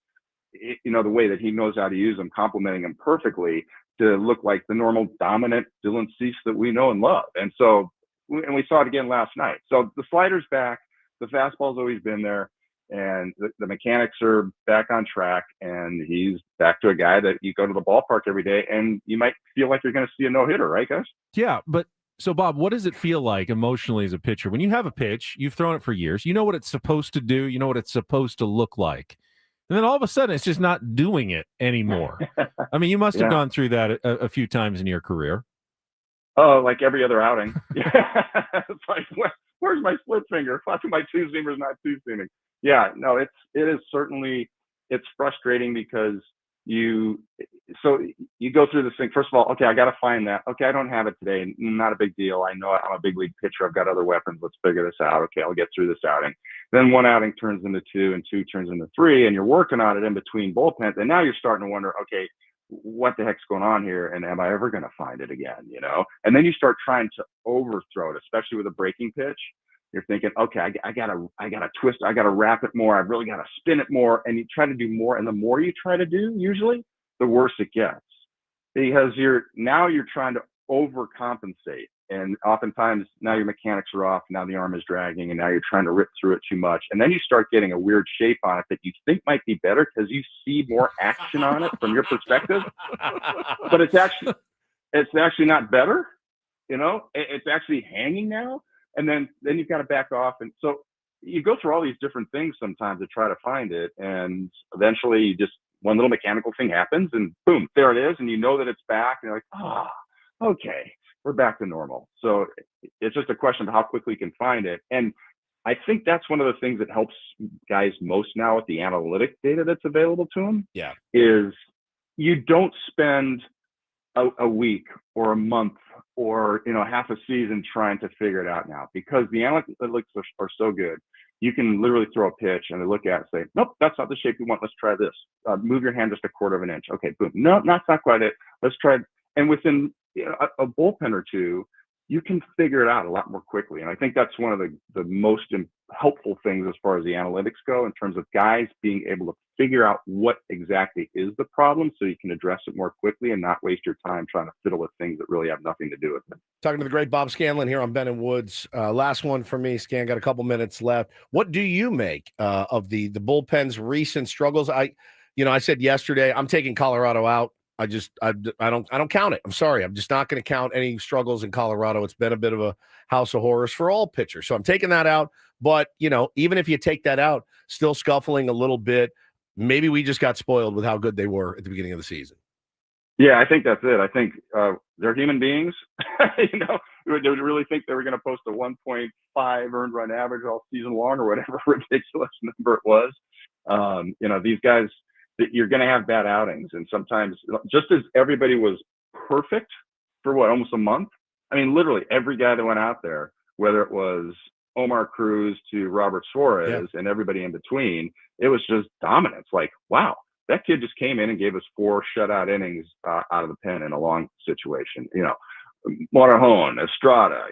Speaker 14: the way that he knows how to use them, complementing them perfectly to look like the normal dominant Dylan Cease that we know and love. And so, and we saw it again last night. So the slider's back. The fastball's always been there. And the mechanics are back on track, and he's back to a guy that you go to the ballpark every day and you might feel like you're going to see a no-hitter, right, guys?
Speaker 3: Yeah, but so, Bob, what does it feel like emotionally as a pitcher? When you have a pitch, you've thrown it for years, you know what it's supposed to do, you know what it's supposed to look like, and then all of a sudden it's just not doing it anymore. I mean, you must have gone through that a few times in your career.
Speaker 14: Oh, like every other outing. It's like, where's my split finger? Why my two seamer's not two seaming? Yeah, no, it is certainly, it's frustrating because you go through this thing. First of all, okay, I got to find that. Okay, I don't have it today. Not a big deal. I know I'm a big league pitcher. I've got other weapons. Let's figure this out. Okay, I'll get through this outing. Then one outing turns into two, and two turns into three, and you're working on it in between bullpens. And now you're starting to wonder, okay, what the heck's going on here? And am I ever going to find it again? And then you start trying to overthrow it, especially with a breaking pitch. You're thinking, okay, I gotta twist, I gotta wrap it more, I really gotta spin it more, and you try to do more, and the more you try to do, usually, the worse it gets, because you're trying to overcompensate, and oftentimes now your mechanics are off, now the arm is dragging, and now you're trying to rip through it too much, and then you start getting a weird shape on it that you think might be better because you see more action on it from your perspective, but it's actually not better, it's actually hanging now. And then you've got to back off. And so you go through all these different things sometimes to try to find it. And eventually one little mechanical thing happens and boom, there it is. And you know that it's back. And you're like, okay, we're back to normal. So it's just a question of how quickly you can find it. And I think that's one of the things that helps guys most now with the analytic data that's available to them.
Speaker 1: Yeah.
Speaker 14: Is you don't spend a week or a month or half a season trying to figure it out now, because the analytics are so good. You can literally throw a pitch and they look at it and say, nope, that's not the shape we want. Let's try this. Move your hand just a quarter of an inch. Okay, boom. No, that's not quite it. Let's try it. And within a bullpen or two, you can figure it out a lot more quickly. And I think that's one of the most helpful things as far as the analytics go, in terms of guys being able to figure out what exactly is the problem so you can address it more quickly and not waste your time trying to fiddle with things that really have nothing to do with it.
Speaker 1: Talking to the great Bob Scanlan here on Ben and Woods. Last one for me, Scan. Got a couple minutes left. What do you make of the bullpen's recent struggles? I said yesterday, I'm taking Colorado out. I don't count it. I'm sorry. I'm just not going to count any struggles in Colorado. It's been a bit of a house of horrors for all pitchers. So I'm taking that out. But, even if you take that out, still scuffling a little bit. Maybe we just got spoiled with how good they were at the beginning of the season.
Speaker 14: Yeah, I think that's it. I think they're human beings. They would really think they were going to post a 1.5 earned run average all season long or whatever ridiculous number it was. These guys, you're going to have bad outings. And sometimes, just as everybody was perfect for almost a month. I mean, literally every guy that went out there, whether it was Omar Cruz to Robert Suarez and everybody in between, it was just dominance. Like, wow, that kid just came in and gave us 4 shutout innings out of the pen in a long situation. Morejon, Estrada,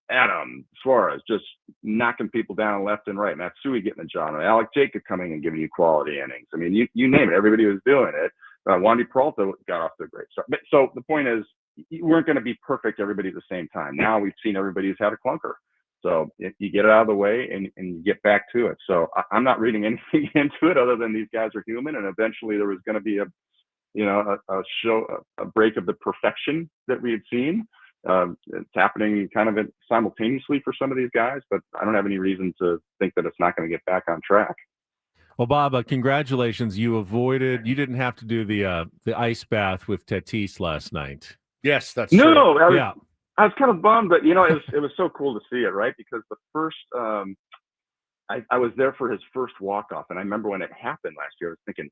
Speaker 14: Adam, Suarez, just knocking people down left and right. Matsui getting the job. Alec Jacob coming and giving you quality innings. I mean, you name it. Everybody was doing it. Wandy Peralta got off to a great start. But, so the point is, you weren't going to be perfect, everybody at the same time. Now we've seen everybody who's had a clunker. So if you get it out of the way and you get back to it. So I'm not reading anything into it other than these guys are human. And eventually there was going to be a break of the perfection that we had seen. It's happening kind of simultaneously for some of these guys, but I don't have any reason to think that it's not going to get back on track.
Speaker 3: Well, Bob, congratulations. You didn't have to do the ice bath with Tatis last night.
Speaker 1: Yes, that's true.
Speaker 14: No, I was kind of bummed, but it was so cool to see it, right? Because the first, I was there for his first walk-off, and I remember when it happened last year, I was thinking,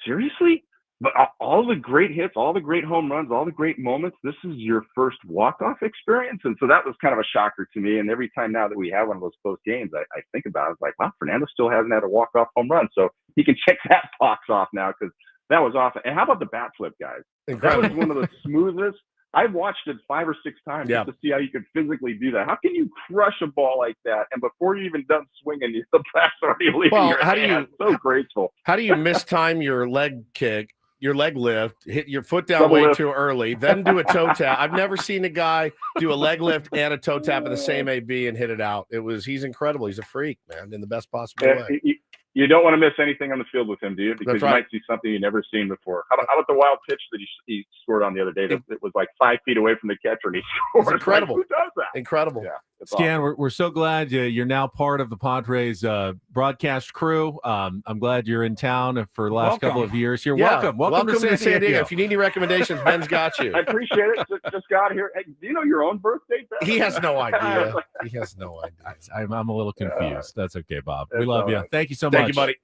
Speaker 14: seriously? But all the great hits, all the great home runs, all the great moments, this is your first walk-off experience? And so that was kind of a shocker to me. And every time now that we have one of those close games, I think about it. It's like, wow, Fernando still hasn't had a walk-off home run. So he can check that box off now, because that was awesome. And how about the bat flip, guys?
Speaker 1: Incredible.
Speaker 14: That was one of the smoothest. I've watched it 5 or 6 times just to see how you could physically do that. How can you crush a ball like that, and before you're even done swinging, the bat's already leaving your hand? So graceful.
Speaker 1: How do you mistime your leg kick, your leg lift, hit your foot down way too early, then do a toe tap? I've never seen a guy do a leg lift and a toe tap in the same AB and hit it out. He's incredible. He's a freak, man, in the best possible way.
Speaker 14: You don't want to miss anything on the field with him, do you? Because you might see something you've never seen before. How about the wild pitch that he scored on the other day? It was like 5 feet away from the catcher, and he scored.
Speaker 1: Incredible.
Speaker 14: Like, who does that?
Speaker 1: Incredible.
Speaker 14: Yeah.
Speaker 9: It's
Speaker 3: Scan,
Speaker 9: awesome.
Speaker 3: we're so glad you're now part of the Padres broadcast crew. I'm glad you're in town for the last couple of years. You're welcome. Welcome to San Diego.
Speaker 1: If you need any recommendations, Ben's got you.
Speaker 14: I appreciate it. Just got here. Hey, do you know your own birth date, Ben?
Speaker 1: He has no idea. He has no idea.
Speaker 3: I'm a little confused. That's okay, Bob. We
Speaker 14: That's
Speaker 3: love
Speaker 14: all
Speaker 3: you.
Speaker 14: right.
Speaker 3: Thank you so much.
Speaker 1: Thank you, buddy.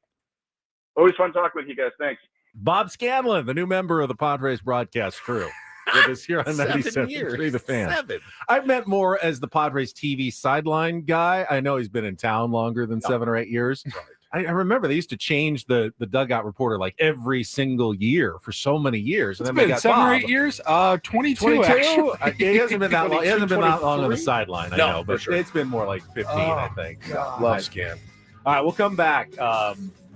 Speaker 14: Always fun talking with you guys. Thanks.
Speaker 3: Bob Scanlan, the new member of the Padres broadcast crew, with us here on
Speaker 1: 7
Speaker 3: 97.3
Speaker 1: years.
Speaker 3: The Fan.
Speaker 1: 7.
Speaker 3: I've met more as the Padres TV sideline guy. I know he's been in town longer than 7 or 8 years. I remember they used to change the dugout reporter like every single year for so many years.
Speaker 2: It's
Speaker 3: and then
Speaker 2: been
Speaker 3: they got
Speaker 2: 7 or
Speaker 3: Bob.
Speaker 2: 8 years. 22 actually.
Speaker 3: He hasn't been that long. He hasn't been that long on the
Speaker 1: 23?
Speaker 3: sideline. I
Speaker 1: No,
Speaker 3: know,
Speaker 1: for
Speaker 3: but
Speaker 1: sure.
Speaker 3: it's been more like 15. I think.
Speaker 1: Love Scan.
Speaker 3: All right, we'll come back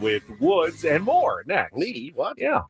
Speaker 3: with Woods and more next.
Speaker 1: Lee, what?
Speaker 3: Yeah.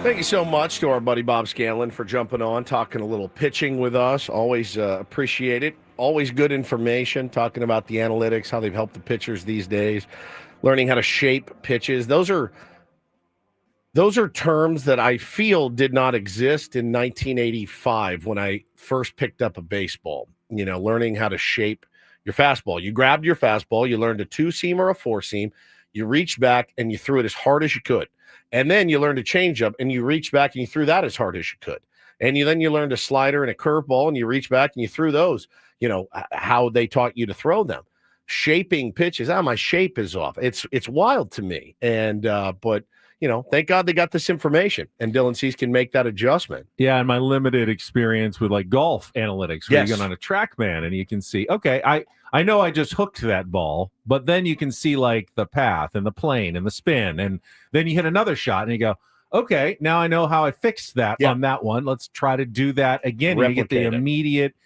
Speaker 1: Thank you so much to our buddy Bob Scanlan for jumping on, talking a little pitching with us. Always appreciate it. Always good information, talking about the analytics, how they've helped the pitchers these days, learning how to shape pitches. Those are terms that I feel did not exist in 1985 when I first picked up a baseball. You know, learning how to shape your fastball. You grabbed your fastball, you learned a two-seam or a four-seam, you reached back and you threw it as hard as you could. And then you learned a changeup and you reached back and you threw that as hard as you could. And then you learned a slider and a curveball and you reached back and you threw those, you know, how they taught you to throw them. Shaping pitches. My shape is off. It's wild to me. And, but, you know, thank God they got this information and Dylan Cease can make that adjustment.
Speaker 3: Yeah, and my limited experience with like golf analytics, where you go on a TrackMan and you can see, okay, I know I just hooked that ball, but then you can see like the path and the plane and the spin, and then you hit another shot and you go, okay, now I know how I fixed that on that one. Let's try to do that again. And you get the immediate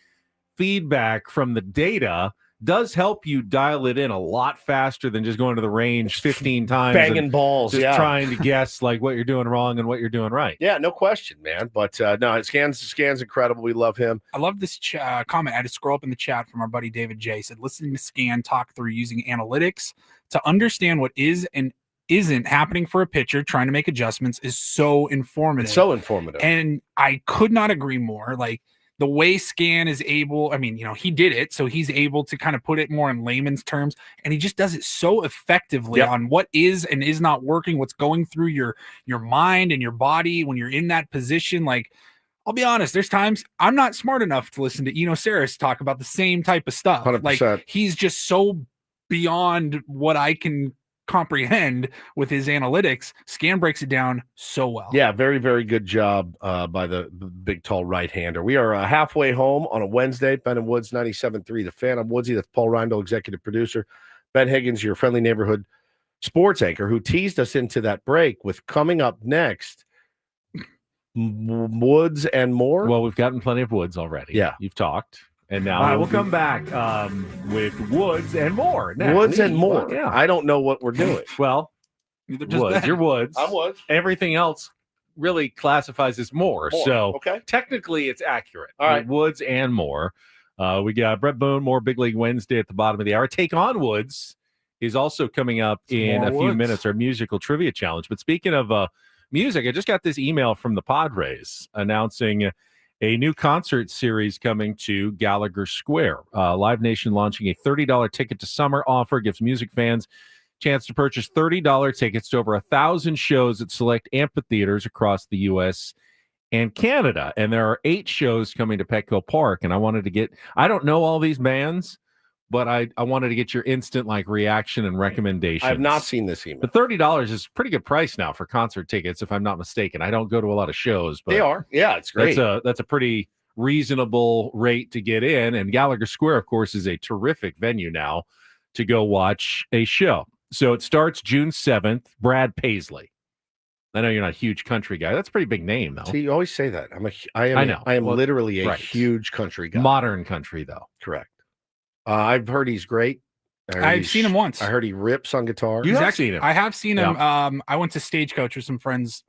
Speaker 3: feedback from the data. Does help you dial it in a lot faster than just going to the range 15 times.
Speaker 1: Banging balls,
Speaker 3: just trying to guess like what you're doing wrong and what you're doing right.
Speaker 1: Yeah, no question, man. But no, Scan's incredible. We love him.
Speaker 2: I love this comment. I had to scroll up in the chat from our buddy David J. Said, listening to Scan talk through using analytics to understand what is and isn't happening for a pitcher, trying to make adjustments is so informative.
Speaker 1: It's so informative.
Speaker 2: And I could not agree more. Like, the way Scan is able, I mean, you know, he did it, so he's able to kind of put it more in layman's terms, and he just does it so effectively on what is and is not working, what's going through your mind and your body when you're in that position. Like, I'll be honest, there's times I'm not smart enough to listen to Eno Saris talk about the same type of stuff.
Speaker 1: 100%.
Speaker 2: Like, he's just so beyond what I can comprehend with his analytics. Scan breaks it down so well.
Speaker 1: Yeah, very, very good job by the big, tall right-hander. We are halfway home on a Wednesday. Ben and Woods, 97.3 The Fan. I'm Woodsy. That's Paul Reindl, executive producer. Ben Higgins, your friendly neighborhood sports anchor, who teased us into that break with coming up next, Woods and more.
Speaker 3: Well, we've gotten plenty of Woods already.
Speaker 1: Yeah.
Speaker 3: You've talked. And now we'll come back with Woods and more. Next.
Speaker 1: Woods and more.
Speaker 3: Well, yeah.
Speaker 1: I don't know what we're doing.
Speaker 3: Well, Woods, you're Woods.
Speaker 1: I'm Woods.
Speaker 3: Everything else really classifies as more. So technically it's accurate.
Speaker 1: All right.
Speaker 3: Woods and more. We got Bret Boone, more Big League Wednesday at the bottom of the hour. Take on Woods is also coming up in a few minutes, our musical trivia challenge. But speaking of music, I just got this email from the Padres announcing a new concert series coming to Gallagher Square. Live Nation launching a $30 ticket to summer offer, gives music fans a chance to purchase $30 tickets to over 1,000 shows at select amphitheaters across the U.S. and Canada. And there are 8 shows coming to Petco Park. And I don't know all these bands, but I wanted to get your instant reaction and recommendations.
Speaker 1: I have not seen this email.
Speaker 3: The $30 is a pretty good price now for concert tickets, if I'm not mistaken. I don't go to a lot of shows, but
Speaker 1: they are. Yeah, it's great.
Speaker 3: That's a pretty reasonable rate to get in. And Gallagher Square, of course, is a terrific venue now to go watch a show. So it starts June 7th. Brad Paisley. I know you're not a huge country guy. That's a pretty big name, though.
Speaker 1: See, you always say that. I know. I am literally a huge country guy.
Speaker 3: Modern country, though.
Speaker 1: Correct. I've heard he's great.
Speaker 2: I've seen him once.
Speaker 1: I heard he rips on guitar.
Speaker 3: You have seen him.
Speaker 2: I have seen him. I went to Stagecoach with some friends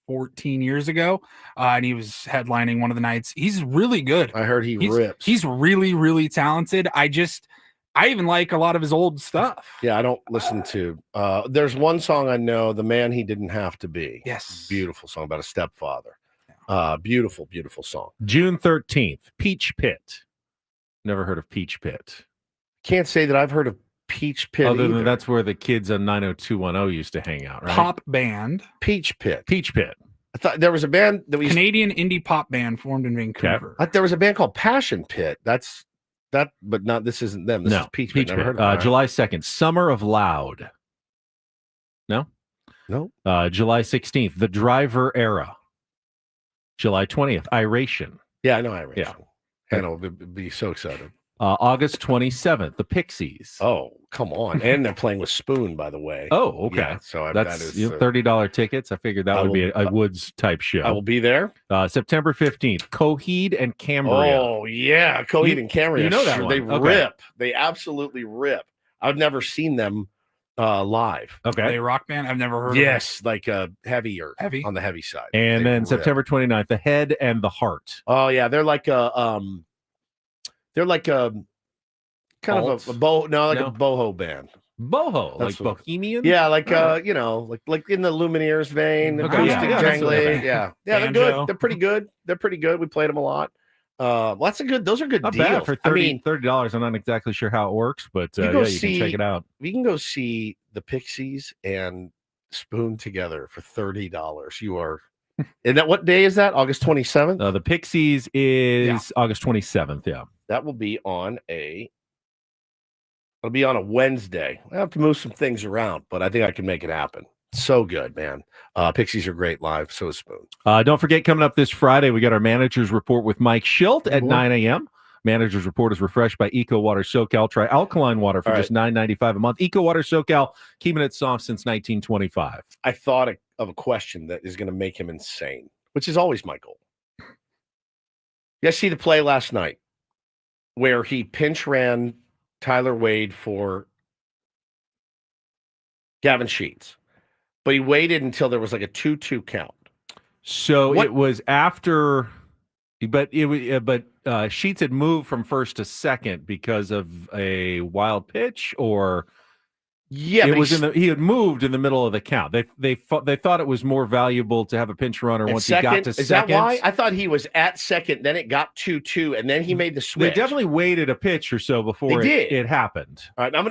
Speaker 2: 14 years ago, and he was headlining one of the nights. He's really good.
Speaker 1: I heard he rips.
Speaker 2: He's really, really talented. I even like a lot of his old stuff.
Speaker 1: Yeah, I don't listen to. There's one song I know, "The Man He Didn't Have to Be."
Speaker 2: Yes,
Speaker 1: beautiful song about a stepfather. Beautiful, beautiful song.
Speaker 3: June 13th, Peach Pit. Never heard of Peach Pit.
Speaker 1: Can't say that I've heard of Peach Pit.
Speaker 3: Other than that's where the kids on 90210 used to hang out, right?
Speaker 2: Pop band.
Speaker 1: Peach Pit.
Speaker 3: Peach Pit.
Speaker 1: I thought there was a band that we
Speaker 2: Canadian indie pop band formed in Vancouver.
Speaker 1: There was a band called Passion Pit. That's that, but not. This isn't them. This is Peach Pit.
Speaker 3: Never heard of July 2nd, Summer of Loud. No. July 16th, The Driver Era. July 20th, Iration.
Speaker 1: Yeah, I know Iration.
Speaker 3: Yeah.
Speaker 1: Hannah will be so excited.
Speaker 3: August 27th, the Pixies.
Speaker 1: Oh, come on. And they're playing with Spoon, by the way.
Speaker 3: Oh, okay.
Speaker 1: Yeah, so
Speaker 3: that's
Speaker 1: that is
Speaker 3: $30 tickets. I figured that would be a Woods type show.
Speaker 1: I will be there.
Speaker 3: September 15th, Coheed and Cambria.
Speaker 1: Oh, yeah. Coheed and Cambria.
Speaker 3: You know that one.
Speaker 1: They rip. They absolutely rip. I've never seen them live.
Speaker 3: Okay.
Speaker 2: Are they a rock band? I've never heard of
Speaker 1: Yes, like heavier,
Speaker 2: Heavy?
Speaker 1: on the heavy side.
Speaker 3: And
Speaker 1: They
Speaker 3: then
Speaker 1: rip.
Speaker 3: September 29th, The Head and the Heart.
Speaker 1: Oh yeah, they're like a kind
Speaker 3: Alt?
Speaker 1: of a boho, no, like
Speaker 3: No.
Speaker 1: a boho band.
Speaker 3: Boho,
Speaker 1: That's
Speaker 3: like
Speaker 1: what-
Speaker 3: Bohemian?
Speaker 1: Yeah, like
Speaker 3: Oh.
Speaker 1: like in the Lumineers vein,
Speaker 3: Okay,
Speaker 1: acoustic,
Speaker 3: yeah, that's what I
Speaker 1: jangly.
Speaker 3: meant.
Speaker 1: Yeah, they're
Speaker 2: Banjo.
Speaker 1: good. They're pretty good. They're pretty good. We played them a lot. Those are good
Speaker 3: Not
Speaker 1: deals.
Speaker 3: bad for
Speaker 1: I mean,
Speaker 3: $30. I'm not exactly sure how it works, but
Speaker 1: You
Speaker 3: yeah,
Speaker 1: go
Speaker 3: you can check it out.
Speaker 1: we can go see the Pixies and Spoon together for $30. You are, and that what day is that? August 27th.
Speaker 3: The Pixies is August 27th. Yeah.
Speaker 1: That will be on it'll be on a Wednesday. I have to move some things around, but I think I can make it happen. So good, man. Pixies are great live. So is Spoon.
Speaker 3: Don't forget, coming up this Friday, we got our Manager's Report with Mike Schilt at
Speaker 1: Mhm.
Speaker 3: 9 a.m. Manager's Report is refreshed by Eco Water SoCal. Try alkaline water for
Speaker 1: All
Speaker 3: just $9.95 a month. Eco Water SoCal, keeping it soft since 1925.
Speaker 1: I thought of a question that is going to make him insane, which is always my goal. You guys see the play last night where he pinch ran Tyler Wade for Gavin Sheets, but he waited until there was like a 2-2 count.
Speaker 3: So
Speaker 1: What-
Speaker 3: it was after, but Sheets had moved from first to second because of a wild pitch, or
Speaker 1: Yeah,
Speaker 3: it
Speaker 1: but
Speaker 3: was he had moved in the middle of the count. They thought it was more valuable to have a pinch runner
Speaker 1: at
Speaker 3: once
Speaker 1: second.
Speaker 3: he got to
Speaker 1: Is
Speaker 3: second.
Speaker 1: that why? I thought he was at second, then it got 2-2, and then he made the
Speaker 3: They
Speaker 1: switch.
Speaker 3: definitely waited a pitch or so before
Speaker 1: They did.
Speaker 3: it happened.
Speaker 1: All right, I'm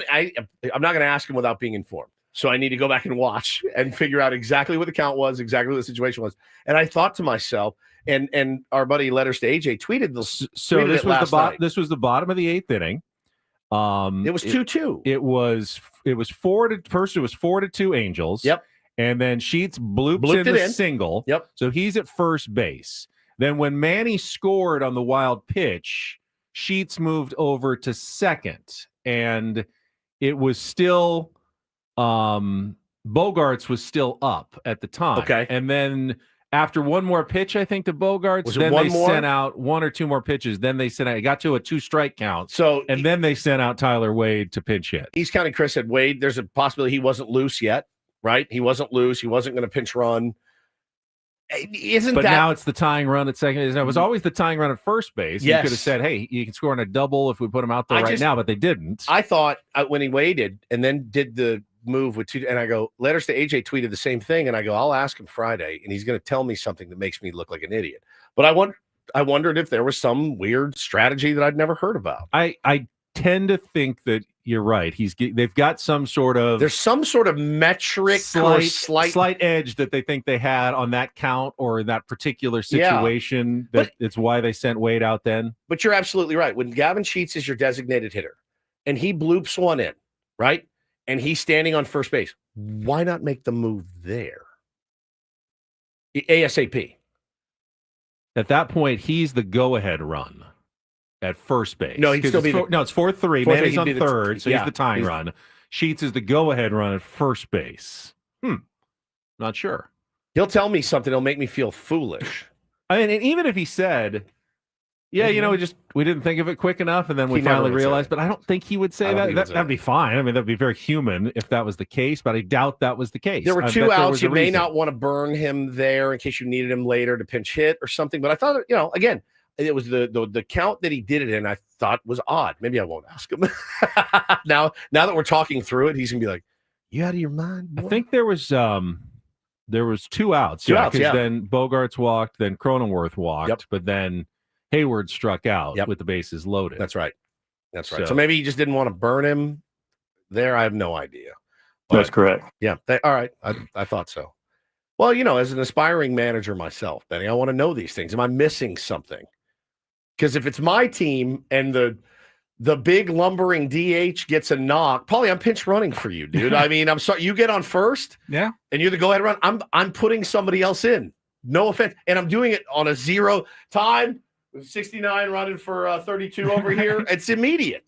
Speaker 1: not gonna ask him without being informed. So I need to go back and watch and figure out exactly what the count was, exactly what the situation was. And I thought to myself, and our buddy Letters to AJ tweeted this.
Speaker 3: So
Speaker 1: tweeted
Speaker 3: this
Speaker 1: it
Speaker 3: was
Speaker 1: last
Speaker 3: the
Speaker 1: night.
Speaker 3: this was the bottom of the eighth inning.
Speaker 1: It was 2-2.
Speaker 3: It was 4-2 Angels.
Speaker 1: Yep.
Speaker 3: And then Sheets blooped
Speaker 1: Blooped
Speaker 3: in
Speaker 1: it
Speaker 3: the
Speaker 1: in.
Speaker 3: single.
Speaker 1: Yep.
Speaker 3: So he's at first base. Then when Manny scored on the wild pitch, Sheets moved over to second, and it was still Bogarts was still up at the time.
Speaker 1: Okay.
Speaker 3: And then after one more pitch, I think, to Bogarts,
Speaker 1: Was it
Speaker 3: then
Speaker 1: one
Speaker 3: they
Speaker 1: more?
Speaker 3: sent out one or two more pitches. Then they sent out, it got to a 2-strike count.
Speaker 1: So
Speaker 3: And then they sent out Tyler Wade to pinch hit.
Speaker 1: East County Chris said, Wade, there's a possibility he wasn't loose yet, right? He wasn't loose. He wasn't going to pinch run. Isn't
Speaker 3: But
Speaker 1: that
Speaker 3: now it's the tying run at second. It was always the tying run at first base.
Speaker 1: Yes.
Speaker 3: You could have said, hey, you can score on a double if we put him out there
Speaker 1: I
Speaker 3: right
Speaker 1: just-
Speaker 3: now, but they didn't.
Speaker 1: I thought when he waited and then did the move with two, and I go, Letters to AJ tweeted the same thing, and I go, I'll ask him Friday, and he's going to tell me something that makes me look like an idiot. But I wondered if there was some weird strategy that I'd never heard about.
Speaker 3: I tend to think that you're right. They've got some sort of
Speaker 1: There's some sort of metric or
Speaker 3: slight edge that they think they had on that count or in that particular
Speaker 1: Yeah.
Speaker 3: situation. That it's why they sent Wade out then.
Speaker 1: But you're absolutely right. When Gavin Sheets is your designated hitter and he bloops one in, right? And he's standing on first base, why not make the move there? ASAP.
Speaker 3: At that point, he's the go-ahead run at first base.
Speaker 1: No, he'd
Speaker 3: 'Cause
Speaker 1: still
Speaker 3: it's
Speaker 1: be the-
Speaker 3: 4-3. No, it's 4-3.
Speaker 1: 4-3,
Speaker 3: Manny's
Speaker 1: he'd
Speaker 3: on
Speaker 1: be the-
Speaker 3: third, so
Speaker 1: yeah,
Speaker 3: he's the tying
Speaker 1: he's-
Speaker 3: run. Sheets is the go-ahead run at first base. Not sure.
Speaker 1: He'll tell me something. It'll make me feel foolish.
Speaker 3: I mean, and even if he said, yeah, you know, we didn't think of it quick enough, and then we
Speaker 1: He never
Speaker 3: finally
Speaker 1: would say
Speaker 3: realized, but I don't think he would
Speaker 1: I
Speaker 3: say
Speaker 1: don't
Speaker 3: that.
Speaker 1: think he would say
Speaker 3: That'd be fine. I mean, that'd be very human if that was the case, but I doubt that was the case.
Speaker 1: There were
Speaker 3: I
Speaker 1: two
Speaker 3: bet there
Speaker 1: outs.
Speaker 3: was
Speaker 1: You
Speaker 3: a
Speaker 1: may
Speaker 3: reason.
Speaker 1: not want to burn him there in case you needed him later to pinch hit or something. But I thought, again, it was the count that he did it in. I thought was odd. Maybe I won't ask him now. Now that we're talking through it, he's gonna be like, "You out of your mind?"
Speaker 3: I think there was 2 outs.
Speaker 1: Two outs,
Speaker 3: 'cause
Speaker 1: yeah.
Speaker 3: Then Bogarts walked, then Cronenworth walked,
Speaker 1: Yep.
Speaker 3: but then Heyward struck out
Speaker 1: Yep.
Speaker 3: with the bases loaded.
Speaker 1: That's right. That's right. So,
Speaker 3: So-
Speaker 1: maybe he just didn't want to burn him there. I have no idea.
Speaker 8: That's correct.
Speaker 1: Yeah. All right. I thought so. Well, as an aspiring manager myself, Benny, I want to know these things. Am I missing something? Because if it's my team and the big lumbering DH gets a knock, Paulie, I'm pinch running for you, dude. I mean, I'm sorry. You get on first,
Speaker 2: Yeah.
Speaker 1: and you're the go ahead run. I'm putting somebody else in. No offense, and I'm doing it on a 0 time. 69 running for 32 over here. It's immediate.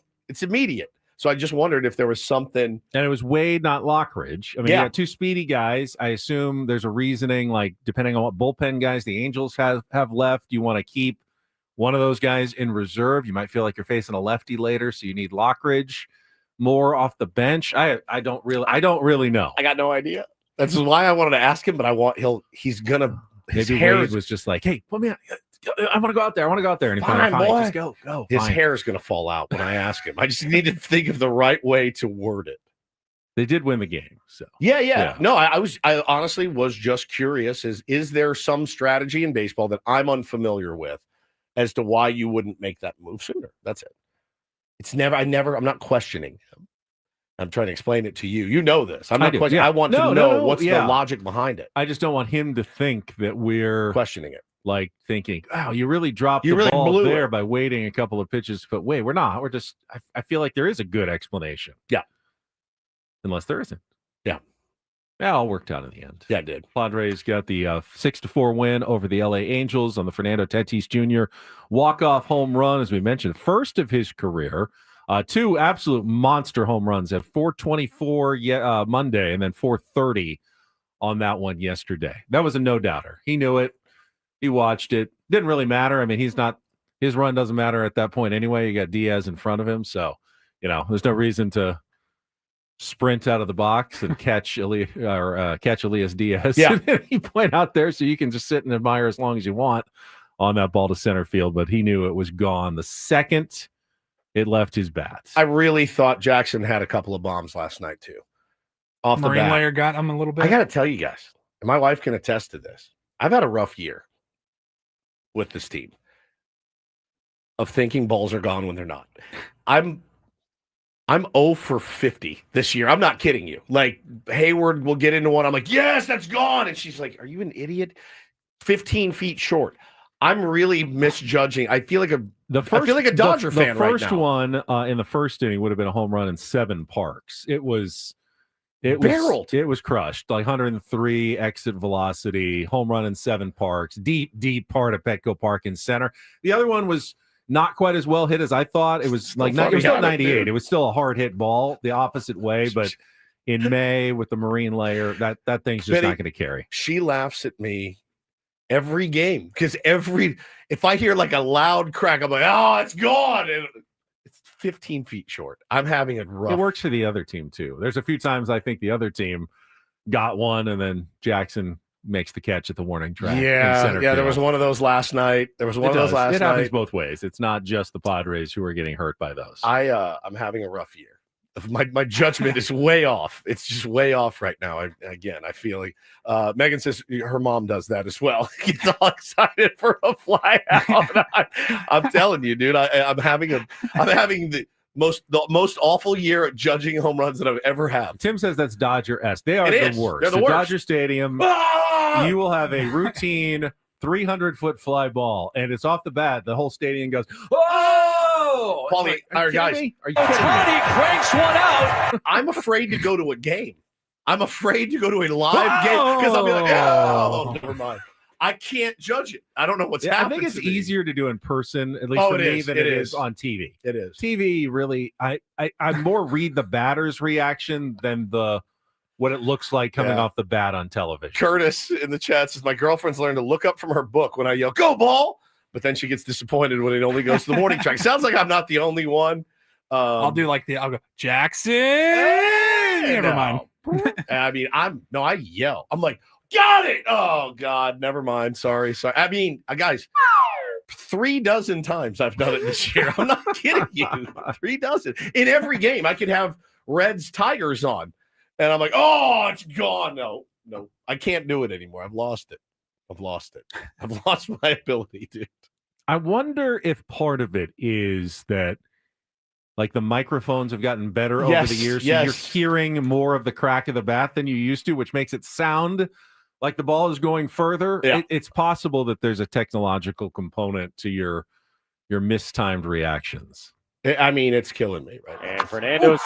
Speaker 1: So I just wondered if there was something.
Speaker 3: And it was Wade, not Lockridge. I mean,
Speaker 1: Yeah.
Speaker 3: you got 2 speedy guys. I assume there's a reasoning, like depending on what bullpen guys the Angels have left, you want to keep one of those guys in reserve. You might feel like you're facing a lefty later, so you need Lockridge. more off the bench? I don't really know.
Speaker 1: I got no idea. That's why I wanted to ask him, but he's gonna. His
Speaker 3: Maybe
Speaker 1: hair
Speaker 3: Wade was just like, hey, put me out. I want to go out there. And he
Speaker 1: fine, boy.
Speaker 3: Just go.
Speaker 1: His
Speaker 3: fine.
Speaker 1: hair is gonna fall out when I ask him. I just need to think of the right way to word it.
Speaker 3: They did win the game, so
Speaker 1: yeah. No, I honestly was just curious. Is there some strategy in baseball that I'm unfamiliar with as to why you wouldn't make that move sooner? That's it. I'm not questioning him. I'm trying to explain it to you. You know this. I'm not questioning. I want to know what's the logic behind it.
Speaker 3: I just don't want him to think that we're
Speaker 1: questioning it.
Speaker 3: Like thinking, oh, you really dropped the ball there by waiting a couple of pitches. But wait, we're not. We're just, I feel like there is a good explanation.
Speaker 1: Yeah.
Speaker 3: Unless there isn't.
Speaker 1: Yeah.
Speaker 3: Yeah, all worked out in the end.
Speaker 1: Yeah, it did.
Speaker 3: Padres got the 6-4 win over the LA Angels on the Fernando Tatis Jr. walk-off home run, as we mentioned, first of his career. 2 absolute monster home runs at 4:24 Monday and then 4:30 on that one yesterday. That was a no-doubter. He knew it. He watched it. Didn't really matter. I mean, his run doesn't matter at that point anyway. You got Diaz in front of him, so there's no reason to sprint out of the box and catch Elias Diaz.
Speaker 1: Yeah.
Speaker 3: He went out there so you can just sit and admire as long as you want on that ball to center field, but he knew it was gone the second it left his bat.
Speaker 1: I really thought Jackson had a couple of bombs last night too. Off the bat.
Speaker 2: Marine layer got him a little bit.
Speaker 1: I got to tell you guys, and my wife can attest to this. I've had a rough year with this team of thinking balls are gone when they're not. I'm 0 for 50 this year. I'm not kidding you. Like Heyward will get into one. I'm like, yes, that's gone. And she's like, are you an idiot? 15 feet short. I'm really misjudging. I feel like a Dodger fan right now.
Speaker 3: The first one in the first inning would have been a home run in 7 parks. It was
Speaker 1: barreled.
Speaker 3: It was crushed. Like 103 exit velocity, home run in 7 parks, deep part of Petco Park in center. The other one was not quite as well hit as I thought. It was like it was still 98. It was still a hard hit ball the opposite way, but in May with the marine layer, that thing's just not going to carry.
Speaker 1: She laughs at me every game because if I hear like a loud crack, I'm like, oh, it's gone. And it's 15 feet short. I'm having it rough.
Speaker 3: It works for the other team too. There's a few times I think the other team got one and then Jackson makes the catch at the warning track.
Speaker 1: Yeah. There was one of those last night. It happens
Speaker 3: both ways. It's not just the Padres who are getting hurt by those.
Speaker 1: I'm having a rough year. My judgment is way off. It's just way off right now. I feel like Megan says her mom does that as well. Gets all excited for a fly out. I'm telling you, dude. I'm having the most awful year at judging home runs that I've ever had.
Speaker 3: Tim says that's Dodger-esque. They are the worst.
Speaker 1: They're the worst.
Speaker 3: Dodger Stadium, you will have a routine 300-foot fly ball, and it's off the bat. The whole stadium goes, oh!
Speaker 1: Paulie, guys, are you kidding me?
Speaker 10: Cranks one out.
Speaker 1: I'm afraid to go to a game. I'm afraid to go to a live game because I'll be like, oh, never mind. I can't judge it. I don't know what's happening.
Speaker 3: I think it's easier to do in person, at least for me, than it is on TV.
Speaker 1: It is.
Speaker 3: TV really, I more read the batter's reaction than what it looks like coming off the bat on television.
Speaker 1: Curtis in the chat says, my girlfriend's learned to look up from her book when I yell, go ball! But then she gets disappointed when it only goes to the morning track. Sounds like I'm not the only one.
Speaker 2: I'll go, Jackson! Never mind.
Speaker 1: I mean, I yell. I'm like, got it! Oh, God, never mind. Sorry. I mean, guys, 36 times I've done it this year. I'm not kidding you. 36. In every game, I could have Reds Tigers on. And I'm like, oh, it's gone. No, I can't do it anymore. I've lost it. I've lost my ability, dude.
Speaker 3: I wonder if part of it is that, like, the microphones have gotten better over the years. So you're hearing more of the crack of the bat than you used to, which makes it sound like the ball is going further.
Speaker 1: Yeah.
Speaker 3: It's possible that there's a technological component to your mistimed reactions.
Speaker 1: I mean, it's killing me right now.
Speaker 9: And Fernando's.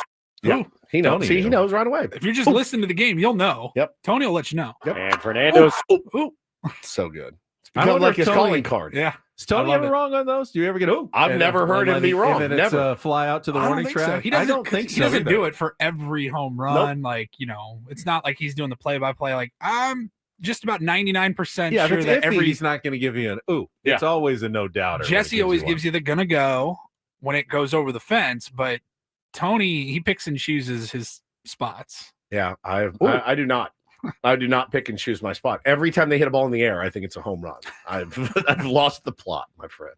Speaker 1: Yeah, he knows.
Speaker 3: Tony
Speaker 1: he knows right away.
Speaker 2: If you're just listening to the game, you'll know.
Speaker 1: Yep.
Speaker 2: Tony will let you know.
Speaker 1: Yep.
Speaker 9: And Fernando's.
Speaker 1: So good. It's
Speaker 3: I
Speaker 1: become
Speaker 3: wonder
Speaker 1: like
Speaker 3: if
Speaker 1: his
Speaker 3: Tony-
Speaker 1: calling card.
Speaker 2: Yeah.
Speaker 3: Is Tony ever wrong on those? Do you ever get
Speaker 1: I've never heard him be wrong.
Speaker 3: And then
Speaker 1: Never.
Speaker 3: it's fly out to the
Speaker 2: I don't
Speaker 3: warning
Speaker 2: think so.
Speaker 3: track.
Speaker 2: He doesn't,
Speaker 3: I don't think so.
Speaker 2: He doesn't
Speaker 3: either.
Speaker 2: do it for every home run. Like, it's not like he's doing the play-by-play. Like, I'm just about 99%
Speaker 3: Yeah,
Speaker 2: sure
Speaker 3: if
Speaker 2: that
Speaker 3: it's iffy, he's not going to give you an ooh.
Speaker 1: Yeah.
Speaker 3: It's always a no doubter.
Speaker 2: Jesse always gives you the gonna go when it goes over the fence, but Tony, he picks and chooses his spots.
Speaker 1: Yeah, I do not. I do not pick and choose my spot. Every time they hit a ball in the air, I think it's a home run. I've lost the plot, my friend.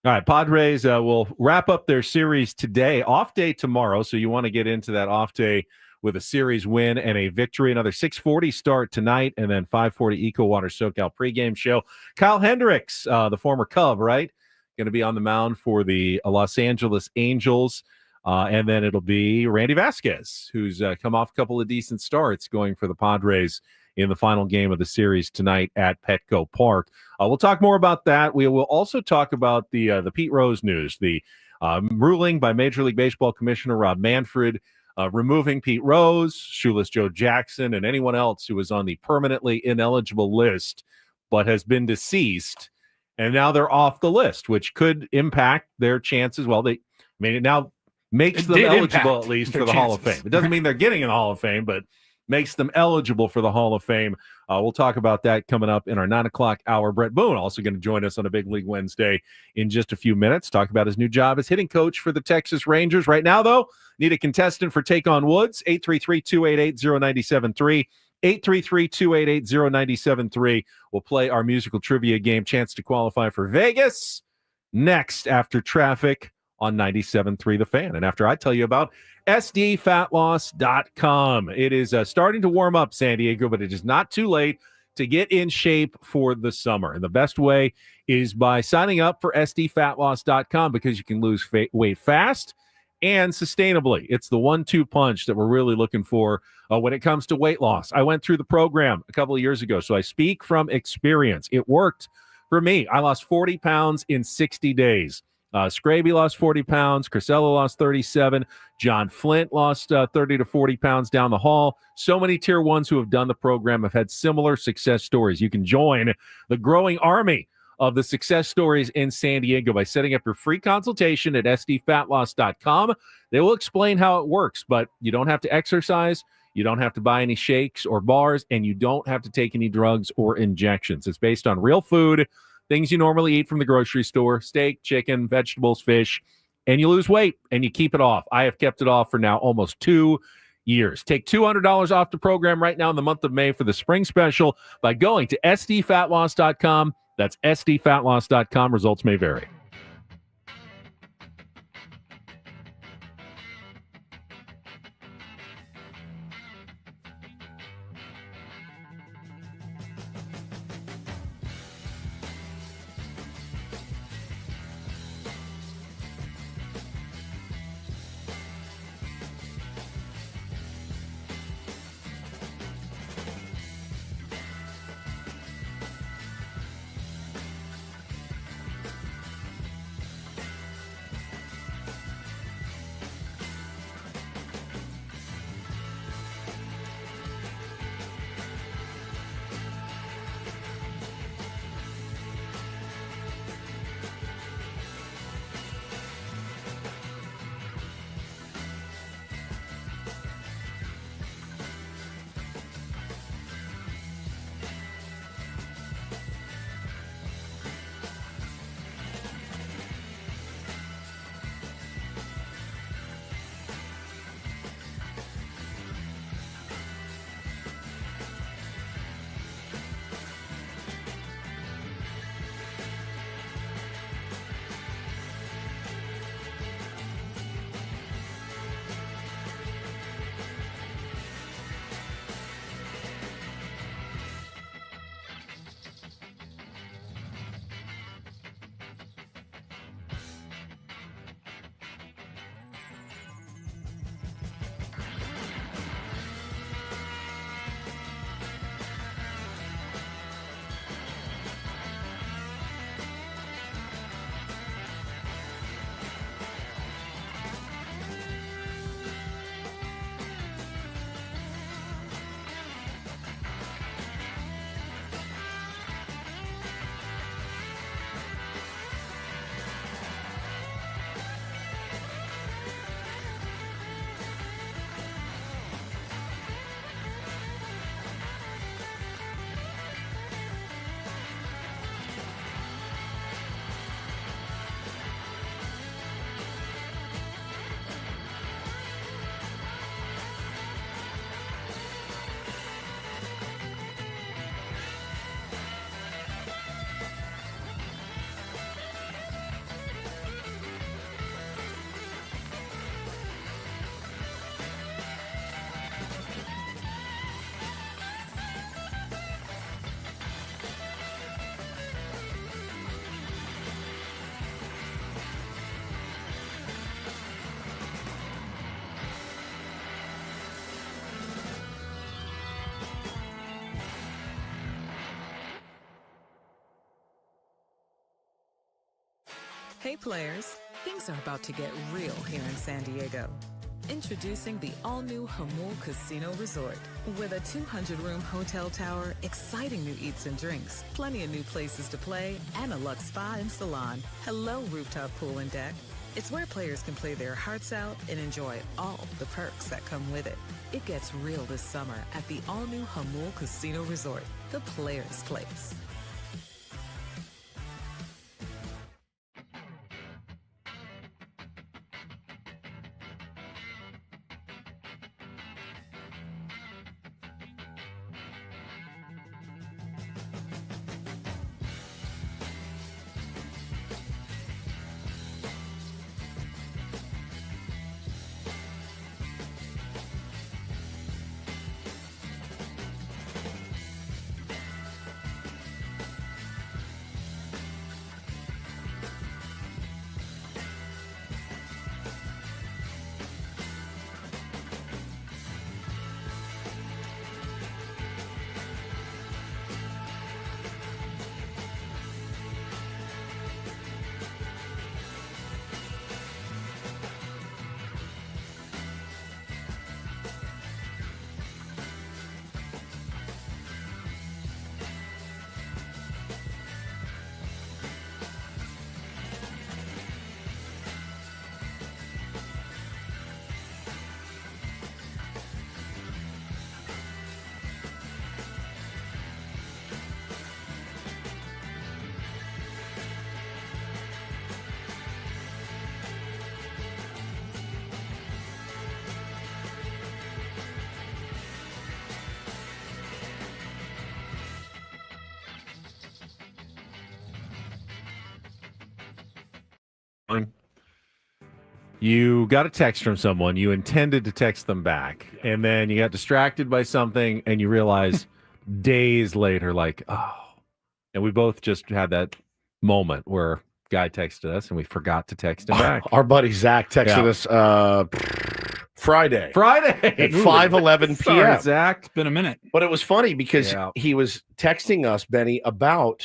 Speaker 3: All right, Padres will wrap up their series today. Off day tomorrow, so you want to get into that off day with a series win and a victory. Another 6:40 start tonight, and then 5:40 EcoWater SoCal pregame show. Kyle Hendricks, the former Cub, right, going to be on the mound for the Los Angeles Angels. And then it'll be Randy Vasquez, who's come off a couple of decent starts, going for the Padres in the final game of the series tonight at Petco Park. We'll talk more about that. We will also talk about the Pete Rose news, the ruling by Major League Baseball Commissioner Rob Manfred removing Pete Rose, Shoeless Joe Jackson, and anyone else who was on the permanently ineligible list but has been deceased. And now they're off the list, which could impact their chances. Well, it now makes them eligible at least for the Hall of Fame. It doesn't mean they're getting in the Hall of Fame, but makes them eligible for the Hall of Fame. We'll talk about that coming up in our 9 o'clock hour. Brett Boone also going to join us on a Big League Wednesday in just a few minutes, talk about his new job as hitting coach for the Texas Rangers. Right now, though, need a contestant for Take on Woods, 833-288-0973. 833-288-0973. We'll play our musical trivia game, chance to qualify for Vegas, next after traffic on 97.3 The Fan. And after I tell you about SDFatLoss.com. It is starting to warm up, San Diego, but it is not too late to get in shape for the summer. And the best way is by signing up for SDFatLoss.com, because you can lose weight fast and sustainably. It's the 1-2 punch that we're really looking for when it comes to weight loss. I went through the program a couple of years ago, so I speak from experience. It worked for me. I lost 40 pounds in 60 days. Scraby lost 40 pounds. Crisella lost 37. John Flint lost 30 to 40 pounds down the hall. So many tier ones who have done the program have had similar success stories. You can join the growing army of the success stories in San Diego by setting up your free consultation at SDFatLoss.com. They will explain how it works, but you don't have to exercise. You don't have to buy any shakes or bars, and you don't have to take any drugs or injections. It's based on real food, things you normally eat from the grocery store: steak, chicken, vegetables, fish, and you lose weight and you keep it off. I have kept it off for now almost 2 years. Take $200 off the program right now in the month of May for the spring special by going to SDFatLoss.com. That's SDFatLoss.com. Results may vary.
Speaker 6: Hey players, things are about to get real here in San Diego. Introducing the all-new Jamul Casino Resort. With a 200-room hotel tower, exciting new eats and drinks, plenty of new places to play, and a luxe spa and salon. Hello, rooftop pool and deck. It's where players can play their hearts out and enjoy all the perks that come with it. It gets real this summer at the all-new Jamul Casino Resort, the players' place.
Speaker 3: You got a text from someone, you intended to text them back, and then you got distracted by something, and you realize days later, like, oh. And we both just had that moment where guy texted us, and we forgot to text him back.
Speaker 1: Our buddy Zach texted us Friday. At 5:11 p.m.
Speaker 3: Sorry, Zach.
Speaker 2: It's been a minute.
Speaker 1: But it was funny because he was texting us, Benny, about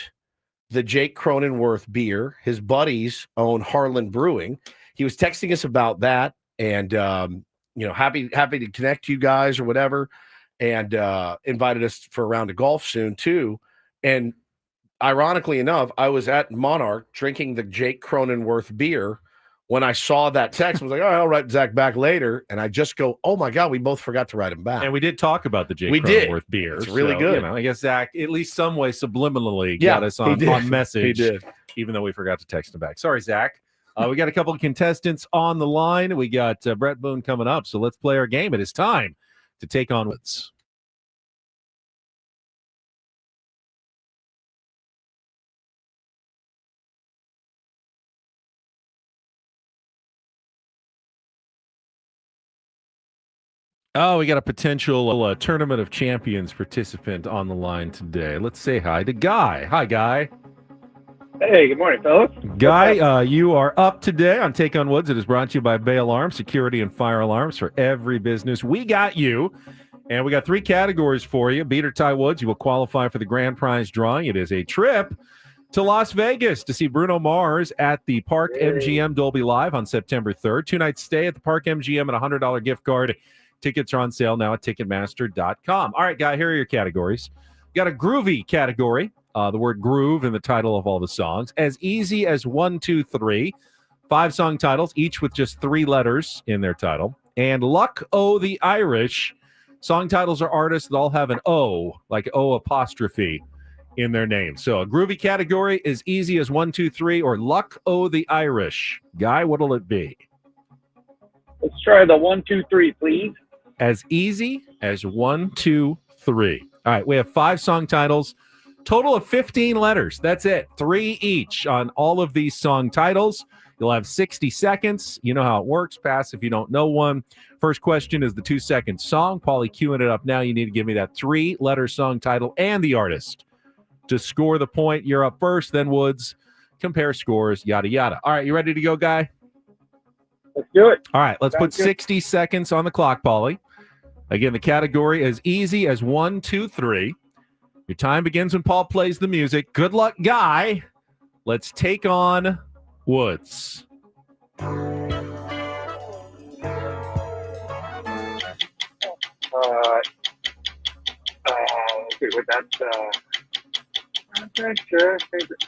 Speaker 1: the Jake Cronenworth beer. His buddies own Harlan Brewing. He was texting us about that, and happy to connect you guys or whatever, and invited us for a round of golf soon too. And ironically enough, I was at Monarch drinking the Jake Cronenworth beer when I saw that text. I was like, all right, I'll write Zach back later. And I just go, oh my God, we both forgot to write him back.
Speaker 3: And we did talk about the Jake Cronenworth beer.
Speaker 1: It's really good.
Speaker 3: I guess Zach, at least some way subliminally, got us on message.
Speaker 1: He did.
Speaker 3: Even though we forgot to text him back. Sorry, Zach. We got a couple of contestants on the line. We got Bret Boone coming up. So let's play our game. It is time to take on Woods. Oh, we got a potential Tournament of Champions participant on the line today. Let's say hi to Guy. Hi, Guy.
Speaker 15: Hey, good morning, fellas.
Speaker 3: Guy, you are up today on Take on Woods. It is brought to you by Bay Alarm, security and fire alarms for every business. We got you, and we got 3 categories for you. Beat or tie Woods, you will qualify for the grand prize drawing. It is a trip to Las Vegas to see Bruno Mars at the Park MGM Dolby Live on September 3rd. 2-night stay at the Park MGM and a $100 gift card. Tickets are on sale now at Ticketmaster.com. All right, Guy, here are your categories. You got a groovy category. The word groove in the title of all the songs. As easy as 1, 2, 3. 5 song titles, each with just 3 letters in their title. And Luck O the Irish. Song titles are artists that all have an O, like O apostrophe, in their name. So a groovy category is easy as 1, 2, 3, or Luck O the Irish. Guy, what'll it be?
Speaker 15: Let's try the 1, 2, 3, please.
Speaker 3: As easy as 1, 2, 3. All right, we have 5 song titles. Total of 15 letters. That's it. 3 each on all of these song titles. You'll have 60 seconds. You know how it works. Pass if you don't know one. First question is the 2-second song. Paulie, queuing it up now. You need to give me that 3-letter song title and the artist to score the point. You're up first, then Woods. Compare scores, yada, yada. All right, you ready to go, Guy?
Speaker 15: Let's do it.
Speaker 3: All right, let's put
Speaker 15: Sounds good.
Speaker 3: 60 seconds on the clock, Paulie. Again, the category is easy as 1, 2, 3. Your time begins when Paul plays the music. Good luck, Guy. Let's take on Woods.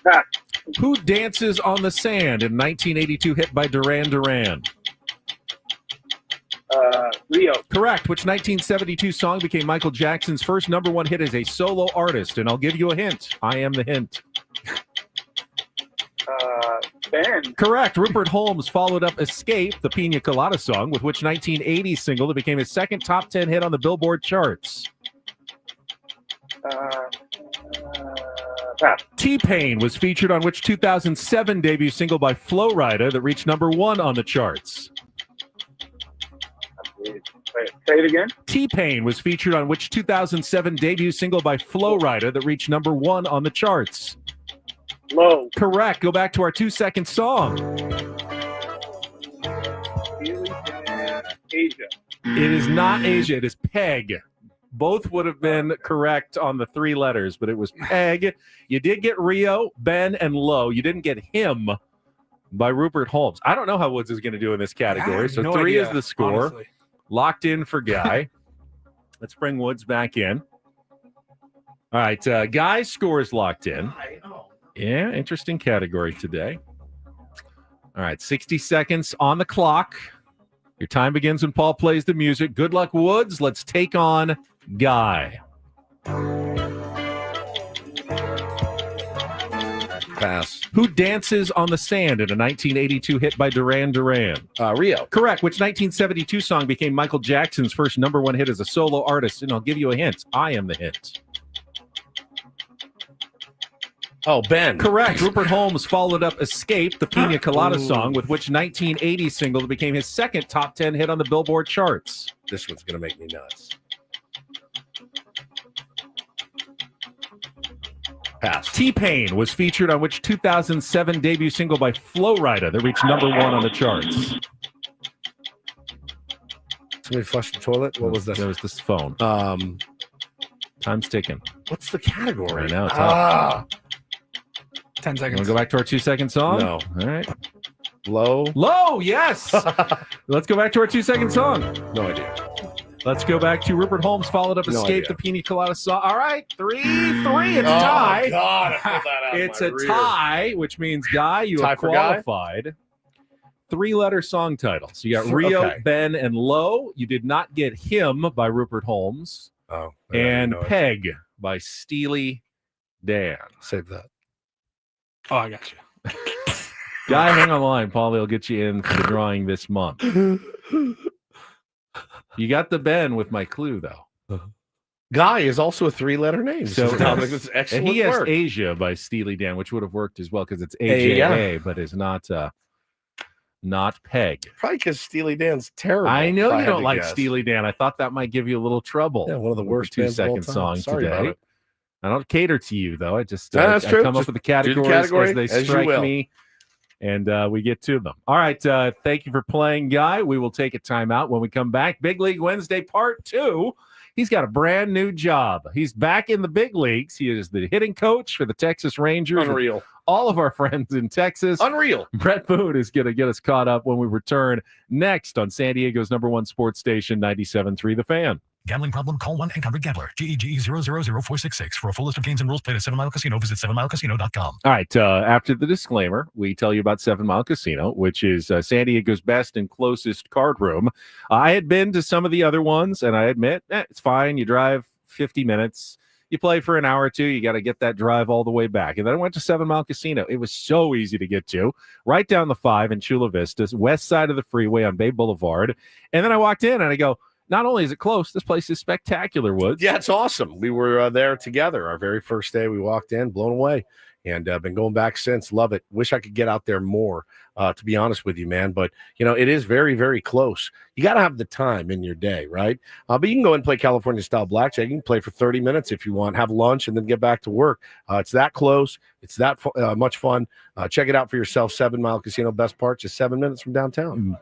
Speaker 15: Pass.
Speaker 3: Who dances on the sand in 1982 hit by Duran Duran?
Speaker 15: Rio.
Speaker 3: Correct. Which 1972 song became Michael Jackson's first number one hit as a solo artist? And I'll give you a hint. I am the hint.
Speaker 15: Ben.
Speaker 3: Correct. Rupert Holmes followed up Escape, the Pina Colada song, with which 1980 single that became his second top 10 hit on the Billboard charts?
Speaker 15: Pass.
Speaker 3: T-Pain was featured on which 2007 debut single by Flo Rida that reached number one on the charts?
Speaker 15: Say it again.
Speaker 3: T-Pain was featured on which 2007 debut single by Flo Rida that reached number one on the charts?
Speaker 15: Low.
Speaker 3: Correct. Go back to our 2-second song.
Speaker 15: Asia.
Speaker 3: It is not Asia. It is Peg. Both would have been correct on the 3 letters, but it was Peg. You did get Rio, Ben, and Low. You didn't get Him by Rupert Holmes. I don't know how Woods is going to do in this category. So 3 is the score.
Speaker 2: Honestly.
Speaker 3: Locked in for Guy. Let's bring Woods back in. All right. Guy's score is locked in. Yeah, interesting category today. All right. 60 seconds on the clock. Your time begins when Paul plays the music. Good luck, Woods. Let's take on Guy.
Speaker 1: Pass.
Speaker 3: Who dances on the sand in a 1982 hit by Duran Duran?
Speaker 1: Rio.
Speaker 3: Correct. Which 1972 song became Michael Jackson's first number one hit as a solo artist? And I'll give you a hint. I am the hint.
Speaker 1: Oh, Ben.
Speaker 3: Correct. Rupert Holmes followed up Escape, the Pina Colada song, with which 1980 single that became his second top 10 hit on the Billboard charts?
Speaker 1: This one's going to make me nuts. Pass.
Speaker 3: T-Pain was featured on which 2007 debut single by Flo Rida that reached number one on the charts?
Speaker 1: Somebody flushed the toilet? What was this?
Speaker 3: That was this phone. Time's ticking.
Speaker 1: What's the category?
Speaker 3: Right now, it's up.
Speaker 2: 10
Speaker 3: You
Speaker 2: seconds.
Speaker 3: want to go back to our 2-second song?
Speaker 1: No.
Speaker 3: All right.
Speaker 1: Low,
Speaker 3: yes. Let's go back to our 2-second song.
Speaker 1: No idea.
Speaker 3: Let's go back to Rupert Holmes followed up
Speaker 1: No
Speaker 3: Escape,
Speaker 1: idea.
Speaker 3: the Pina Colada song. All right, 3-3. It's a tie.
Speaker 1: Oh, God, I pulled that out
Speaker 3: It's
Speaker 1: of
Speaker 3: a
Speaker 1: my rear.
Speaker 3: tie, which means, Guy, you
Speaker 1: Tie
Speaker 3: have
Speaker 1: for Guy?
Speaker 3: qualified. 3-letter song title. So you got
Speaker 1: For-
Speaker 3: Rio,
Speaker 1: okay.
Speaker 3: Ben, and Low. You did not get Him by Rupert Holmes.
Speaker 1: Oh,
Speaker 3: And Peg by Steely Dan.
Speaker 1: Save that.
Speaker 2: Oh, I got you.
Speaker 3: Guy, hang on the line. Paulie will get you in for the drawing this month. You got the Ben with my clue, though.
Speaker 1: Guy is also a 3-letter name.
Speaker 3: So
Speaker 1: Dominic, this is
Speaker 3: and
Speaker 1: excellent
Speaker 3: he has
Speaker 1: work.
Speaker 3: Asia by Steely Dan, which would have worked as well because it's
Speaker 1: Yeah.
Speaker 3: AJA, but is not Peg.
Speaker 1: Probably because Steely Dan's terrible.
Speaker 3: I know
Speaker 1: if
Speaker 3: you
Speaker 1: had
Speaker 3: don't
Speaker 1: to
Speaker 3: like
Speaker 1: guess.
Speaker 3: Steely Dan. I thought that might give you a little trouble.
Speaker 1: Yeah, one of the
Speaker 3: with
Speaker 1: worst
Speaker 3: the
Speaker 1: bands of all
Speaker 3: 2-second
Speaker 1: time.
Speaker 3: song
Speaker 1: Sorry about
Speaker 3: today.
Speaker 1: it.
Speaker 3: I don't cater to you though. I just
Speaker 1: No, that's
Speaker 3: I
Speaker 1: true.
Speaker 3: come up
Speaker 1: Just
Speaker 3: with the
Speaker 1: do the
Speaker 3: categories
Speaker 1: category
Speaker 3: as they
Speaker 1: as you
Speaker 3: strike
Speaker 1: will.
Speaker 3: me, and we get to them. All right. Thank you for playing, Guy. We will take a timeout when we come back. Big League Wednesday Part 2. He's got a brand new job. He's back in the big leagues. He is the hitting coach for the Texas Rangers.
Speaker 1: Unreal.
Speaker 3: All of our friends in Texas.
Speaker 1: Unreal.
Speaker 3: Bret Boone is going to get us caught up when we return next on San Diego's #1 sports station, 97.3 The Fan.
Speaker 4: Gambling problem? Call 1-800-GAMBLER. GEGE 000-466. For a full list of games and rules, play at 7 Mile Casino. Visit 7milecasino.com.
Speaker 3: All right. After the disclaimer, we tell you about 7 Mile Casino, which is San Diego's best and closest card room. I had been to some of the other ones, and I admit, it's fine. You drive 50 minutes. You play for an hour or two. You got to get that drive all the way back. And then I went to 7 Mile Casino. It was so easy to get to. Right down the 5 in Chula Vista, west side of the freeway on Bay Boulevard. And then I walked in, and I go, not only is it close, this place is spectacular, Woods.
Speaker 1: Yeah, it's awesome. We were there together. Our very first day we walked in, blown away, and been going back since. Love it. Wish I could get out there more, to be honest with you, man. But, it is very, very close. You got to have the time in your day, right? But you can go and play California-style blackjack. You can play for 30 minutes if you want, have lunch, and then get back to work. It's that close. It's that much fun. Check it out for yourself. 7 Mile Casino. Best part, just 7 minutes from downtown.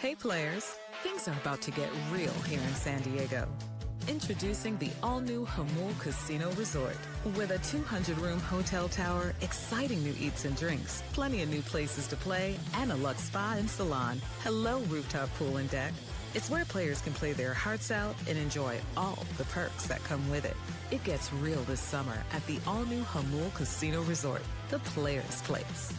Speaker 6: Hey players, things are about to get real here in San Diego. Introducing the all-new Hamul Casino Resort. With a 200-room hotel tower, exciting new eats and drinks, plenty of new places to play, and a luxe spa and salon. Hello, rooftop pool and deck. It's where players can play their hearts out and enjoy all the perks that come with it. It gets real this summer at the all-new Hamul Casino Resort, the players' place.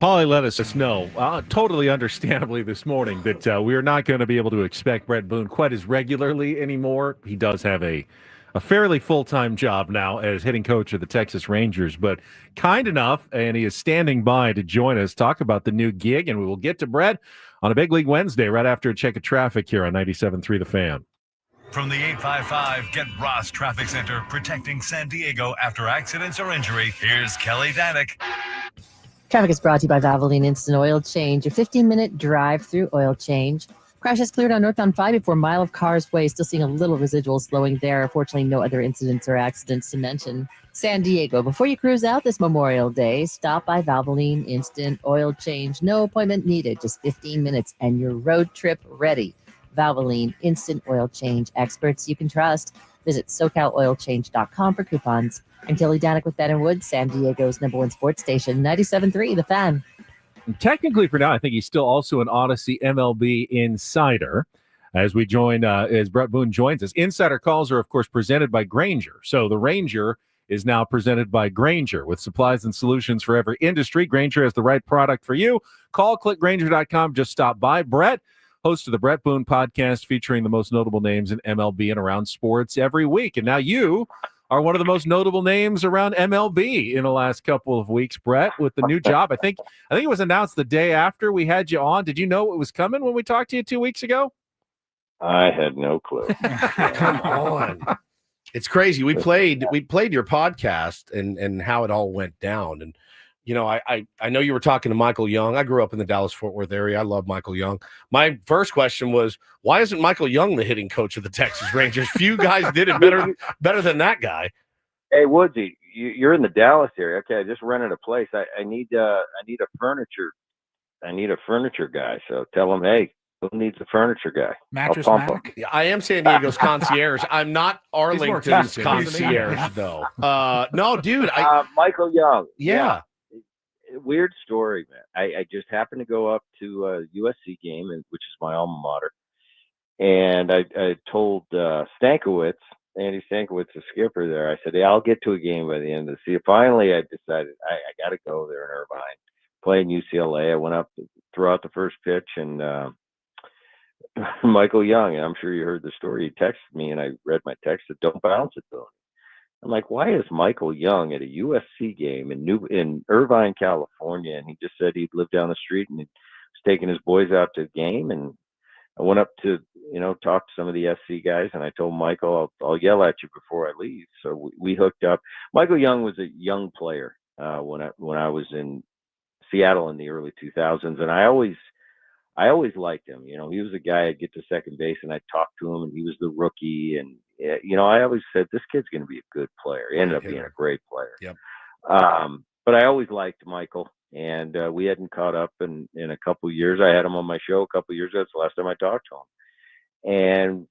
Speaker 3: Paulie let us know, totally understandably this morning, that we are not going to be able to expect Bret Boone quite as regularly anymore. He does have a fairly full-time job now as hitting coach of the Texas Rangers, but kind enough, and he is standing by to join us, talk about the new gig, and we will get to Bret on a Big League Wednesday right after a check of traffic here on 97.3 The Fan.
Speaker 4: From the 855 Get Ross Traffic Center, protecting San Diego after accidents or injury, here's Kelly Danick.
Speaker 5: Traffic is brought to you by Valvoline Instant Oil Change, a 15-minute drive-through oil change. Crash has cleared on northbound 5 before Mile of Cars Way. Still seeing a little residual slowing there. Fortunately, no other incidents or accidents to mention. San Diego, before you cruise out this Memorial Day, stop by Valvoline Instant Oil Change. No appointment needed, just 15 minutes and your road trip ready. Valvoline Instant Oil Change, experts you can trust. Visit SoCalOilChange.com for coupons. I'm Kelly Danick with Ben & Wood, San Diego's #1 sports station, 97.3 The Fan.
Speaker 3: And technically, for now, I think he's still also an Odyssey MLB insider. As we join, as Bret Boone joins us, Insider Calls are, of course, presented by Grainger. So the Ranger is now presented by Grainger. With supplies and solutions for every industry, Grainger has the right product for you. Call, click Grainger.com. Just stop by. Bret, host of the Bret Boone podcast, featuring the most notable names in MLB and around sports every week. And now you are one of the most notable names around MLB in the last couple of weeks, Bret, with the new job. I think it was announced the day after we had you on. Did you know it was coming when we talked to you 2 weeks ago?
Speaker 13: I had no clue.
Speaker 1: Come on. It's crazy. We played your podcast and how it all went down. And, you know, I know you were talking to Michael Young. I grew up in the Dallas-Fort Worth area. I love Michael Young. My first question was, why isn't Michael Young the hitting coach of the Texas Rangers? Few guys did it better than that guy.
Speaker 13: Hey, Woodsy, you're in the Dallas area. Okay, I just rented a place. I need a furniture guy. So tell him, hey, who needs a furniture guy?
Speaker 2: Mattress
Speaker 13: I'll pump
Speaker 2: Mac?
Speaker 13: him.
Speaker 1: Yeah, I am San Diego's concierge. I'm not Arlington's concierge, though. No, dude.
Speaker 13: Michael Young.
Speaker 1: Yeah.
Speaker 13: Weird story, man. I just happened to go up to a USC game, which is my alma mater, and I told Stankiewicz, Andy Stankiewicz, the skipper there, I said, "Yeah, I'll get to a game by the end of the season." Finally, I decided I got to go there in Irvine, playing UCLA. I went up, threw out the first pitch, and Michael Young, and I'm sure you heard the story. He texted me, and I read my text that don't bounce it, Boone. I'm like, why is Michael Young at a USC game in Irvine, California? And he just said he'd lived down the street and he was taking his boys out to a game. And I went up to, talk to some of the SC guys, and I told Michael, I'll yell at you before I leave. So we hooked up. Michael Young was a young player when I was in Seattle in the early 2000s, and I always liked him. He was a guy I'd get to second base and I'd talk to him, and he was the rookie. And, I always said, this kid's going to be a good player. He ended up being a great player.
Speaker 1: Yep.
Speaker 13: But I always liked Michael, and we hadn't caught up in a couple of years. I had him on my show a couple of years ago. That's the last time I talked to him. And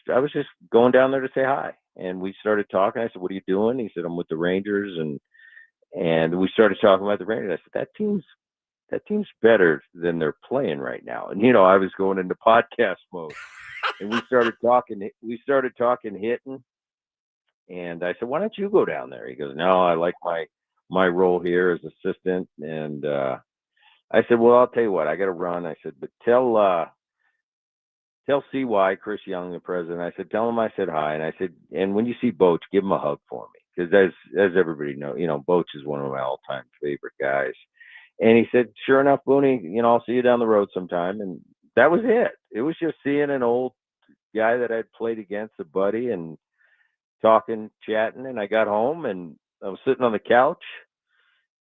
Speaker 13: I was just going down there to say hi. And we started talking. I said, what are you doing? He said, I'm with the Rangers. And we started talking about the Rangers. I said, that team's better than they're playing right now. And, I was going into podcast mode, and we started talking hitting. And I said, why don't you go down there? He goes, no, I like my role here as assistant. And I said, well, I'll tell you what, I got to run. I said, but tell CY, Chris Young, the president, I said, tell him I said hi. And I said, and when you see Boach, give him a hug for me. Because as everybody knows, Boach is one of my all-time favorite guys. And he said, sure enough, Boone, I'll see you down the road sometime. And that was it. It was just seeing an old guy that I'd played against, a buddy, and talking, chatting. And I got home, and I was sitting on the couch,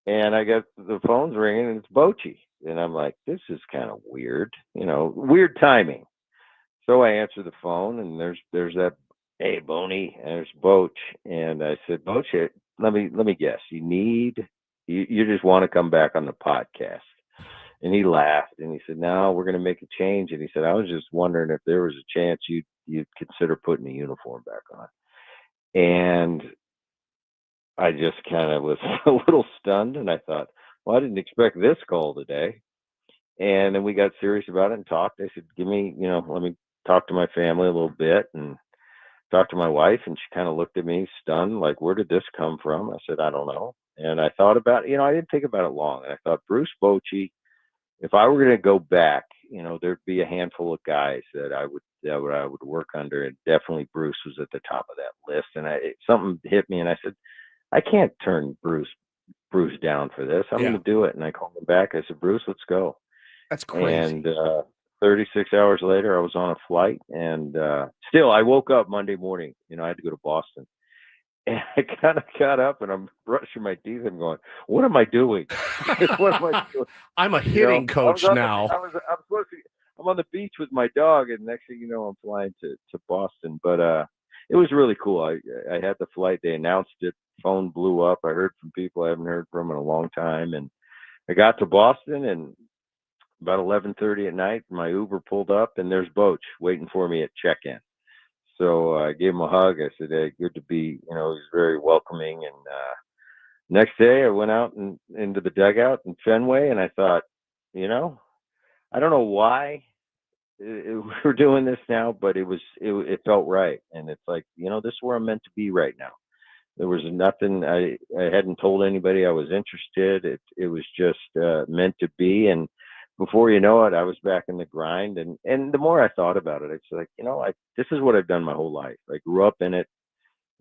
Speaker 13: and I got the phone's ringing, and it's Boachy. And I'm like, this is kind of weird, weird timing. So I answer the phone, and there's that, hey, Boney, and there's Boach. And I said, Boach, let me guess. You just want to come back on the podcast. And he laughed, and he said, no, we're going to make a change. And he said, I was just wondering if there was a chance you'd consider putting the uniform back on. And I just kind of was a little stunned, and I thought, well, I didn't expect this call today. And then we got serious about it and talked. I said, let me talk to my family a little bit and talk to my wife. And she kind of looked at me stunned, like, where did this come from? I said, I don't know. And I thought about it, I didn't think about it long. And I thought, Bruce Bochy, if I were going to go back, there'd be a handful of guys that I would work under. And definitely Bruce was at the top of that list. And something hit me, and I said, I can't turn Bruce down for this. I'm going to do it. And I called him back. I said, Bruce, let's go.
Speaker 1: That's crazy.
Speaker 13: And 36 hours later, I was on a flight, and still I woke up Monday morning. I had to go to Boston. And I kind of got up, and I'm brushing my teeth and going, what am I doing? What am I doing?
Speaker 1: I'm a hitting coach now.
Speaker 13: I'm on the beach with my dog, and next thing you know, I'm flying to Boston. But it was really cool. I had the flight. They announced it. Phone blew up. I heard from people I haven't heard from in a long time. And I got to Boston, and about 11:30 at night, my Uber pulled up, and there's Boach waiting for me at check-in. So I gave him a hug. I said, hey, good to be, he was very welcoming. And next day I went out into the dugout in Fenway, and I thought, I don't know why we're doing this now, but it felt right. And it's like, this is where I'm meant to be right now. There was nothing, I hadn't told anybody I was interested. It was just meant to be. And before you know it, I was back in the grind. And the more I thought about it, it's like, this is what I've done my whole life. I grew up in it.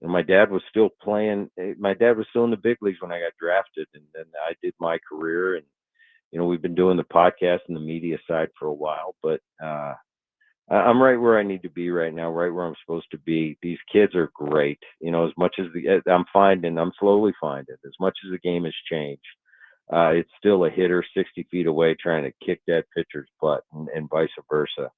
Speaker 13: And my dad was still playing. My dad was still in the big leagues when I got drafted. And then I did my career. And, we've been doing the podcast and the media side for a while. But I'm right where I need to be right now, right where I'm supposed to be. These kids are great. As much as I'm slowly finding, as much as the game has changed, it's still a hitter 60 feet away trying to kick that pitcher's butt and vice versa.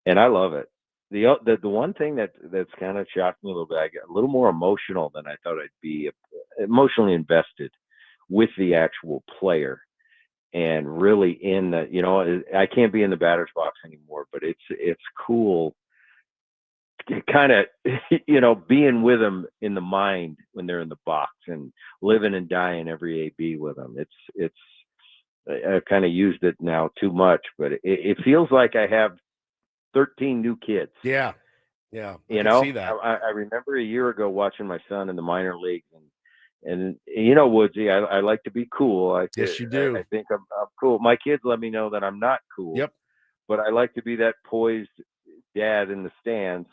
Speaker 13: And I love it. The one thing that's kind of shocked me a little bit, I got a little more emotional than I thought I'd be, emotionally invested with the actual player. And really in the, I can't be in the batter's box anymore, but it's cool kind of, being with them in the mind when they're in the box and living and dying every AB with them. I've kind of used it now too much, but it feels like I have 13 new kids.
Speaker 1: Yeah. Yeah.
Speaker 13: I can see that. I remember a year ago watching my son in the minor leagues, and Woodsy, I like to be cool.
Speaker 1: Yes, you do.
Speaker 13: I think I'm cool. My kids let me know that I'm not cool.
Speaker 1: Yep.
Speaker 13: but I like to be that poised dad in the stands.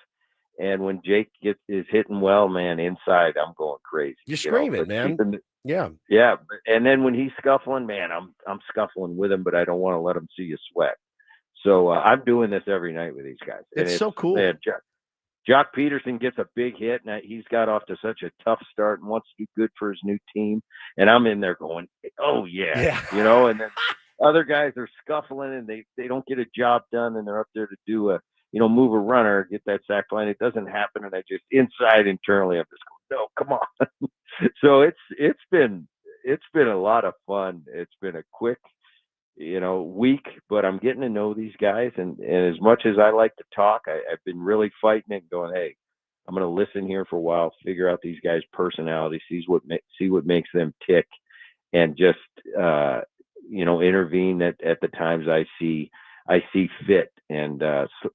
Speaker 13: And when Jake is hitting well, man, inside I'm going crazy.
Speaker 1: You're screaming, man. Yeah.
Speaker 13: Yeah. And then when he's scuffling, man, I'm scuffling with him, but I don't want to let him see you sweat. So I'm doing this every night with these guys.
Speaker 1: It's so cool.
Speaker 13: Man, Jock Peterson gets a big hit, and he's got off to such a tough start and wants to do good for his new team. And I'm in there going, oh, yeah. And then other guys are scuffling, and they don't get a job done, and they're up there to do move a runner, get that sack line. It doesn't happen, and I just inside internally, I'm just going, no, come on. So it's been a lot of fun. It's been a quick, week, but I'm getting to know these guys, and as much as I like to talk, I've been really fighting it and going, hey, I'm going to listen here for a while, figure out these guys' personality, see what makes them tick, and just intervene at the times I see fit. And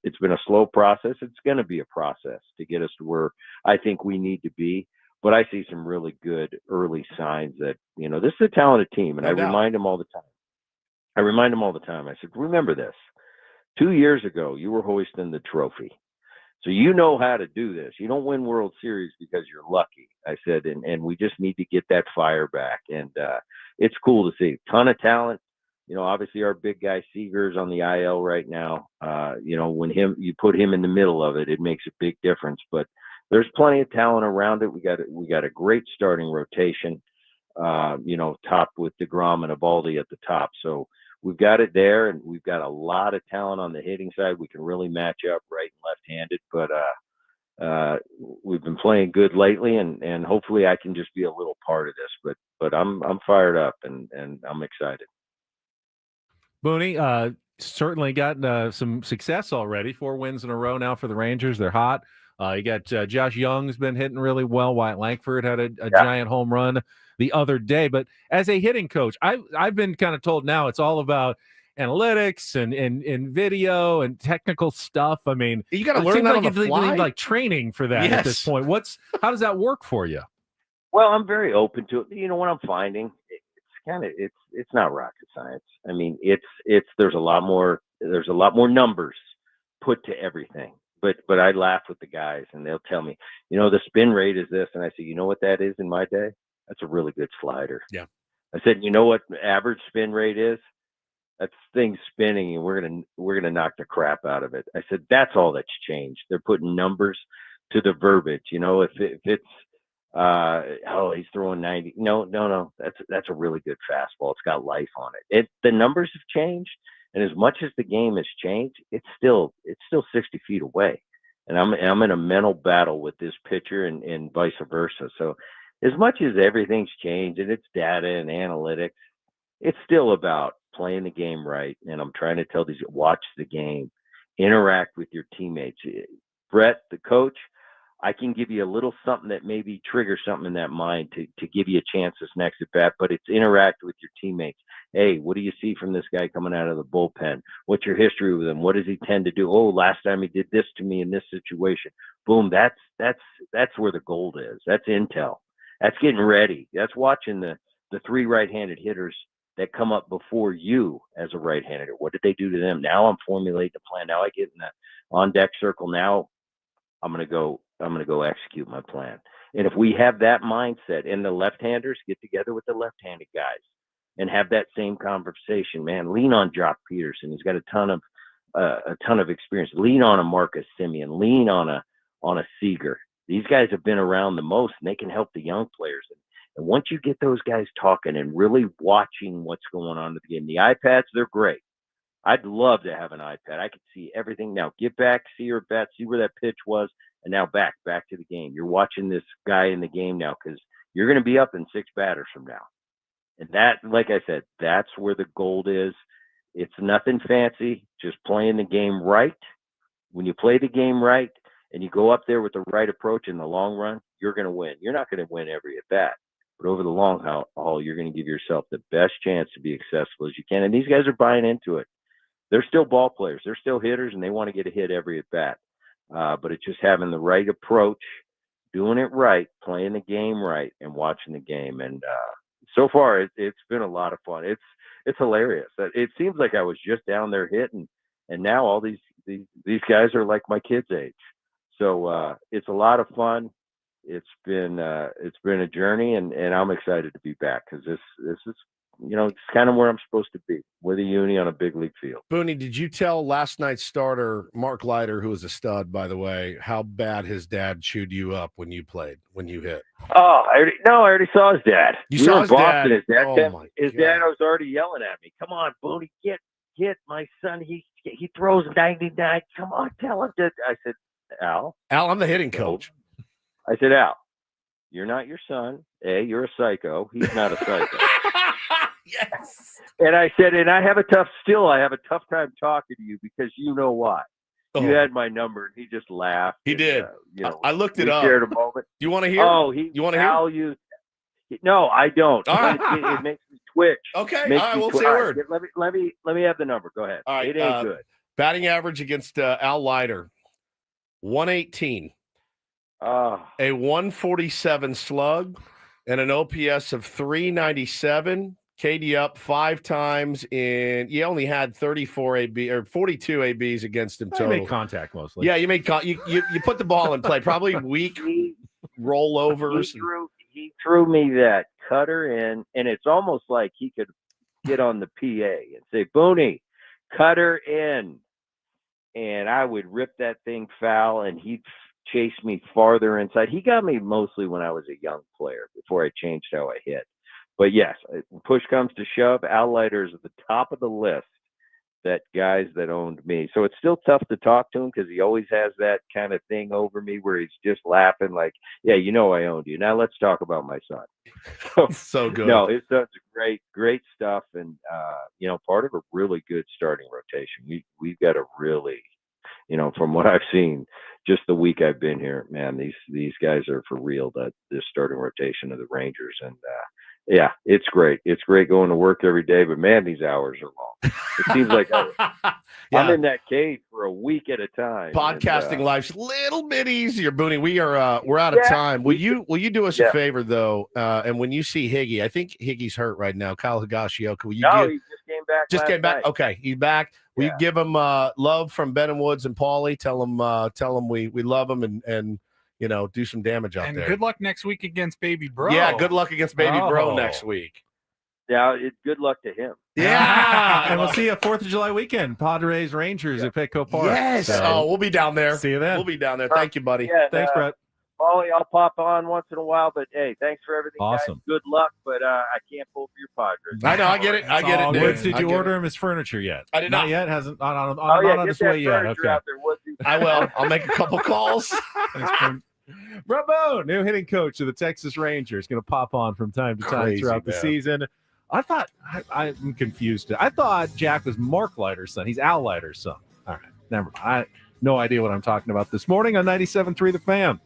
Speaker 13: it's been a slow process. It's going to be a process to get us to where I think we need to be. But I see some really good early signs that, this is a talented team. And I remind them all the time. I said, remember this. 2 years ago, you were hoisting the trophy. So you know how to do this. You don't win World Series because you're lucky. I said, and we just need to get that fire back. And it's cool to see. Ton of talent. Obviously our big guy Seager's on the IL right now. When you put him in the middle of it, it makes a big difference. But there's plenty of talent around it. We got a great starting rotation. Topped with DeGrom and Eovaldi at the top. So we've got it there, and we've got a lot of talent on the hitting side. We can really match up right and left-handed. But we've been playing good lately, and hopefully I can just be a little part of this. But I'm fired up and I'm excited.
Speaker 3: Boone, certainly got some success already. 4 wins in a row now for the Rangers. They're hot. You got Josh Young's been hitting really well. Wyatt Langford had a giant home run the other day. But as a hitting coach, I've been kind of told now it's all about analytics and video and technical stuff. I mean,
Speaker 1: you got to learn that on the fly.
Speaker 3: Like training for that at this point. How does that work for you?
Speaker 13: Well, I'm very open to it. What I'm finding, it's not rocket science. I mean, there's a lot more numbers put to everything. But I laugh with the guys, and they'll tell me, the spin rate is this, and I say, you know what that is in my day? That's a really good slider.
Speaker 1: Yeah.
Speaker 13: I said, you know what average spin rate is? That's things spinning, and we're gonna knock the crap out of it. I said, that's all that's changed. They're putting numbers to the verbiage. If it's he's throwing 90. No. That's a really good fastball. It's got life on it. The numbers have changed. And as much as the game has changed, it's still 60 feet away. And I'm in a mental battle with this pitcher and vice versa. So as much as everything's changed and it's data and analytics, it's still about playing the game right. And I'm trying to tell these, watch the game, interact with your teammates. Bret, the coach, I can give you a little something that maybe triggers something in that mind to give you a chance this next at bat, but it's interact with your teammates. Hey, what do you see from this guy coming out of the bullpen? What's your history with him? What does he tend to do? Oh, last time he did this to me in this situation. Boom. That's where the gold is. That's intel. That's getting ready. That's watching the 3 right-handed hitters that come up before you as a right-handed hitter. What did they do to them? Now I'm formulating a plan. Now I get in the on deck circle. Now I'm going to go execute my plan. And if we have that mindset, and the left-handers get together with the left-handed guys and have that same conversation, man, lean on Jock Peterson. He's got a ton of experience. Lean on a Marcus Semien. Lean on a Seager. These guys have been around the most, and they can help the young players. And once you get those guys talking and really watching what's going on in the game, the iPads, they're great. I'd love to have an iPad. I could see everything now. Get back, see your bat, see where that pitch was, and now back to the game. You're watching this guy in the game now because you're going to be up in 6 batters from now. And that, like I said, that's where the gold is. It's nothing fancy, just playing the game right. When you play the game right and you go up there with the right approach in the long run, you're going to win. You're not going to win every at bat. But over the long haul, you're going to give yourself the best chance to be accessible as you can. And these guys are buying into it. They're still ball players. They're still hitters, and they want to get a hit every at bat. But it's just having the right approach, doing it right, playing the game right, and watching the game. And so far, it's been a lot of fun. It's hilarious. It seems like I was just down there hitting, And now all these guys are like my kids' age. So it's a lot of fun. It's been a journey, and I'm excited to be back because this is, it's kind of where I'm supposed to be, with a uni on a big league field.
Speaker 1: Boone, did you tell last night's starter, Mark Leiter, who was a stud, by the way, how bad his dad chewed you up when you hit?
Speaker 13: Oh, I already saw his dad.
Speaker 1: You saw his dad?
Speaker 13: His dad,
Speaker 1: His
Speaker 13: dad was already yelling at me. Come on, Boone, get my son. He throws 99. Come on, tell him to. I said, Al,
Speaker 1: I'm the hitting coach.
Speaker 13: I said, Al, you're not your son. You're a psycho. He's not a psycho.
Speaker 1: Yes.
Speaker 13: And I said, and I have a tough time talking to you because you know why. You had my number, and he just laughed.
Speaker 1: He did. I looked it up.
Speaker 13: Shared a moment.
Speaker 1: Do you want to hear?
Speaker 13: Oh,
Speaker 1: you want to hear?
Speaker 13: No, I don't.
Speaker 1: All right.
Speaker 13: It makes me twitch.
Speaker 1: Okay. All right. We'll say a word.
Speaker 13: Let me have the number. Go ahead.
Speaker 1: All right.
Speaker 13: It ain't good.
Speaker 1: Batting average against Al Leiter, 118. A 147 slug and an OPS of 397. KD up 5 times, and you only had 34 AB or 42 ABs against him total.
Speaker 3: You make contact mostly.
Speaker 1: Yeah, you make you put the ball in play. Probably weak rollovers.
Speaker 13: He threw me that cutter in, and it's almost like he could get on the PA and say, "Booney, cutter in," and I would rip that thing foul, and he'd chase me farther inside. He got me mostly when I was a young player before I changed how I hit. But yes, push comes to shove, Al Leiter is at the top of the list that guys that owned me. So it's still tough to talk to him because he always has that kind of thing over me where he's just laughing like, yeah, I owned you. Now let's talk about my son.
Speaker 1: So good.
Speaker 13: No, his son's great stuff. And, part of a really good starting rotation. We've got a really, from what I've seen, just the week I've been here, man, these guys are for real, this starting rotation of the Rangers. And, yeah, it's great. It's great going to work every day, but man, these hours are long. It seems like I'm in that cage for a week at a time.
Speaker 1: Podcasting life's a little bit easier, Booney. We're out of time. Will you do us a favor though? And when you see Higgy, I think Higgy's hurt right now. Kyle Higashioka. Will you?
Speaker 13: He just came back.
Speaker 1: Just came back.
Speaker 13: Night.
Speaker 1: Okay, he's back. Will you give him love from Ben and Woods and Paulie? Tell him we love him and do some damage out there.
Speaker 2: And good luck next week against Baby Bro.
Speaker 1: Yeah, good luck against Baby Bro next week.
Speaker 13: Yeah, good luck to him.
Speaker 3: Yeah, and we'll see you 4th of July weekend. Padres Rangers at Petco Park.
Speaker 1: Yes.
Speaker 3: So,
Speaker 1: we'll be down there.
Speaker 3: See you then.
Speaker 1: We'll be down there. Thank you, buddy.
Speaker 13: Yeah,
Speaker 3: thanks, Bret.
Speaker 13: Paulie, I'll pop on once in a while, but hey, thanks for everything.
Speaker 3: Awesome.
Speaker 13: Guys. Good luck, but I can't pull for your Padres.
Speaker 1: I know. I get it. I get it.
Speaker 3: Woods, did you order him his furniture yet?
Speaker 1: I did not.
Speaker 3: Not yet. Hasn't not
Speaker 13: Get
Speaker 3: on his
Speaker 13: that
Speaker 3: way yet.
Speaker 13: furniture
Speaker 3: Okay.
Speaker 13: out there, Woodsy.
Speaker 1: I will. I'll make a couple calls.
Speaker 3: Bret Boone, new hitting coach of the Texas Rangers, going to pop on from time to time
Speaker 1: Crazy,
Speaker 3: throughout the
Speaker 1: man.
Speaker 3: season. I thought I'm confused. I thought Jack was Mark Leiter's son. He's Al Leiter's son. All right, never mind. I no idea what I'm talking about this morning on 97.3 The Fan.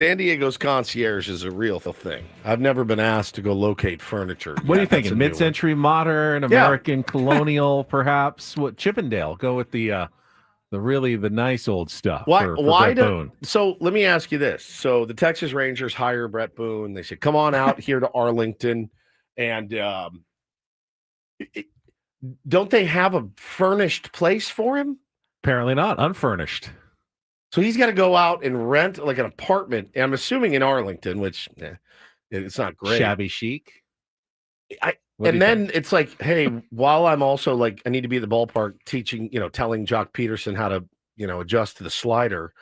Speaker 1: San Diego's concierge is a real thing. I've never been asked to go locate furniture.
Speaker 3: What are you
Speaker 1: That's a
Speaker 3: thinking?
Speaker 1: new
Speaker 3: Mid-century modern, American colonial, perhaps? What Chippendale? Go with the nice old stuff.
Speaker 1: Why?
Speaker 3: For
Speaker 1: Why
Speaker 3: Bret
Speaker 1: do?
Speaker 3: Boone.
Speaker 1: So let me ask you this: so the Texas Rangers hire Bret Boone. They say, "Come on out here to Arlington," and don't they have a furnished place for him?
Speaker 3: Apparently not. Unfurnished.
Speaker 1: So he's got to go out and rent like an apartment. I'm assuming in Arlington, which it's not great.
Speaker 3: Shabby chic.
Speaker 1: And then it's like, hey, while I'm also like, I need to be at the ballpark teaching, telling Jock Peterson how to, adjust to the slider.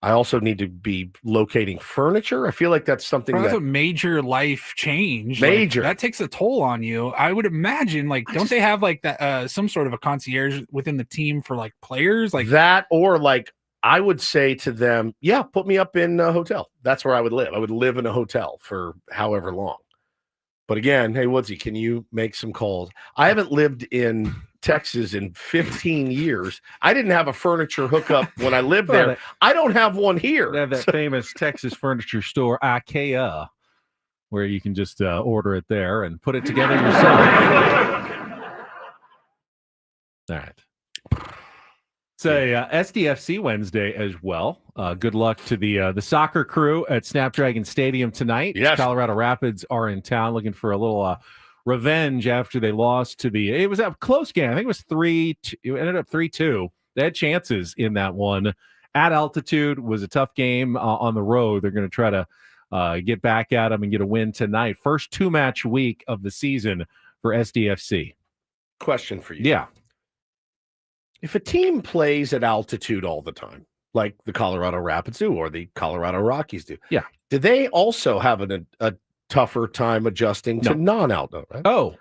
Speaker 1: I also need to be locating furniture. I feel like that's something
Speaker 2: That's
Speaker 1: that
Speaker 2: a major life change.
Speaker 1: Major.
Speaker 2: That takes a toll on you. I would imagine, don't they have like that some sort of a concierge within the team for like players, like
Speaker 1: that, or like I would say to them, yeah, put me up in a hotel. That's where I would live. I would live in a hotel for however long. But again, hey, Woodsy, can you make some calls? I haven't lived in Texas in 15 years. I didn't have a furniture hookup when I lived there. I don't have one here.
Speaker 3: They have that famous Texas furniture store, IKEA, where you can just order it there and put it together yourself. All right. Say SDFC Wednesday as well. Good luck to the soccer crew at Snapdragon Stadium tonight.
Speaker 1: Yes.
Speaker 3: Colorado Rapids are in town looking for a little revenge after they lost to it was a close game. I think it was 3-2. It ended up 3-2. They had chances in that one. At altitude was a tough game on the road. They're going to try to get back at them and get a win tonight. First 2-match week of the season for SDFC.
Speaker 1: Question for you.
Speaker 3: Yeah.
Speaker 1: If a team plays at altitude all the time, like the Colorado Rapids do or the Colorado Rockies do,
Speaker 3: yeah,
Speaker 1: do they also have a tougher time adjusting to non-altitude? Right?
Speaker 3: Oh,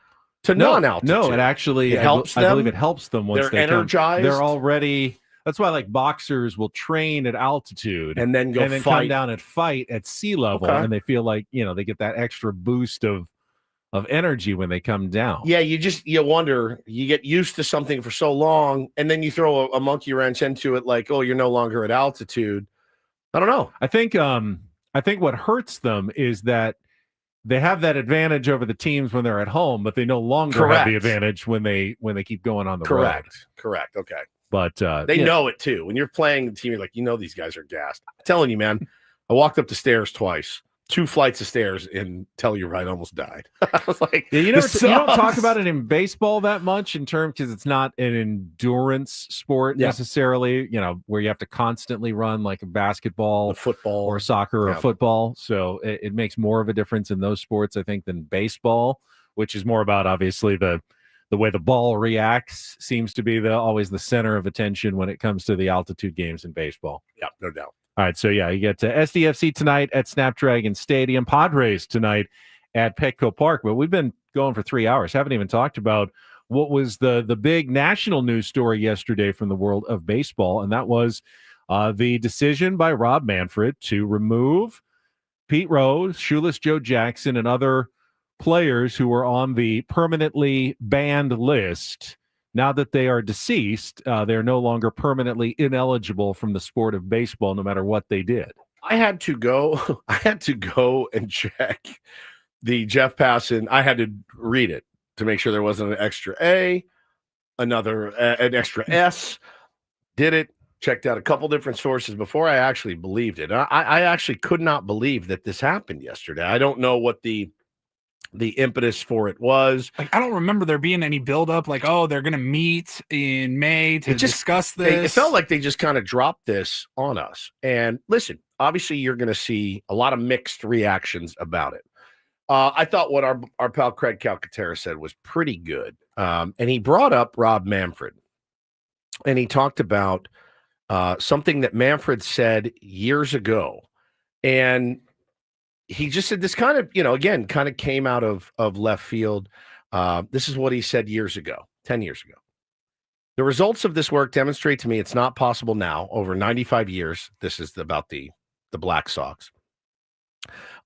Speaker 1: to non-altitude.
Speaker 3: No, it actually
Speaker 1: helps them.
Speaker 3: I believe it helps them once
Speaker 1: They're
Speaker 3: they
Speaker 1: energized.
Speaker 3: They're already. That's why like boxers will train at altitude
Speaker 1: and then go
Speaker 3: come
Speaker 1: fight.
Speaker 3: down and fight at sea level,
Speaker 1: Okay.
Speaker 3: and they feel like they get that extra boost of energy when they come down.
Speaker 1: Yeah, you wonder, you get used to something for so long, and then you throw a monkey wrench into it, like, oh, you're no longer at altitude. I don't know.
Speaker 3: I think what hurts them is that they have that advantage over the teams when they're at home, but they no longer have the advantage when they keep going on the road.
Speaker 1: Correct. Okay.
Speaker 3: But
Speaker 1: they know it too. When you're playing the team, you're like, these guys are gassed. I'm telling you, man, I walked up the stairs twice. 2 flights of stairs in Telluride, almost died. I was like,
Speaker 3: you
Speaker 1: this
Speaker 3: don't talk
Speaker 1: sucks.
Speaker 3: about it in baseball that much in terms because it's not an endurance sport necessarily, where you have to constantly run like a basketball,
Speaker 1: football,
Speaker 3: or soccer or football. So it makes more of a difference in those sports, I think, than baseball, which is more about obviously the way the ball reacts seems to be always the center of attention when it comes to the altitude games in baseball.
Speaker 1: Yeah, no doubt.
Speaker 3: All right, so you get to SDFC tonight at Snapdragon Stadium, Padres tonight at Petco Park. But we've been going for 3 hours. Haven't even talked about what was the big national news story yesterday from the world of baseball, and that was the decision by Rob Manfred to remove Pete Rose, Shoeless Joe Jackson, and other players who were on the permanently banned list. Now that they are deceased, they're no longer permanently ineligible from the sport of baseball, no matter what they did.
Speaker 1: I had to go and check the Jeff Passan. I had to read it to make sure there wasn't an extra A, an extra S. Did it, checked out a couple different sources before I actually believed it. I actually could not believe that this happened yesterday. I don't know what the impetus for it was.
Speaker 2: Like, I don't remember there being any buildup, like, oh, they're going to meet in May to discuss this.
Speaker 1: It felt like they just kind of dropped this on us. And listen, obviously you're going to see a lot of mixed reactions about it. I thought what our pal Craig Calcaterra said was pretty good. And he brought up Rob Manfred. And he talked about something that Manfred said years ago. And he just said this kind of, again, kind of came out of left field. This is what he said 10 years ago. The results of this work demonstrate to me it's not possible now, over 95 years. This is about the Black Sox.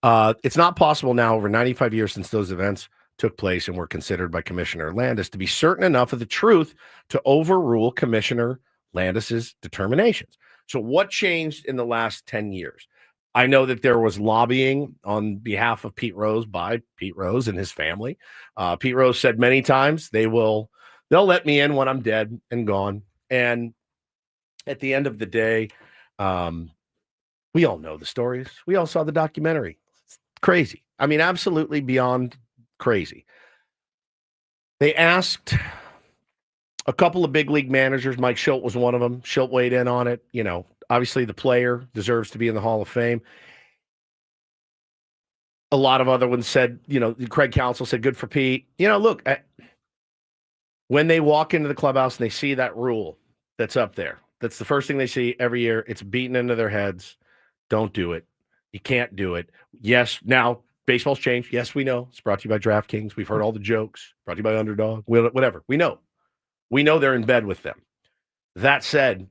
Speaker 1: It's not possible now, over 95 years since those events took place and were considered by Commissioner Landis, to be certain enough of the truth to overrule Commissioner Landis's determinations. So what changed in the last 10 years? I know that there was lobbying on behalf of Pete Rose by Pete Rose and his family. Pete Rose said many times they'll let me in when I'm dead and gone. And at the end of the day, we all know the stories. We all saw the documentary. It's crazy. I mean, absolutely beyond crazy. They asked a couple of big league managers. Mike Schilt was one of them. Schilt weighed in on it. You know, obviously the player deserves to be in the Hall of Fame. A lot of other ones said, you know, Craig Counsell said, good for Pete. You know, look, when they walk into the clubhouse and they see that rule that's up there, that's the first thing they see every year. It's beaten into their heads. Don't do it. You can't do it. Yes, now baseball's changed. Yes, we know. It's brought to you by DraftKings. We've heard all the jokes. Brought to you by Underdog. Whatever. We know. We know they're in bed with them. That said,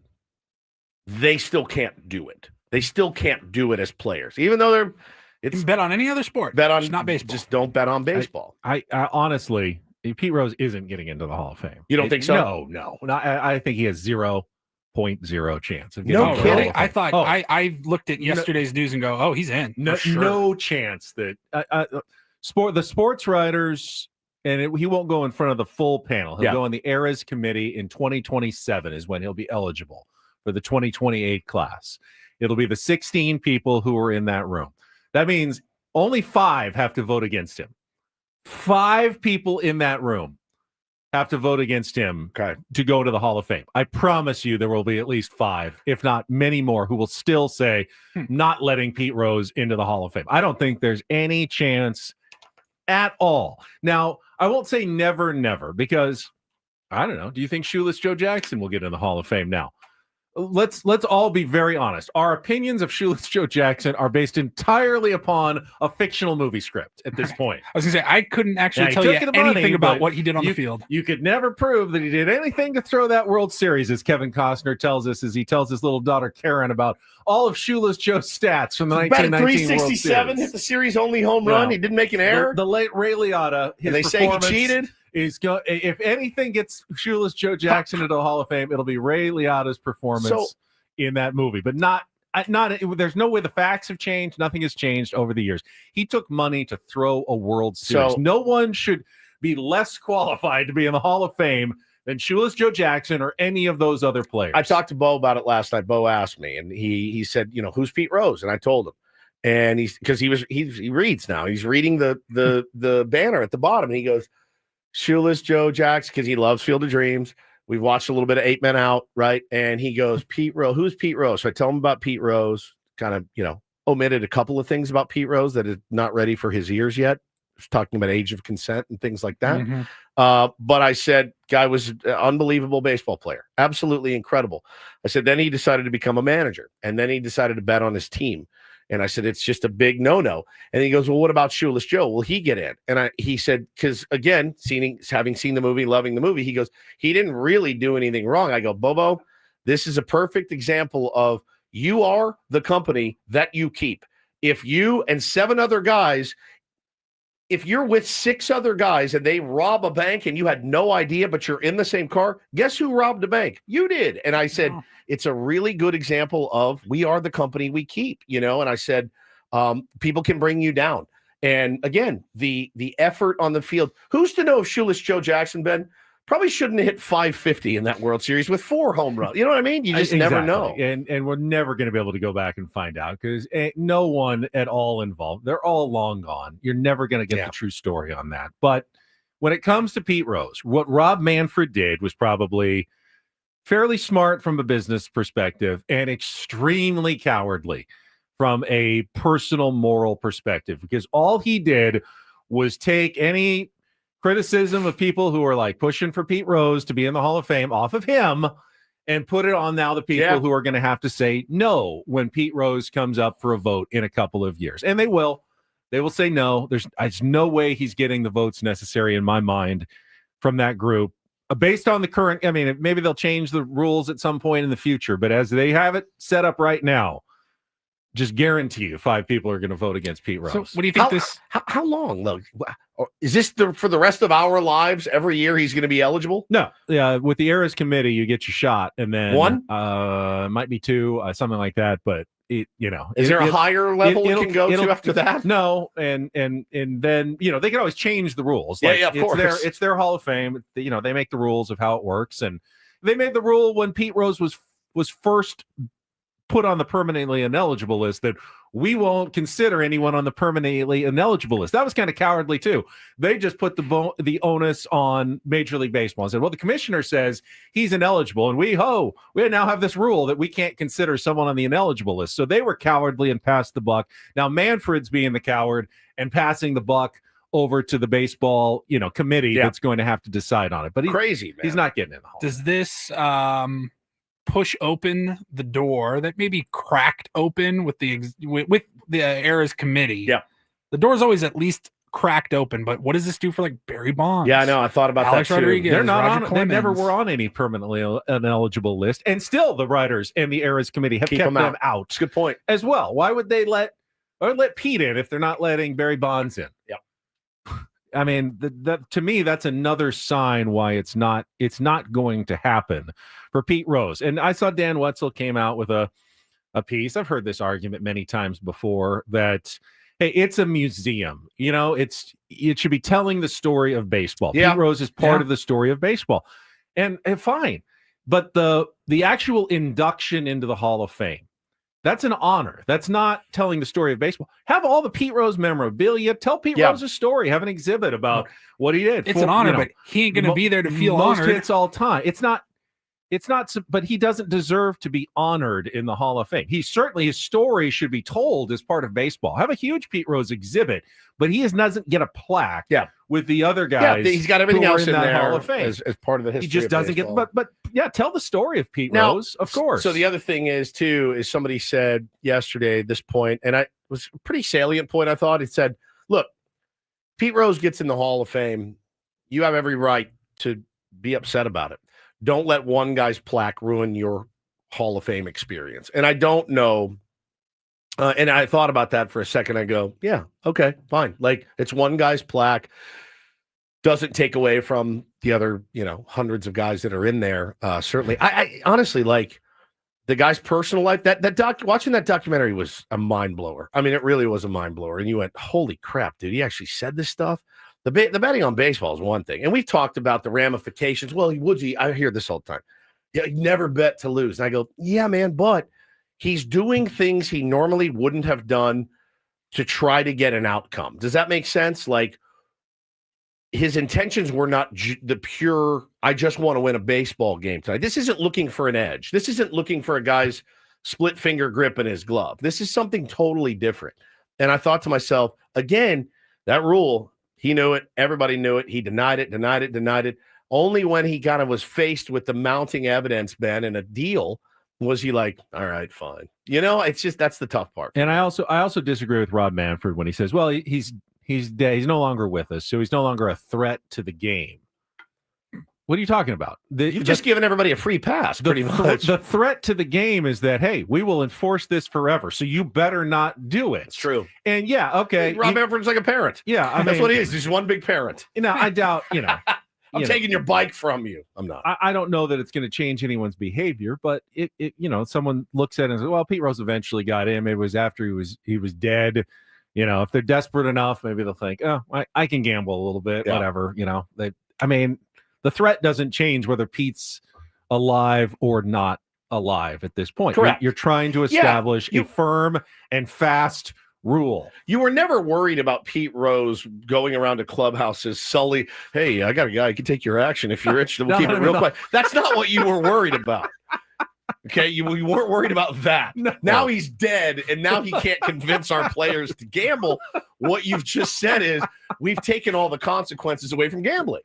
Speaker 1: they still can't do it. They still can't do it as players, even though they're.
Speaker 2: You can bet on any other sport.
Speaker 1: Bet on
Speaker 2: just not baseball.
Speaker 1: Just don't bet on baseball.
Speaker 3: I honestly, Pete Rose isn't getting into the Hall of Fame.
Speaker 1: You don't think so?
Speaker 3: No. I think he has 0.0 chance of getting.
Speaker 1: No
Speaker 3: into
Speaker 1: kidding.
Speaker 3: the Hall of Fame.
Speaker 2: I thought I looked at yesterday's news and go, oh, he's in.
Speaker 3: No chance that the sports writers. And he won't go in front of the full panel. He'll go on the Eras Committee in 2027 is when he'll be eligible for the 2028 class. It'll be the 16 people who are in that room. That means only 5 have to vote against him. 5 people in that room have to vote against him to go to the Hall of Fame. I promise you there will be at least 5, if not many more, who will still say not letting Pete Rose into the Hall of Fame. I don't think there's any chance at all. Now, I won't say never, because I don't know. Do you think Shoeless Joe Jackson will get in the Hall of Fame now? Let's all be very honest. Our opinions of Shoeless Joe Jackson are based entirely upon a fictional movie script at this point.
Speaker 2: I was going to say, I couldn't actually tell you anything about what he did on the field.
Speaker 3: You could never prove that he did anything to throw that World Series, as Kevin Costner tells us, as he tells his little daughter Karen about all of Shoeless Joe's stats from the 1919 World
Speaker 1: 367,
Speaker 3: Series.
Speaker 1: hit the series only home run. He didn't make an error.
Speaker 3: The late Ray Liotta, his
Speaker 1: and they say he
Speaker 3: performance
Speaker 1: cheated.
Speaker 3: If anything gets Shoeless Joe Jackson into the Hall of Fame, it'll be Ray Liotta's performance in that movie. But there's no way the facts have changed. Nothing has changed over the years. He took money to throw a World Series. No one should be less qualified to be in the Hall of Fame than Shoeless Joe Jackson or any of those other players.
Speaker 1: I talked to Bo about it last night. Bo asked me, and he said, you know, who's Pete Rose? And I told him. And he reads now. He's reading the banner at the bottom, and he goes, Shoeless Joe Jackson, because he loves Field of Dreams. We've watched a little bit of 8 Men Out, right? And he goes, Pete Rose, who's Pete Rose? So I tell him about Pete Rose, kind of, you know, omitted a couple of things about Pete Rose that is not ready for his ears yet. Just talking about age of consent and things like that. But I said, guy was an unbelievable baseball player. Absolutely incredible. I said, then he decided to become a manager, and then he decided to bet on his team. And I said, it's just a big no-no. And he goes, well, what about Shoeless Joe? Will he get in? And he said, because again, having seen the movie, loving the movie, he goes, he didn't really do anything wrong. I go, Bobo, this is a perfect example of you are the company that you keep. If you and 7 other guys, if you're with 6 other guys and they rob a bank and you had no idea, but you're in the same car, guess who robbed the bank? You did. And I said, it's a really good example of we are the company we keep, you know? And I said, people can bring you down. And again, the effort on the field, who's to know if Shoeless Joe Jackson, Ben, probably shouldn't have hit 550 in that World Series with 4 home runs. You know what I mean? You just never know.
Speaker 3: And we're never going to be able to go back and find out because no one at all involved. They're all long gone. You're never going to get the true story on that. But when it comes to Pete Rose, what Rob Manfred did was probably fairly smart from a business perspective and extremely cowardly from a personal moral perspective, because all he did was take any criticism of people who are like pushing for Pete Rose to be in the Hall of Fame off of him and put it on now the people who are going to have to say no when Pete Rose comes up for a vote in a couple of years. And they will say no. There's no way he's getting the votes necessary in my mind from that group. Based on the current, I mean, maybe they'll change the rules at some point in the future, but as they have it set up right now, just guarantee you 5 people are going to vote against Pete Rose.
Speaker 2: So what do you think
Speaker 1: how long? Look, is this for the rest of our lives? Every year he's going to be eligible?
Speaker 3: No. Yeah. With the Eras Committee, you get your shot, and then
Speaker 1: 1?
Speaker 3: Might be 2, something like that. But Is
Speaker 1: there a higher level it can go to
Speaker 3: it'll-
Speaker 1: after that?
Speaker 3: No, and then they can always change the rules.
Speaker 1: Yeah, of
Speaker 3: it's
Speaker 1: course.
Speaker 3: it's their Hall of Fame. They make the rules of how it works, and they made the rule when Pete Rose was first put on the permanently ineligible list that we won't consider anyone on the permanently ineligible list. That was kind of cowardly too. They just put the onus on Major League Baseball and said, well, the commissioner says he's ineligible, and we now have this rule that we can't consider someone on the ineligible list. So they were cowardly and passed the buck. Now Manfred's being the coward and passing the buck over to the baseball, committee that's going to have to decide on it. But
Speaker 1: Crazy, man.
Speaker 3: He's not getting in the Hall.
Speaker 2: Does this push open the door that maybe cracked open with the Eras committee?
Speaker 1: Yeah,
Speaker 2: the door's always at least cracked open. But what does this do for like Barry Bonds?
Speaker 1: Yeah, I know. I thought about
Speaker 2: Alex
Speaker 1: that too.
Speaker 2: Rodriguez,
Speaker 3: They're not
Speaker 2: Roger
Speaker 3: on. They never
Speaker 2: Clemens.
Speaker 3: were on any permanently ineligible list, and still the writers and the Eras committee have
Speaker 1: Keep
Speaker 3: kept
Speaker 1: them
Speaker 3: them out.
Speaker 1: That's a good point
Speaker 3: as well. Why would they let Pete in if they're not letting Barry Bonds in?
Speaker 1: Yeah.
Speaker 3: I mean, that to me, that's another sign why it's not going to happen for Pete Rose. And I saw Dan Wetzel came out with a piece. I've heard this argument many times before that, hey, it's a museum. It should be telling the story of baseball.
Speaker 1: Yeah.
Speaker 3: Pete Rose is part of the story of baseball, and fine. But the actual induction into the Hall of Fame, that's an honor. That's not telling the story of baseball. Have all the Pete Rose memorabilia. Tell Pete Rose's story. Have an exhibit about what he did.
Speaker 2: It's an honor, but he ain't going to be there to feel
Speaker 3: most
Speaker 2: honored.
Speaker 3: hits all time. It's not. But he doesn't deserve to be honored in the Hall of Fame. His story should be told as part of baseball. Have a huge Pete Rose exhibit, but he doesn't get a plaque. With the other guys.
Speaker 1: Yeah, he's got everything
Speaker 3: who are
Speaker 1: else in
Speaker 3: that
Speaker 1: there
Speaker 3: Hall of Fame
Speaker 1: as part of the history.
Speaker 3: He just
Speaker 1: of
Speaker 3: doesn't
Speaker 1: baseball.
Speaker 3: get. But tell the story of Pete
Speaker 1: Now,
Speaker 3: Rose, of course.
Speaker 1: So the other thing is somebody said yesterday at this point, and it was a pretty salient point, I thought. It said, look, Pete Rose gets in the Hall of Fame. You have every right to be upset about it. Don't let one guy's plaque ruin your Hall of Fame experience. And I don't know. And I thought about that for a second. I go, yeah, okay, fine. Like, it's one guy's plaque. Doesn't take away from the other, hundreds of guys that are in there. Certainly. I honestly, like, the guy's personal life, watching that documentary was a mind blower. I mean, it really was a mind blower. And you went, holy crap, dude, he actually said this stuff. The betting on baseball is one thing. And we've talked about the ramifications. Well, I hear this all the time. Yeah, never bet to lose. And I go, yeah, man, but he's doing things he normally wouldn't have done to try to get an outcome. Does that make sense? Like, his intentions were not the pure, I just want to win a baseball game tonight. This isn't looking for an edge. This isn't looking for a guy's split finger grip in his glove. This is something totally different. And I thought to myself, again, that rule, he knew it. Everybody knew it. He denied it. Only when he kind of was faced with the mounting evidence, Ben, and a deal was he like, all right, fine. It's just, that's the tough part.
Speaker 3: And I also disagree with Rob Manfred when he says, well, he's dead. He's no longer with us, so he's no longer a threat to the game. What are you talking about?
Speaker 1: You've just given everybody a free pass, pretty much.
Speaker 3: The threat to the game is that, hey, we will enforce this forever, so you better not do it.
Speaker 1: It's true.
Speaker 3: And yeah, okay.
Speaker 1: Rob Manfred's like a parent.
Speaker 3: Yeah, I mean,
Speaker 1: that's what he is. He's one big parent.
Speaker 3: I doubt,
Speaker 1: I'm taking your bike from you. I'm not.
Speaker 3: I don't know that it's going to change anyone's behavior, but it someone looks at it and says, well, Pete Rose eventually got in. Maybe it was after he was dead. If they're desperate enough, maybe they'll think, oh, I can gamble a little bit, whatever. The threat doesn't change whether Pete's alive or not alive at this point.
Speaker 1: Correct.
Speaker 3: You're trying to establish a firm and fast rule.
Speaker 1: You were never worried about Pete Rose going around to clubhouses, Sully, hey, I got a guy who can take your action if you're interested. We'll keep it real quick. That's not what you were worried about. Okay, you weren't worried about that. No. Now he's dead, and now he can't convince our players to gamble. What you've just said is we've taken all the consequences away from gambling.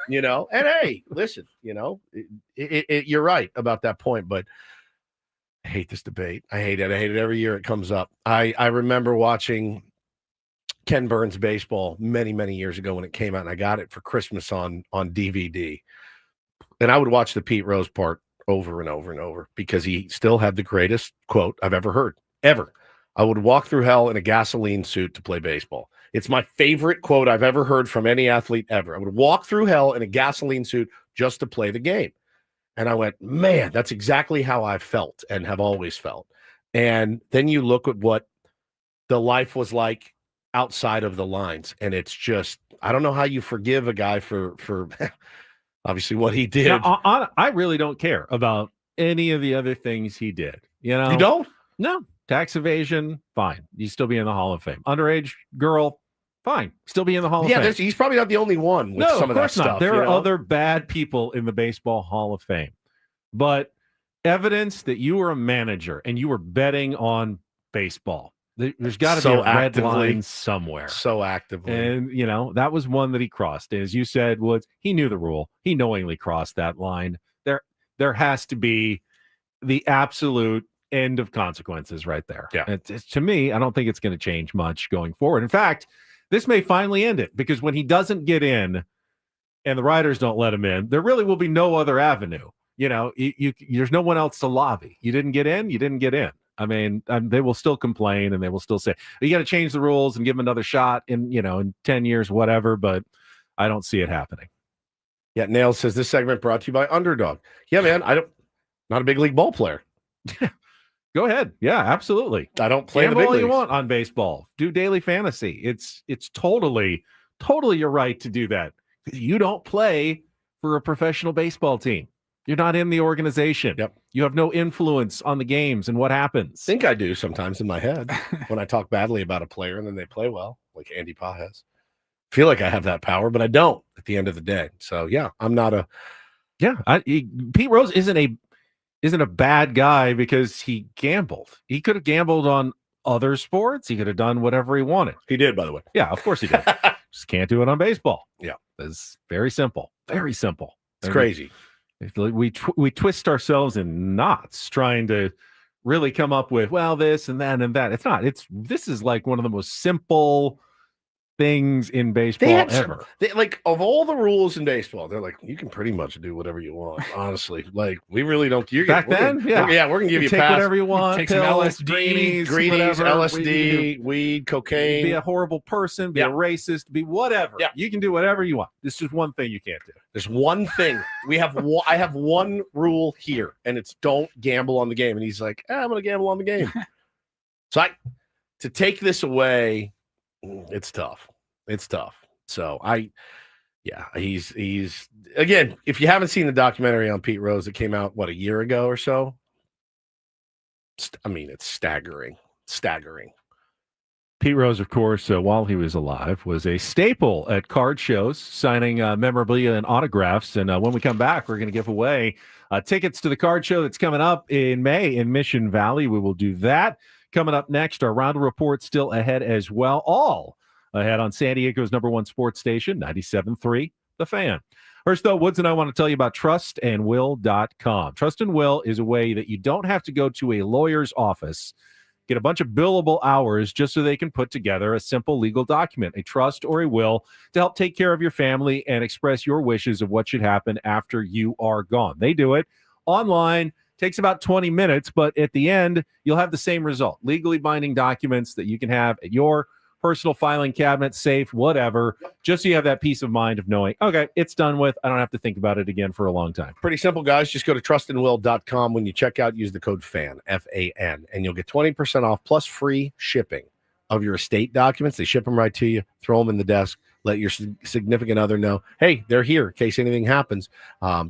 Speaker 1: And hey, listen, you're right about that point, but I hate this debate. I hate it. I hate it every year it comes up. I remember watching Ken Burns baseball many, many years ago when it came out, and I got it for Christmas on DVD. And I would watch the Pete Rose part over and over and over because he still had the greatest quote I've ever heard, ever. I would walk through hell in a gasoline suit to play baseball. It's my favorite quote I've ever heard from any athlete ever. I would walk through hell in a gasoline suit just to play the game. And I went, man, that's exactly how I felt and have always felt. And then you look at what the life was like outside of the lines. And it's just, I don't know how you forgive a guy for obviously what he did.
Speaker 3: Now, I really don't care about any of the other things he did. You know,
Speaker 1: You don't?
Speaker 3: No. Tax evasion, fine. You still be in the Hall of Fame. Underage girl, fine. Still be in the Hall of Fame.
Speaker 1: He's probably not the only one with some of that stuff.
Speaker 3: Not. There are other bad people in the Baseball Hall of Fame. But evidence that you were a manager and you were betting on baseball. There's got to be a red line somewhere.
Speaker 1: So actively.
Speaker 3: And, you know, that was one that he crossed. As you said, Woods, he knew the rule. He knowingly crossed that line. There has to be the absolute end of consequences right there.
Speaker 1: Yeah.
Speaker 3: It's, to me, I don't think it's going to change much going forward. In fact, this may finally end it, because when he doesn't get in and the writers don't let him in, there really will be no other avenue. You know, there's no one else to lobby. You didn't get in, you didn't get in. I mean, they will still complain and they will still say, you got to change the rules and give him another shot in 10 years, whatever. But I don't see it happening.
Speaker 1: Yeah. Nail says this segment brought to you by Underdog. Yeah, man. Not a big league ball player.
Speaker 3: Go ahead. Yeah, absolutely.
Speaker 1: I don't play
Speaker 3: Gamble
Speaker 1: the big
Speaker 3: all you
Speaker 1: leagues.
Speaker 3: want on baseball. Do daily fantasy. It's totally your right to do that. You don't play for a professional baseball team. You're not in the organization.
Speaker 1: Yep.
Speaker 3: You have no influence on the games and what happens.
Speaker 1: I think I do sometimes in my head when I talk badly about a player and then they play well, like Andy Pajes. Feel like I have that power, but I don't at the end of the day. So yeah, I'm not a.
Speaker 3: Yeah, Pete Rose isn't a bad guy because he gambled. He could have gambled on other sports. He could have done whatever he wanted.
Speaker 1: He did, by the way.
Speaker 3: Yeah, of course he did. Just can't do it on baseball.
Speaker 1: Yeah,
Speaker 3: it's very simple. Very simple.
Speaker 1: It's crazy.
Speaker 3: We twist ourselves in knots trying to really come up with, well, this and that and that. It's not. This is like one of the most simple things in baseball ever.
Speaker 1: Like, of all the rules in baseball, they're like, you can pretty much do whatever you want. Honestly, like, we really don't.
Speaker 3: We're gonna
Speaker 1: give you
Speaker 3: take
Speaker 1: pass.
Speaker 3: whatever you want.
Speaker 2: Take some
Speaker 3: pills,
Speaker 2: LSD,
Speaker 1: greenies,
Speaker 3: whatever.
Speaker 1: LSD, weed, cocaine.
Speaker 3: Be a horrible person. Be a racist. Be whatever.
Speaker 1: Yeah.
Speaker 3: You can do whatever you want. There's just one thing you can't do.
Speaker 1: There's one thing I have one rule here, and it's don't gamble on the game. And he's like, I'm going to gamble on the game. So to take this away, it's tough. It's tough. So he's again, if you haven't seen the documentary on Pete Rose that came out, a year ago or so? I mean, it's staggering.
Speaker 3: Pete Rose, of course, while he was alive, was a staple at card shows, signing memorabilia and autographs. And when we come back, we're going to give away tickets to the card show that's coming up in May in Mission Valley. We will do that. Coming up next, our Reindl Report still ahead as well. All ahead on San Diego's #1 sports station, 97.3, The Fan. First, though, Woods and I want to tell you about trustandwill.com. Trust and Will is a way that you don't have to go to a lawyer's office, get a bunch of billable hours just so they can put together a simple legal document, a trust or a will, to help take care of your family and express your wishes of what should happen after you are gone. They do it online. Takes about 20 minutes, but at the end, you'll have the same result. Legally binding documents that you can have at your personal filing cabinet, safe, whatever, just so you have that peace of mind of knowing, okay, it's done with. I don't have to think about it again for a long time.
Speaker 1: Pretty simple, guys. Just go to trustandwill.com. When you check out, use the code FAN, F-A-N, and you'll get 20% off plus free shipping of your estate documents. They ship them right to you. Throw them in the desk. Let your significant other know, hey, they're here in case anything happens.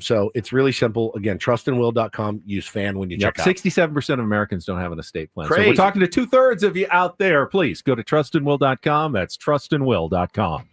Speaker 1: So it's really simple. Again, trustandwill.com. Use FAN when you check out.
Speaker 3: 67% of Americans don't have an estate plan.
Speaker 1: Crazy.
Speaker 3: So we're talking to 2/3 of you out there. Please go to trustandwill.com. That's trustandwill.com.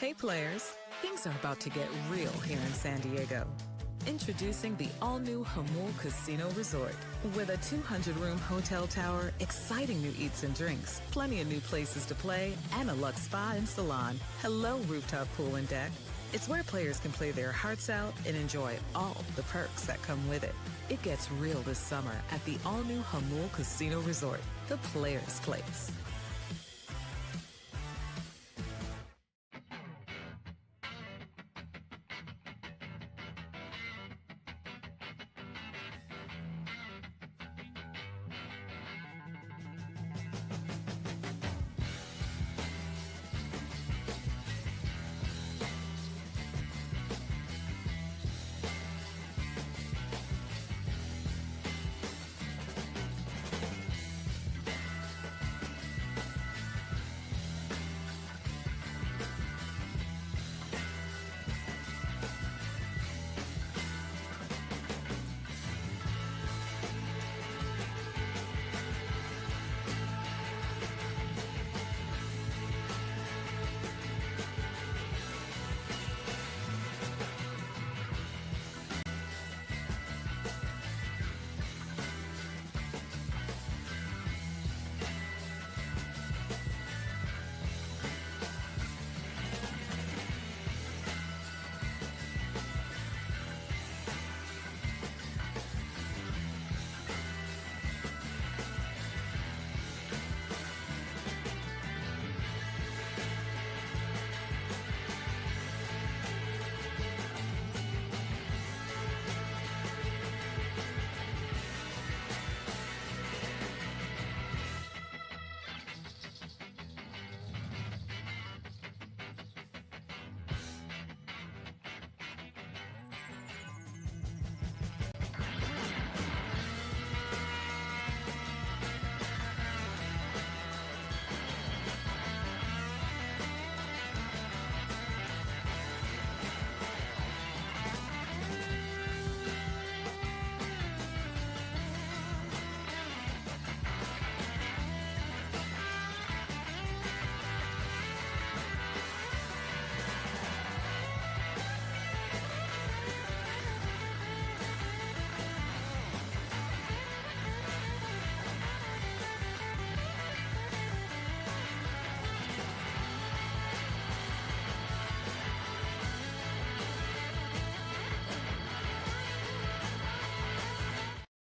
Speaker 6: Hey players, things are about to get real here in San Diego. Introducing the all-new Jamul Casino Resort. With a 200-room hotel tower, exciting new eats and drinks, plenty of new places to play, and a luxe spa and salon. Hello, rooftop pool and deck. It's where players can play their hearts out and enjoy all the perks that come with it. It gets real this summer at the all-new Jamul Casino Resort, the players' place.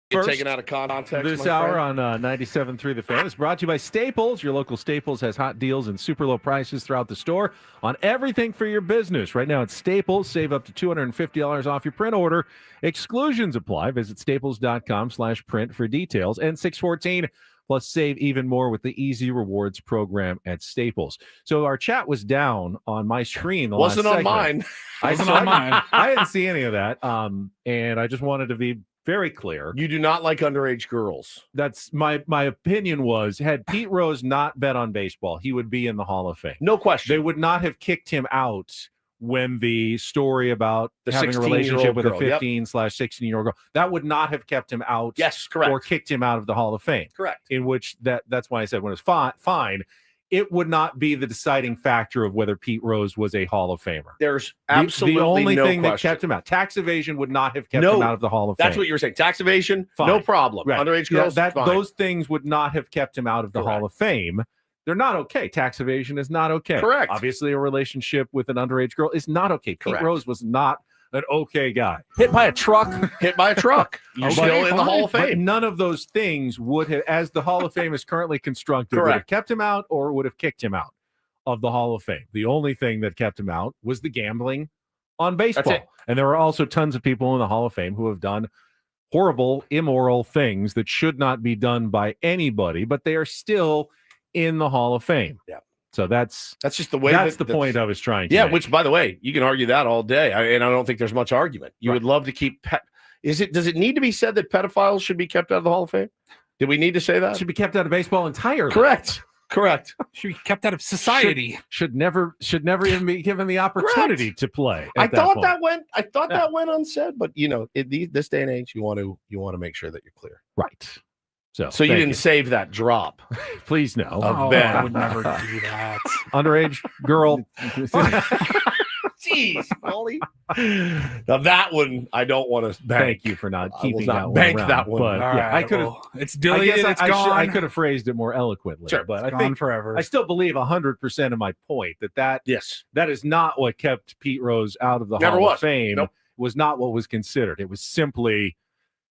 Speaker 1: Get taken out of context.
Speaker 3: This
Speaker 1: my
Speaker 3: hour
Speaker 1: friend.
Speaker 3: on 97.3 The Fan is brought to you by Staples. Your local Staples has hot deals and super low prices throughout the store on everything for your business. Right now at Staples, save up to $250 off your print order. Exclusions apply. Visit staples.com/print for details. And 614 plus save even more with the Easy Rewards program at Staples. So our chat was down on my screen.
Speaker 1: Wasn't on mine.
Speaker 2: Wasn't on mine.
Speaker 3: I didn't see any of that. And I just wanted to be very clear.
Speaker 1: You do not like underage girls.
Speaker 3: That's my opinion was, had Pete Rose not bet on baseball, he would be in the Hall of Fame.
Speaker 1: No question.
Speaker 3: They would not have kicked him out when the story about
Speaker 1: The
Speaker 3: having a
Speaker 1: 16-year-old
Speaker 3: relationship with a
Speaker 1: girl, yep.
Speaker 3: 15/16-year-old girl, that would not have kept him out.
Speaker 1: Yes, correct.
Speaker 3: Or kicked him out of the Hall of Fame.
Speaker 1: Correct.
Speaker 3: In which that's why I said when it's fine, it would not be the deciding factor of whether Pete Rose was a Hall of Famer.
Speaker 1: There's absolutely
Speaker 3: the only
Speaker 1: no
Speaker 3: thing
Speaker 1: question.
Speaker 3: that kept him out. Tax evasion would not have kept him out of the Hall of Fame.
Speaker 1: That's what you were saying. Tax evasion,
Speaker 3: Fine.
Speaker 1: no problem.
Speaker 3: Right.
Speaker 1: Underage
Speaker 3: Yeah,
Speaker 1: girls, fine.
Speaker 3: those things would not have kept him out of the Hall of Fame. They're not okay. Tax evasion is not okay.
Speaker 1: Correct.
Speaker 3: Obviously, a relationship with an underage girl is not okay. Pete
Speaker 1: Correct.
Speaker 3: Rose was not an okay guy.
Speaker 1: Hit by a truck. You're still in the Hall of
Speaker 3: But
Speaker 1: Fame.
Speaker 3: none of those things would have, as the Hall of Fame is currently constructed, would have
Speaker 1: Correct.
Speaker 3: kept him out or would have kicked him out of the Hall of Fame. The only thing that kept him out was the gambling on baseball.
Speaker 1: That's it.
Speaker 3: And there are also tons of people in the Hall of Fame who have done horrible, immoral things that should not be done by anybody, but they are still in the Hall of Fame.
Speaker 1: Yeah.
Speaker 3: So that's
Speaker 1: just the way.
Speaker 3: That's the point I was trying to
Speaker 1: Yeah,
Speaker 3: make.
Speaker 1: which, by the way, you can argue that all day, and I don't think there's much argument. You would love to keep. Does it need to be said that pedophiles should be kept out of the Hall of Fame? Did we need to say that?
Speaker 3: Should be kept out of baseball entirely.
Speaker 1: Correct.
Speaker 2: Should be kept out of society.
Speaker 3: Should never even be given the opportunity to play.
Speaker 1: I thought
Speaker 3: point.
Speaker 1: that went. I thought that went unsaid, but this day and age, you want to make sure that you're clear.
Speaker 3: Right. So
Speaker 1: you
Speaker 3: thank
Speaker 1: didn't save that drop.
Speaker 3: Please no.
Speaker 1: Of Ben.
Speaker 2: I would never do that.
Speaker 3: Underage girl.
Speaker 1: Jeez, Paulie. Now that one I don't want to bank.
Speaker 3: Thank you for not
Speaker 1: I will
Speaker 3: keeping
Speaker 1: not
Speaker 3: that one
Speaker 1: bank
Speaker 3: around,
Speaker 1: that one.
Speaker 3: But
Speaker 2: All
Speaker 3: yeah, I
Speaker 2: right,
Speaker 3: could have.
Speaker 2: well, it's deleted. It's gone.
Speaker 3: I could have phrased it more eloquently.
Speaker 1: Sure.
Speaker 3: But
Speaker 2: It's
Speaker 3: I
Speaker 2: gone
Speaker 3: think
Speaker 2: forever.
Speaker 3: I still believe 100% of my point that
Speaker 1: Yes.
Speaker 3: that is not what kept Pete Rose out of the
Speaker 1: Never
Speaker 3: Hall
Speaker 1: was.
Speaker 3: of Fame.
Speaker 1: Nope.
Speaker 3: Was not what was considered. It was simply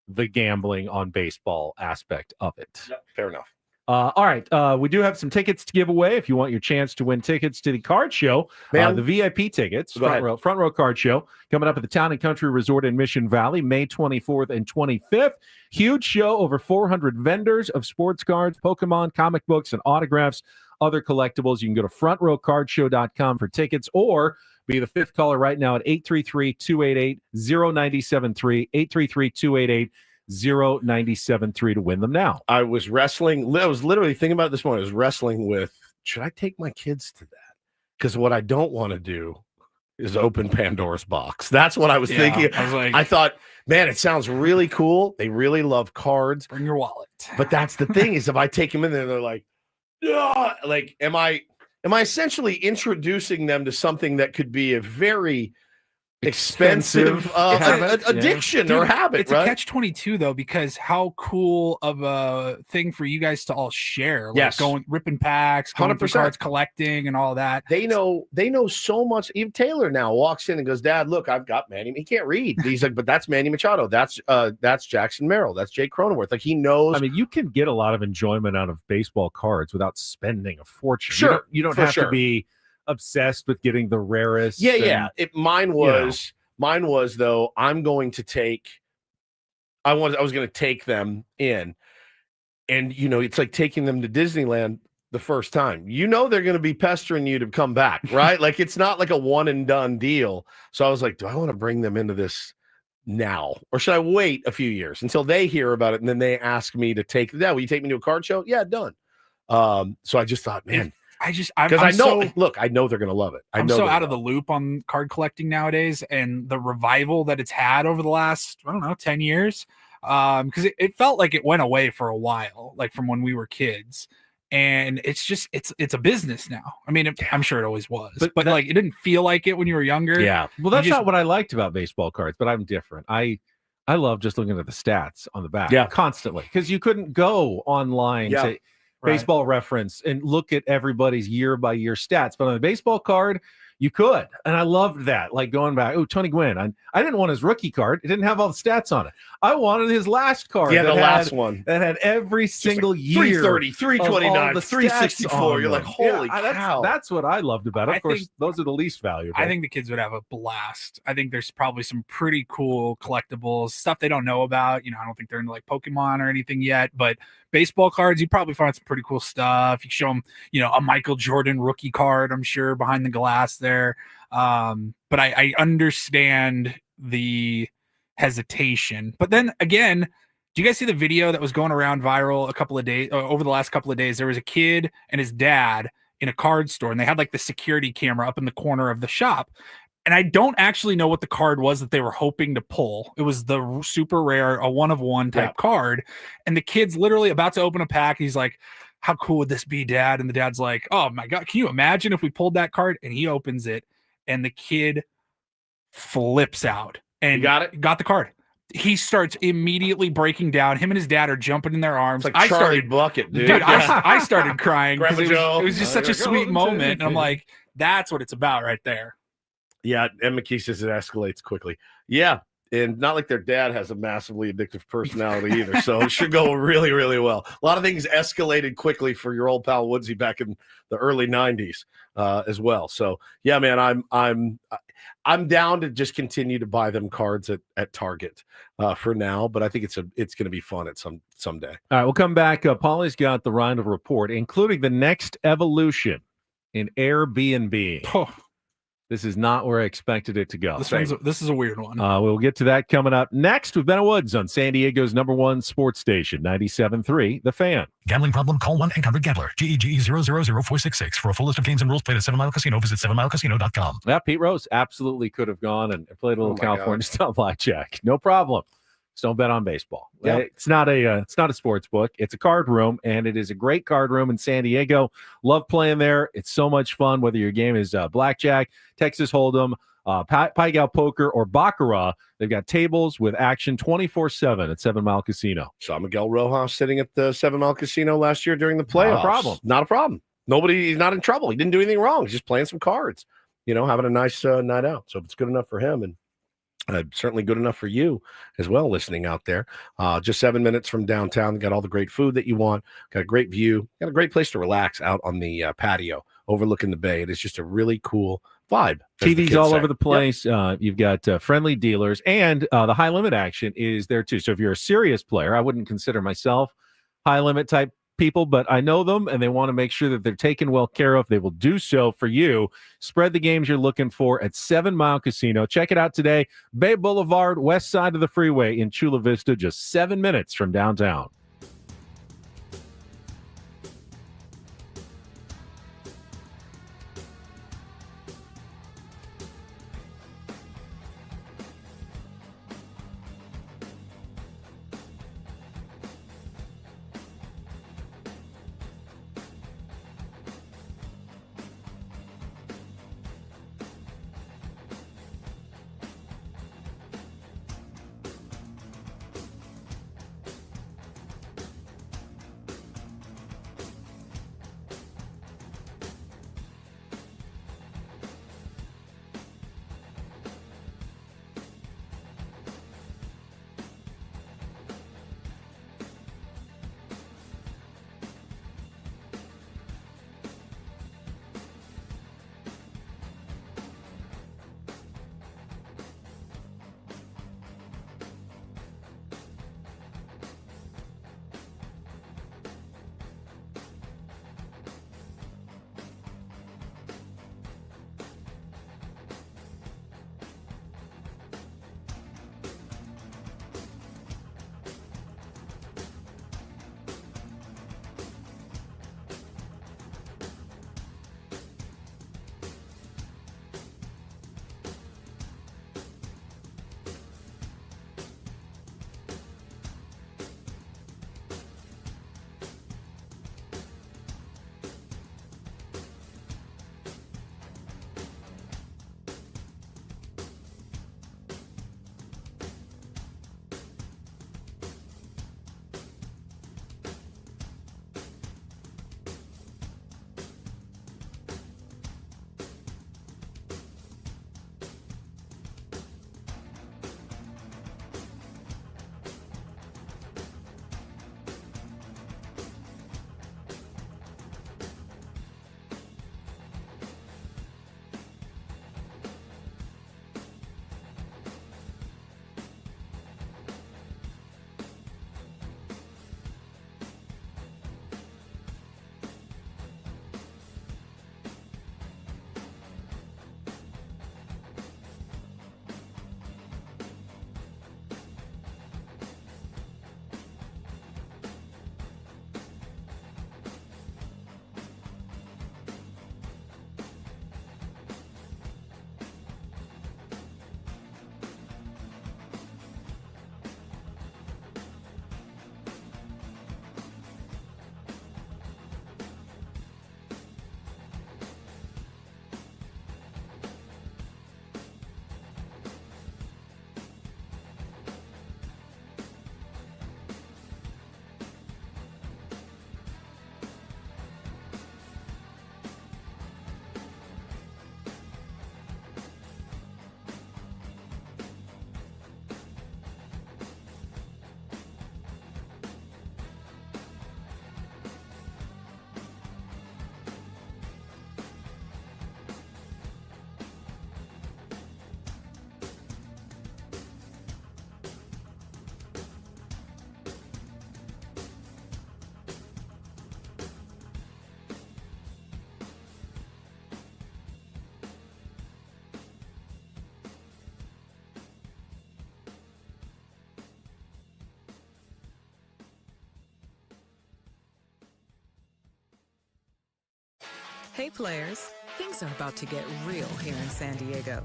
Speaker 3: the gambling on baseball aspect of it.
Speaker 1: Yep, fair enough.
Speaker 3: All right. We do have some tickets to give away if you want your chance to win tickets to the card show.
Speaker 1: Man.
Speaker 3: The VIP tickets,
Speaker 1: Go ahead.
Speaker 3: front row card show, coming up at the Town and Country Resort in Mission Valley, May 24th and 25th. Huge show, over 400 vendors of sports cards, Pokemon, comic books, and autographs, other collectibles. You can go to frontrowcardshow.com for tickets or be the fifth caller right now at 833-288-0973, 833-288-0973 to win them now.
Speaker 1: I was literally thinking about it this morning. I was wrestling with, should I take my kids to that? Because what I don't want to do is open Pandora's box. That's what I was thinking. I thought, man, it sounds really cool. They really love cards.
Speaker 2: Bring your wallet.
Speaker 1: But that's the thing is if I take them in there, they're like, "Ugh," like, am I essentially introducing them to something that could be a very expensive addiction or habit,
Speaker 2: It's
Speaker 1: right?
Speaker 2: a catch-22 though, because how cool of a thing for you guys to all share. Like
Speaker 1: Yes.
Speaker 2: going ripping packs, going through
Speaker 1: 100%.
Speaker 2: cards, collecting, and all that.
Speaker 1: They know so much. Even Taylor now walks in and goes, "Dad, look, I've got Manny." He can't read. He's like, "But that's Manny Machado. That's Jackson Merrill. That's Jake Cronenworth." Like he knows.
Speaker 3: I mean, you can get a lot of enjoyment out of baseball cards without spending a fortune.
Speaker 1: Sure,
Speaker 3: You don't
Speaker 1: for
Speaker 3: have
Speaker 1: sure.
Speaker 3: to be obsessed with getting the rarest.
Speaker 1: Yeah.
Speaker 3: and-
Speaker 1: Mine was though. I was going to take them in, and it's like taking them to Disneyland the first time. They're going to be pestering you to come back, right? Like it's not like a one and done deal. So I was like, do I want to bring them into this now, or should I wait a few years until they hear about it and then they ask me to take? Yeah, will you take me to a card show? Yeah, done. So I just thought, man. Because I know they're going to love it.
Speaker 2: I'm so out of the loop on card collecting nowadays, and the revival that it's had over the last, 10 years. Because it felt like it went away for a while, like from when we were kids. And it's just, it's a business now. I mean, I'm sure it always was, but like it didn't feel like it when you were younger.
Speaker 3: Yeah. Well, that's not what I liked about baseball cards, but I'm different. I love just looking at the stats on the back constantly, because you couldn't go online to Baseball Reference and look at everybody's year by year stats, but on the baseball card you could, and I loved that. Like going back, Tony Gwynn, I didn't want his rookie card. It didn't have all the stats on it. I wanted his last card.
Speaker 1: Yeah, the last one
Speaker 3: that had every single year
Speaker 1: 330, 329, 364. You're like, holy cow!
Speaker 3: That's what I loved about it. Of course, those are the least valuable.
Speaker 2: I think the kids would have a blast. I think there's probably some pretty cool collectibles, stuff they don't know about. I don't think they're into like Pokemon or anything yet, but baseball cards, you probably find some pretty cool stuff. You show them, a Michael Jordan rookie card, I'm sure, behind the glass there. But I understand the hesitation. But then again, do you guys see the video that was going around viral over the last couple of days? There was a kid and his dad in a card store, and they had like the security camera up in the corner of the shop. And I don't actually know what the card was that they were hoping to pull. It was the super rare, a one of one type card. And the kid's literally about to open a pack. He's like, how cool would this be, Dad? And the dad's like, oh my God, can you imagine if we pulled that card? And he opens it and the kid flips out and got the card. He starts immediately breaking down. Him and his dad are jumping in their arms.
Speaker 1: It's like Charlie Bucket, dude.
Speaker 2: I started crying because
Speaker 1: Grandpa Joe.
Speaker 2: it was just such a sweet moment. And I'm like, that's what it's about right there.
Speaker 1: Yeah, and McKee says it escalates quickly. Yeah, and not like their dad has a massively addictive personality either, so it should go really, really well. A lot of things escalated quickly for your old pal Woodsy back in the early '90s as well. So yeah, man, I'm down to just continue to buy them cards at Target for now, but I think it's going to be fun at someday.
Speaker 3: All right, we'll come back. Paulie's got the Reindl Report, including the next evolution in Airbnb.
Speaker 2: Oh.
Speaker 3: This is not where I expected it to go.
Speaker 2: This is a weird one.
Speaker 3: We'll get to that coming up next with Ben Woods on San Diego's #1 sports station, 97.3 The Fan.
Speaker 4: Gambling problem? Call 1-800-GAMBLER. GEGE 000-466. For a full list of games and rules, played at 7 Mile Casino. Visit 7milecasino.com.
Speaker 3: Yeah, Pete Rose absolutely could have gone and played a little California style blackjack. No problem. So don't bet on baseball.
Speaker 1: Yeah.
Speaker 3: It's not a sports book. It's a card room, and it is a great card room in San Diego. Love playing there. It's so much fun, whether your game is blackjack, Texas Hold'em, Pai Gow Poker, or Baccarat. They've got tables with action 24/7 at 7 Mile Casino.
Speaker 1: Saw Miguel Rojas sitting at the 7 Mile Casino last year during the playoffs. Not a problem. He's not in trouble. He didn't do anything wrong. He's just playing some cards, having a nice night out. So if it's good enough for him, and certainly good enough for you as well, listening out there. Just 7 minutes from downtown. Got all the great food that you want. Got a great view. Got a great place to relax out on the patio overlooking the bay. It is just a really cool vibe.
Speaker 3: TVs all over the place. Yep. You've got friendly dealers, and the high limit action is there too. So if you're a serious player, I wouldn't consider myself high limit type people, but I know them, and they want to make sure that they're taken well care of. They will do so for you. Spread the games you're looking for at 7 Mile Casino. Check it out today. Bay Boulevard, west side of the freeway in Chula Vista, just 7 minutes from downtown.
Speaker 6: Hey players, things are about to get real here in San Diego.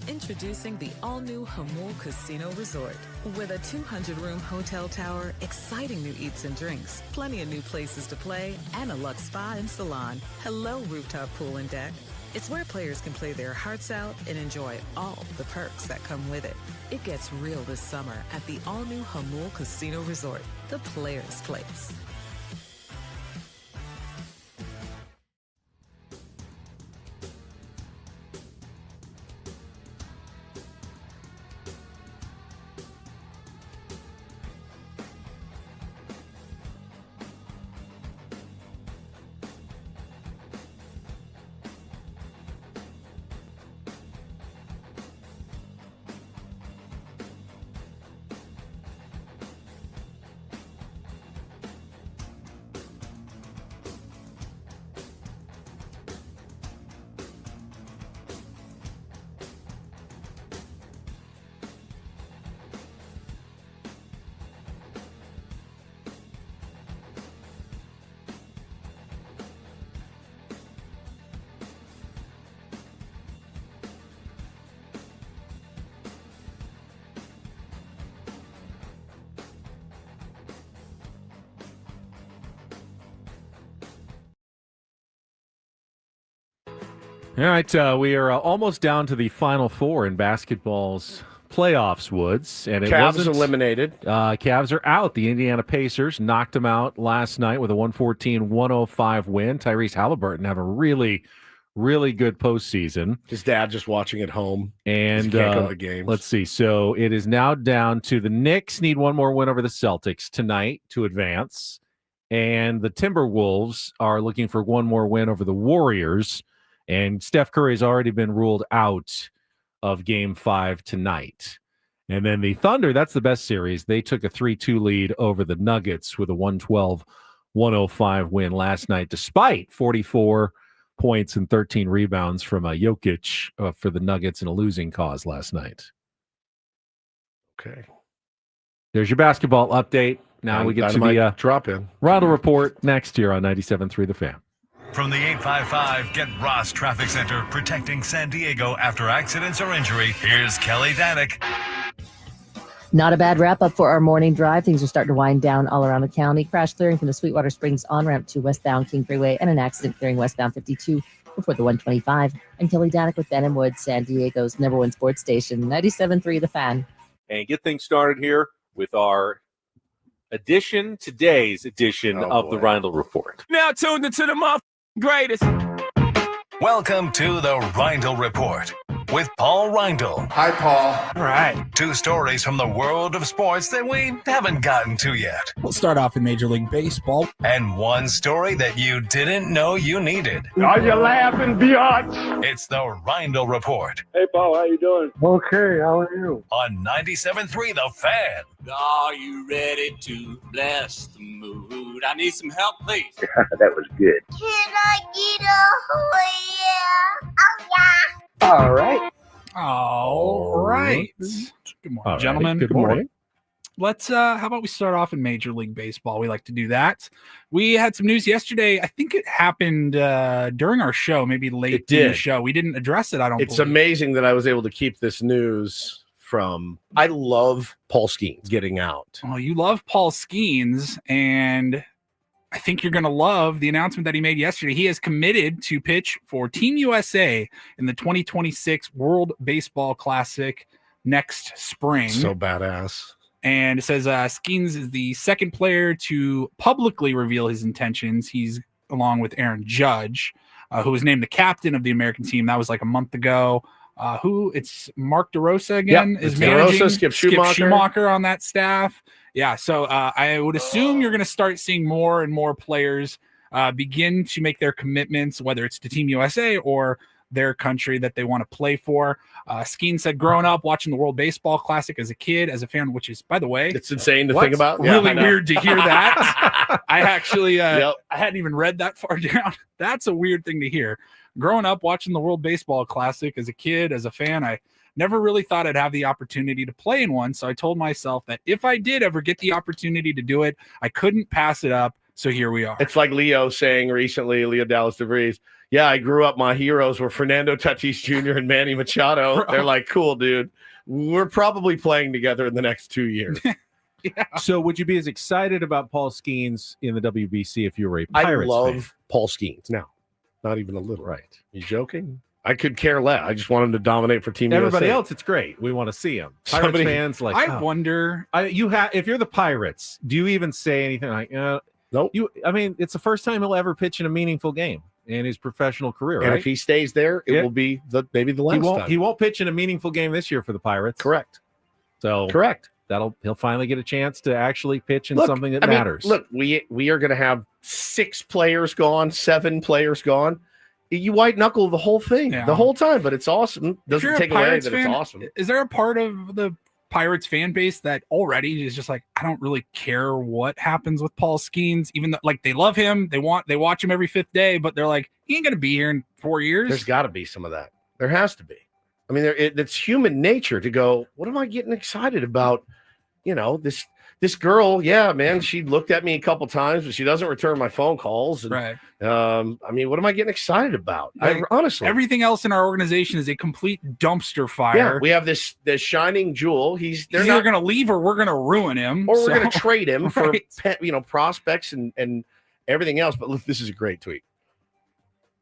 Speaker 6: Introducing the all-new Hamul Casino Resort. With a 200-room hotel tower, exciting new eats and drinks, plenty of new places to play, and a luxe spa and salon. Hello, rooftop pool and deck. It's where players can play their hearts out and enjoy all the perks that come with it. It gets real this summer at the all-new Hamul Casino Resort, the player's place.
Speaker 3: All right, we are almost down to the Final Four in basketball's playoffs, Woods. And it
Speaker 1: Cavs
Speaker 3: wasn't
Speaker 1: eliminated.
Speaker 3: Cavs are out. The Indiana Pacers knocked them out last night with a 114-105 win. Tyrese Halliburton have a really, really good postseason.
Speaker 1: His dad just watching at home.
Speaker 3: And
Speaker 1: He can't go to the games.
Speaker 3: Let's see. So it is now down to the Knicks need one more win over the Celtics tonight to advance. And the Timberwolves are looking for one more win over the Warriors. And Steph Curry has already been ruled out of Game 5 tonight. And then the Thunder, that's the best series. They took a 3-2 lead over the Nuggets with a 112-105 win last night, despite 44 points and 13 rebounds from Jokic for the Nuggets in a losing cause last night.
Speaker 1: Okay.
Speaker 3: There's your basketball update. Now we get to the
Speaker 1: drop in.
Speaker 3: Reindl Report next year on 97.3 The Fan.
Speaker 4: From the 855 Get Ross Traffic Center, protecting San Diego after accidents or injury, here's Kelly Danick.
Speaker 5: Not a bad wrap-up for our morning drive. Things are starting to wind down all around the county. Crash clearing from the Sweetwater Springs on-ramp to westbound King Freeway and an accident clearing westbound 52 before the 125. I'm Kelly Danick with Ben and Wood, San Diego's #1 sports station, 97.3 The Fan.
Speaker 3: And get things started here with our today's edition of the Reindl Report.
Speaker 10: Now tuned into the greatest.
Speaker 4: Welcome to the Reindl Report with Paul Reindl.
Speaker 16: Hi, Paul.
Speaker 2: All right.
Speaker 4: 2 stories from the world of sports that we haven't gotten to yet.
Speaker 2: We'll start off in Major League Baseball.
Speaker 4: And 1 story that you didn't know you needed.
Speaker 15: Are you laughing, biatch?
Speaker 4: It's the Reindl Report
Speaker 15: Hey, Paul, how you doing? Okay, how are you?
Speaker 4: on 97.3 The Fan.
Speaker 10: Are you ready to bless the mood? I need some help, please.
Speaker 13: That was good.
Speaker 17: Can I get a yeah? Oh, yeah.
Speaker 13: All right.
Speaker 2: All right. Good morning,
Speaker 3: All right.
Speaker 2: gentlemen.
Speaker 3: Good morning.
Speaker 2: Let's how about we start off in Major League Baseball? We like to do that. We had some news yesterday. I think it happened during our show, maybe late in the show. We didn't address it, I don't
Speaker 1: It's
Speaker 2: believe.
Speaker 1: amazing that I was able to keep this news from. I love Paul Skeens getting out.
Speaker 2: Oh, you love Paul Skeens, and I think you're going to love the announcement that he made yesterday. He has committed to pitch for Team USA in the 2026 World Baseball Classic next spring.
Speaker 1: So badass.
Speaker 2: And it says Skeens is the second player to publicly reveal his intentions. He's along with Aaron Judge, who was named the captain of the American team. That was like a month ago. It's Mark DeRosa again
Speaker 1: Yep,
Speaker 2: is
Speaker 1: it's
Speaker 2: managing
Speaker 1: DeRosa, Skip Schumacher
Speaker 2: on that staff. Yeah, so I would assume you're going to start seeing more and more players begin to make their commitments, whether it's to Team USA or their country that they want to play for. Skeen said, growing up watching the World Baseball Classic as a kid, as a fan, which is, by the way,
Speaker 1: it's insane to think about.
Speaker 2: Really
Speaker 1: Yeah, I know.
Speaker 2: weird to hear that. I actually,
Speaker 1: Yep.
Speaker 2: I hadn't even read that far down. That's a weird thing to hear. Growing up watching the World Baseball Classic as a kid, as a fan, I never really thought I'd have the opportunity to play in one. So I told myself that if I did ever get the opportunity to do it, I couldn't pass it up So here we are.
Speaker 1: It's like Leo saying recently, Leo Dallas DeVries, yeah, I grew up, my heroes were Fernando Tatis Jr. and Manny Machado. They're like, cool, dude. We're probably playing together in the next 2 years.
Speaker 2: Yeah.
Speaker 3: So would you be as excited about Paul Skeens in the WBC if you were a Pirates
Speaker 1: I love
Speaker 3: fan?
Speaker 1: Paul Skeens now. Not even a little.
Speaker 3: Right.
Speaker 1: You joking? I could care less. I just want him to dominate for Team
Speaker 3: Everybody
Speaker 1: USA.
Speaker 3: else, it's great. We want to see him. Pirates fans like.
Speaker 2: I wonder.
Speaker 3: If you're the Pirates, do you even say anything like?
Speaker 1: Nope.
Speaker 3: I mean, it's the first time he'll ever pitch in a meaningful game in his professional career.
Speaker 1: And
Speaker 3: right?
Speaker 1: if he stays there, it will be maybe the last time.
Speaker 3: He won't pitch in a meaningful game this year for the Pirates.
Speaker 1: Correct.
Speaker 3: So
Speaker 1: correct.
Speaker 3: He'll finally get a chance to actually pitch in something that
Speaker 1: I mean,
Speaker 3: matters.
Speaker 1: look, we are going to have 6 players gone, 7 players gone. You white knuckle the whole thing the whole time, but it's awesome.
Speaker 2: If
Speaker 1: Doesn't
Speaker 2: you're a
Speaker 1: take away
Speaker 2: Pirates
Speaker 1: that
Speaker 2: fan,
Speaker 1: it's awesome.
Speaker 2: Is there a part of the Pirates fan base that already is just like, I don't really care what happens with Paul Skeens, even though like they love him, they watch him every 5th day, but they're like, he ain't gonna be here in 4 years.
Speaker 1: There's got to be some of that. There has to be. I mean, it's human nature to go, what am I getting excited about? You know, this girl, yeah, man, she looked at me a couple times, but she doesn't return my phone calls. And,
Speaker 2: right.
Speaker 1: I mean, what am I getting excited about? Honestly,
Speaker 2: everything else in our organization is a complete dumpster fire.
Speaker 1: Yeah, we have this shining jewel. They're
Speaker 2: either
Speaker 1: not
Speaker 2: going to leave or we're going to ruin him,
Speaker 1: or we're going to trade him for
Speaker 2: right.
Speaker 1: prospects and everything else. But look, this is a great tweet.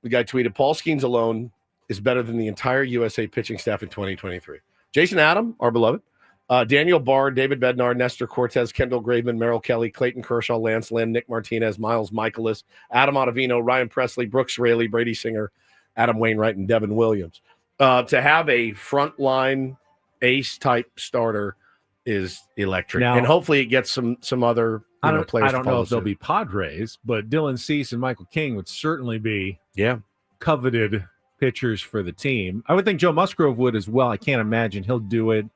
Speaker 1: The guy tweeted, Paul Skeens alone is better than the entire USA pitching staff in 2023. Jason Adam, our beloved, Daniel Barr, David Bednar, Nestor Cortez, Kendall Graveman, Merrill Kelly, Clayton Kershaw, Lance Lynn, Nick Martinez, Miles Michaelis, Adam Ottavino, Ryan Presley, Brooks Raley, Brady Singer, Adam Wainwright, and Devin Williams. To have a frontline ace-type starter is electric.
Speaker 3: Now,
Speaker 1: and hopefully it gets some other players.
Speaker 3: I don't know if they'll be Padres, but Dylan Cease and Michael King would certainly be coveted pitchers for the team. I would think Joe Musgrove would as well. I can't imagine he'll do it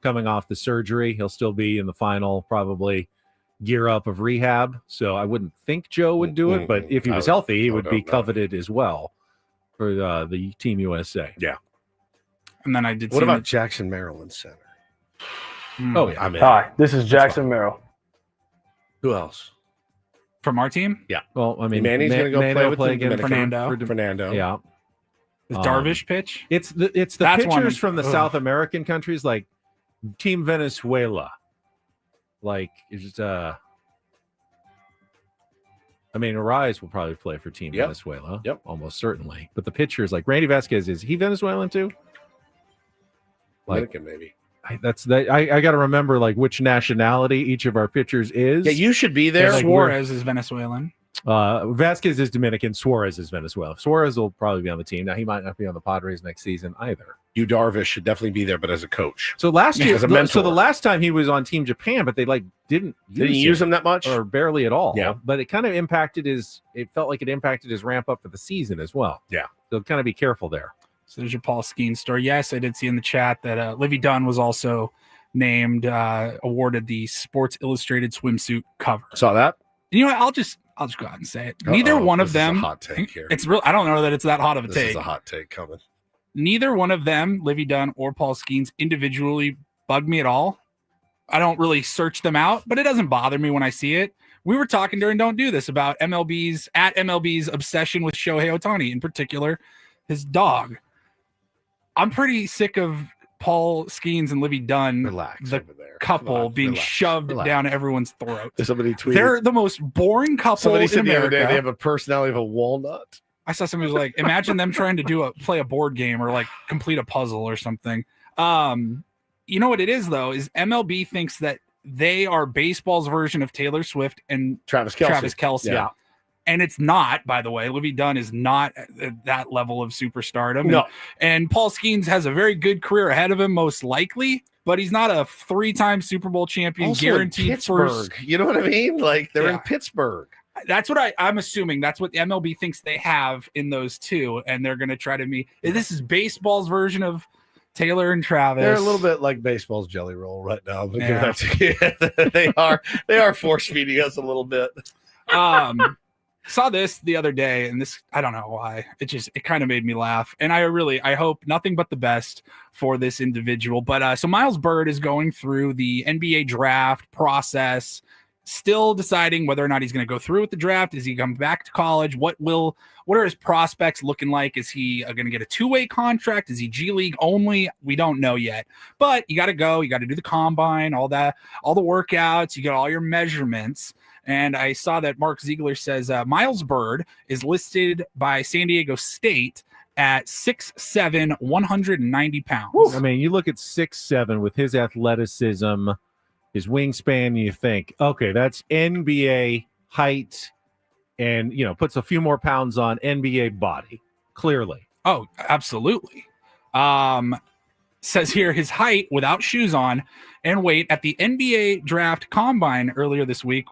Speaker 3: coming off the surgery. He'll still be in the final, probably gear up of rehab. So I wouldn't think Joe would do it, but if he was healthy, he would be coveted as well for the Team USA.
Speaker 1: Yeah.
Speaker 2: And then I did.
Speaker 1: What about Jackson, Maryland center?
Speaker 3: Oh yeah.
Speaker 16: Hi, this is Jackson Merrill.
Speaker 1: Who else?
Speaker 2: From our team?
Speaker 1: Yeah.
Speaker 3: Well, I mean,
Speaker 1: Manny's going to go play with
Speaker 3: again.
Speaker 2: Fernando.
Speaker 3: Yeah.
Speaker 2: Does Darvish pitch?
Speaker 3: It's the pitchers from the South American countries, like Team Venezuela. Like, I mean, Arise will probably play for Team Venezuela.
Speaker 1: Yep.
Speaker 3: Almost certainly. But the pitchers, like Randy Vasquez, is he Venezuelan too?
Speaker 1: Dominican, maybe.
Speaker 3: I got to remember like which nationality each of our pitchers is.
Speaker 1: Yeah, you should be there.
Speaker 2: Like Suarez is Venezuelan.
Speaker 3: Vasquez is Dominican. Suarez is Venezuela. Suarez will probably be on the team. Now, he might not be on the Padres next season either.
Speaker 1: You Darvish should definitely be there, but as a coach.
Speaker 3: So last year,
Speaker 1: as a mentor.
Speaker 3: so the last time he was on Team Japan, but they didn't
Speaker 1: use him that much
Speaker 3: or barely at all.
Speaker 1: Yeah,
Speaker 3: but it kind of impacted it felt like it impacted his ramp up for the season as well.
Speaker 1: Yeah,
Speaker 3: so kind of be careful there.
Speaker 2: So there's your Paul Skeens story. Yes, I did see in the chat that Livy Dunn was also named, awarded the Sports Illustrated swimsuit cover.
Speaker 1: Saw that.
Speaker 2: And you know what? I'll just go out and say it. Neither one of them.
Speaker 1: Is a hot take here.
Speaker 2: It's real. I don't know that it's that hot of a
Speaker 1: This
Speaker 2: take.
Speaker 1: is a hot take coming.
Speaker 2: Neither one of them, Livy Dunn or Paul Skeens, individually bug me at all. I don't really search them out, but it doesn't bother me when I see it. We were talking during Don't Do This about MLB's obsession with Shohei Ohtani, in particular, his dog. I'm pretty sick of Paul Skeens and Livy Dunn, the couple, being shoved down everyone's throat.
Speaker 1: Somebody tweeted.
Speaker 2: They're the most boring couple
Speaker 1: Somebody said
Speaker 2: in
Speaker 1: the other
Speaker 2: America.
Speaker 1: day they have a personality of a walnut.
Speaker 2: I saw somebody was like, imagine them trying to play a board game or like complete a puzzle or something. You know what it is though, is MLB thinks that they are baseball's version of Taylor Swift and
Speaker 1: Travis Kelce.
Speaker 2: Yeah. And it's not, by the way. Livy Dunn is not at that level of superstardom.
Speaker 1: No.
Speaker 2: And Paul Skeens has a very good career ahead of him, most likely, but he's not a 3-time Super Bowl champion,
Speaker 1: Also
Speaker 2: guaranteed
Speaker 1: in Pittsburgh.
Speaker 2: first.
Speaker 1: You know what I mean? Like they're in Pittsburgh.
Speaker 2: That's what I'm assuming. That's what the MLB thinks they have in those two, and they're going to try to meet. This is baseball's version of Taylor and Travis.
Speaker 1: They're a little bit like baseball's jelly roll right now.
Speaker 2: Yeah.
Speaker 1: They are force feeding us a little bit.
Speaker 2: Saw this the other day, and this, I don't know why. It kind of made me laugh. And I hope nothing but the best for this individual. But so Miles Byrd is going through the NBA draft process. still deciding whether or not he's going to go through with the draft. Is he come back to college? What are his prospects looking like? Is he going to get a two-way contract? Is he G League only? We don't know yet. But you got to go. You got to do the combine, all the workouts. You got all your measurements. And I saw that Mark Ziegler says Miles Byrd is listed by San Diego State at 6'7", 190 pounds.
Speaker 3: I mean, you look at 6'7" with his athleticism, his wingspan, and you think, okay, that's NBA height, and puts a few more pounds on NBA body. Clearly.
Speaker 2: Oh, absolutely. Says here his height without shoes on and weight at the NBA draft combine earlier this week.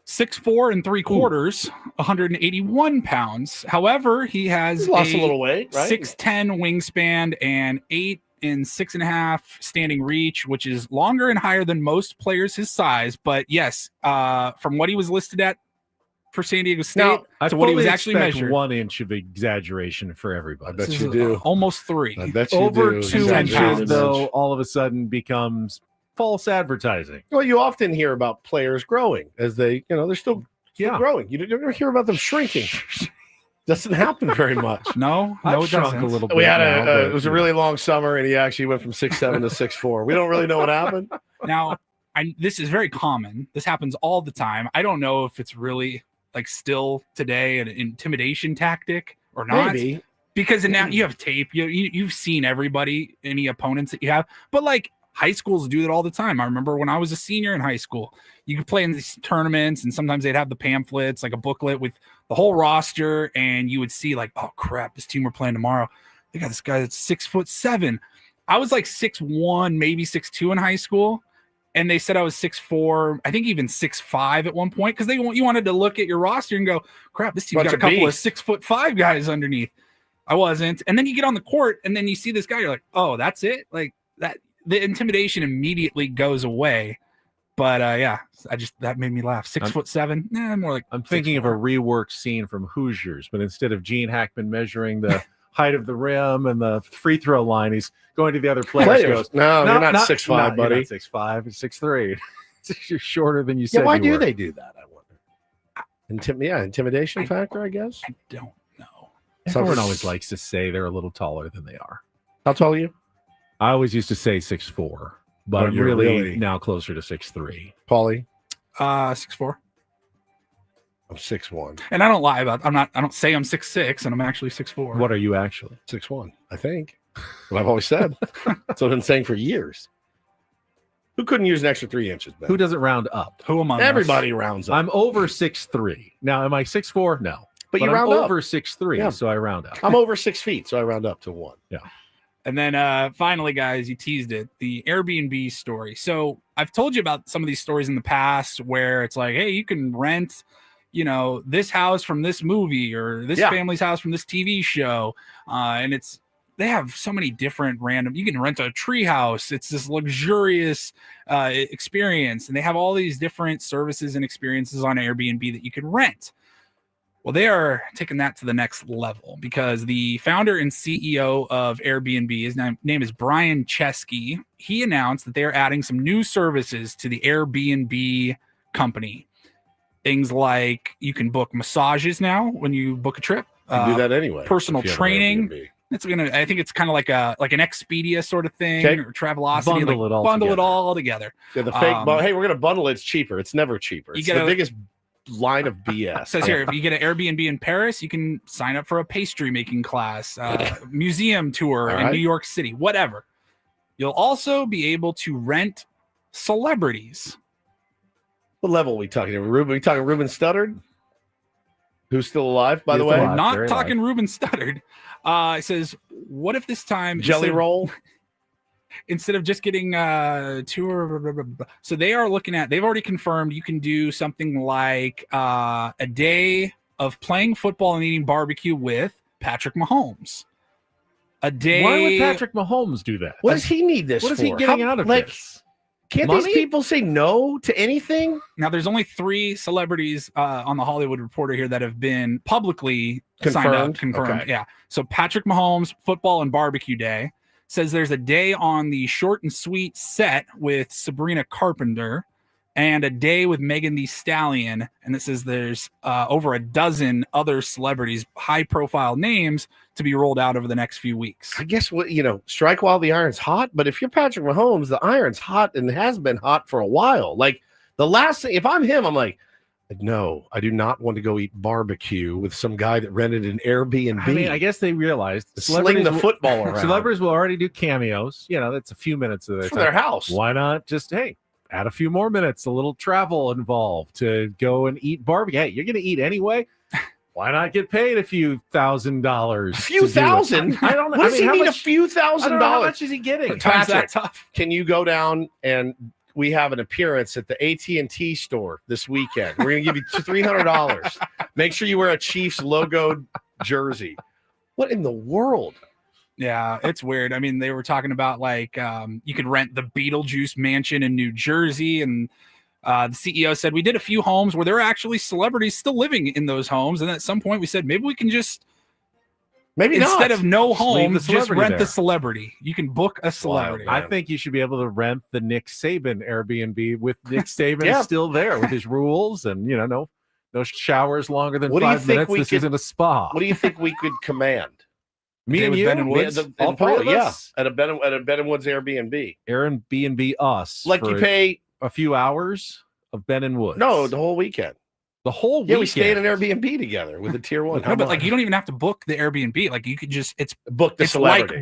Speaker 2: 6'4" 3/4, 181 pounds. However, he's
Speaker 1: lost a little weight, right?
Speaker 2: 6'10" wingspan and 8 6.5 standing reach, which is longer and higher than most players his size. But yes, from what he was listed at for San Diego State to what he was actually measured,
Speaker 3: 1 inch of exaggeration for everybody.
Speaker 1: I bet you do.
Speaker 2: Almost 3.
Speaker 1: I bet you
Speaker 3: Over
Speaker 1: do.
Speaker 3: 2 inches, though, all of a sudden becomes false advertising.
Speaker 1: Well, you often hear about players growing as they're still growing. You never hear about them shrinking. Doesn't happen very much.
Speaker 2: No,
Speaker 3: I've
Speaker 2: it
Speaker 3: shrunk
Speaker 2: doesn't.
Speaker 3: a little bit.
Speaker 1: We had
Speaker 3: now,
Speaker 1: it was a really long summer, and he actually went from 6'7" to 6'4". We don't really know what happened.
Speaker 2: Now, this is very common. This happens all the time. I don't know if it's really still today an intimidation tactic or not.
Speaker 1: Maybe.
Speaker 2: Because now you have tape. You've seen everybody, any opponents that you have. But high schools do that all the time. I remember when I was a senior in high school, you could play in these tournaments, and sometimes they'd have the pamphlets, like a booklet with the whole roster, and you would see oh crap, this team we're playing tomorrow, they got this guy that's 6'7". I was 6'1", maybe 6'2" in high school, and they said I was 6'4", I think even 6'5" at one point, because you wanted to look at your roster and go, crap, this team's got a couple of 6'5" guys underneath. I wasn't, and then you get on the court, and then you see this guy, you're like, oh, that's it, that. The intimidation immediately goes away. But that made me laugh. 6'7", more like.
Speaker 3: I'm thinking of a reworked scene from Hoosiers, but instead of Gene Hackman measuring the height of the rim and the free throw line, he's going to the other players. Goes,
Speaker 1: no, you're not 6'5", buddy.
Speaker 3: You're not 6'5", it's 6'3". You're shorter than you said.
Speaker 1: Yeah, why
Speaker 3: you
Speaker 1: do
Speaker 3: were.
Speaker 1: they do that? I wonder. Intimidation factor, I guess.
Speaker 2: I don't know.
Speaker 3: Everyone always likes to say they're a little taller than they are.
Speaker 1: How tall are you?
Speaker 3: I always used to say 6'4", but I'm really now closer to 6'3".
Speaker 1: Paulie?
Speaker 2: 6'4".
Speaker 1: I'm 6'1".
Speaker 2: And I don't lie about. I don't say I'm 6'6", and I'm actually 6'4".
Speaker 3: What are you actually?
Speaker 1: 6'1", I think. What I've always said. That's what I've been saying for years. Who couldn't use an extra 3 inches, Ben?
Speaker 3: Who doesn't round up?
Speaker 2: Who among us?
Speaker 1: Everybody rounds up.
Speaker 3: I'm over 6'3". Now, am I 6'4"? No.
Speaker 1: But you
Speaker 3: I'm
Speaker 1: round up.
Speaker 3: over 6'3", so I round up.
Speaker 1: I'm over 6 feet, so I round up to 1.
Speaker 3: Yeah.
Speaker 2: And then finally, guys, you teased it, the Airbnb story. So I've told you about some of these stories in the past where it's like, hey, you can rent, this house from this movie or this family's house from this TV show. And they have so many different you can rent a tree house. It's this luxurious experience. And they have all these different services and experiences on Airbnb that you can rent. Well, they are taking that to the next level because the founder and CEO of Airbnb, his name is Brian Chesky. He announced that they are adding some new services to the Airbnb company. Things like you can book massages now when you book a trip.
Speaker 1: You do that anyway.
Speaker 2: Personal training. I think it's kind of like an Expedia sort of thing or Travelocity. Bundle it all together.
Speaker 1: Yeah, the fake. Hey, we're gonna bundle it. It's cheaper. It's never cheaper. It's the biggest line of BS.
Speaker 2: Says here, if you get an Airbnb in Paris, you can sign up for a pastry making class, museum tour in New York City, whatever. You'll also be able to rent celebrities.
Speaker 1: What level are we talking about? Ruben? We talking Ruben Studdard? Who's still alive, by the way?
Speaker 2: Not talking Ruben Studdard. It says, what if this time
Speaker 1: Jelly Roll?
Speaker 2: Instead of just getting tour, so they are looking at. They've already confirmed you can do something like a day of playing football and eating barbecue with Patrick Mahomes. A day.
Speaker 3: Why would Patrick Mahomes do that?
Speaker 1: What does he need this for?
Speaker 3: What is he getting out of this?
Speaker 1: Can't these people say no to anything?
Speaker 2: Now, there's only 3 celebrities on the Hollywood Reporter here that have been publicly signed up. Confirmed. Okay. Yeah. So Patrick Mahomes, football and barbecue day. Says there's a day on the Short and Sweet set with Sabrina Carpenter. and A Day with Megan Thee Stallion. And this is there's over a dozen other celebrities, high-profile names, to be rolled out over the next few weeks.
Speaker 1: I guess strike while the iron's hot. But if you're Patrick Mahomes, the iron's hot and has been hot for a while. Like the last thing, if I'm him, I'm like, no, I do not want to go eat barbecue with some guy that rented an Airbnb.
Speaker 3: I mean, I guess they realized
Speaker 1: sling the football around.
Speaker 3: Celebrities will already do cameos. That's a few minutes of
Speaker 1: their house.
Speaker 3: Why not just add a few more minutes, a little travel involved to go and eat barbecue? Hey, you're going to eat anyway. Why not get paid a few $1,000?
Speaker 1: A few thousand?
Speaker 3: I don't know.
Speaker 1: What does he need a few $1,000?
Speaker 3: How much is he getting?
Speaker 1: Patrick, can you go down and we have an appearance at the AT&T store this weekend? We're going to give you $300. Make sure you wear a Chiefs logoed jersey. What in the world?
Speaker 2: Yeah, it's weird. I mean, they were talking about you could rent the Beetlejuice mansion in New Jersey, and the CEO said we did a few homes where there are actually celebrities still living in those homes, and at some point we said maybe we can just instead of no homes, just rent the celebrity. You can book a celebrity.
Speaker 3: I think you should be able to rent the Nick Saban Airbnb with Nick Saban still there with his rules and no showers longer than 5 minutes. This isn't a spa.
Speaker 1: What do you think we could command?
Speaker 3: Me and you,
Speaker 2: Ben and Woods,
Speaker 3: all three of us?
Speaker 1: At a Ben and Woods Airbnb.
Speaker 3: Airbnb us.
Speaker 1: Like you pay
Speaker 3: a few hours of Ben and Woods.
Speaker 1: No, the whole weekend.
Speaker 3: The whole weekend.
Speaker 1: Yeah, we stayed in an Airbnb together with a tier 1.
Speaker 2: No, but you don't even have to book the Airbnb. Like you could just
Speaker 1: book the celebrity.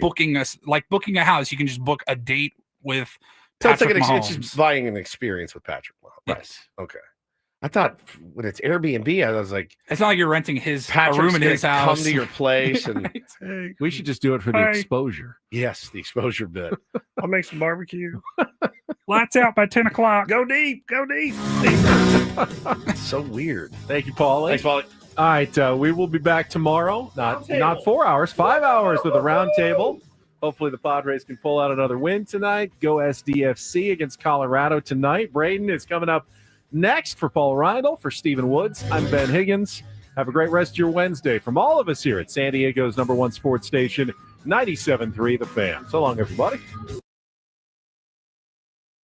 Speaker 2: Like booking a house. You can just book a date with
Speaker 1: So
Speaker 2: Patrick
Speaker 1: it's
Speaker 2: Mahomes.
Speaker 1: it's just buying an experience with Patrick Mahomes.
Speaker 2: Yes.
Speaker 1: Okay. I thought when it's Airbnb, I was like,
Speaker 2: it's not like you're renting a
Speaker 1: Patrick's
Speaker 2: room in his house.
Speaker 1: Come to your place and
Speaker 2: Right.
Speaker 3: We should just do it for the exposure.
Speaker 1: Yes, the exposure bit. I'll make some barbecue.
Speaker 2: Lights out by 10 o'clock.
Speaker 1: Go deep. Go deep. So weird.
Speaker 3: Thank you, Paulie.
Speaker 1: Thanks, Paulie.
Speaker 3: All right, we will be back tomorrow. Not 4 hours, 5 hours with a roundtable. Hopefully the Padres can pull out another win tonight. Go SDFC against Colorado tonight. Braden is coming up next for Paul Reindl. For Stephen Woods, I'm Ben Higgins. Have a great rest of your Wednesday from all of us here at San Diego's #1 sports station, 97.3 The Fan. So long, everybody.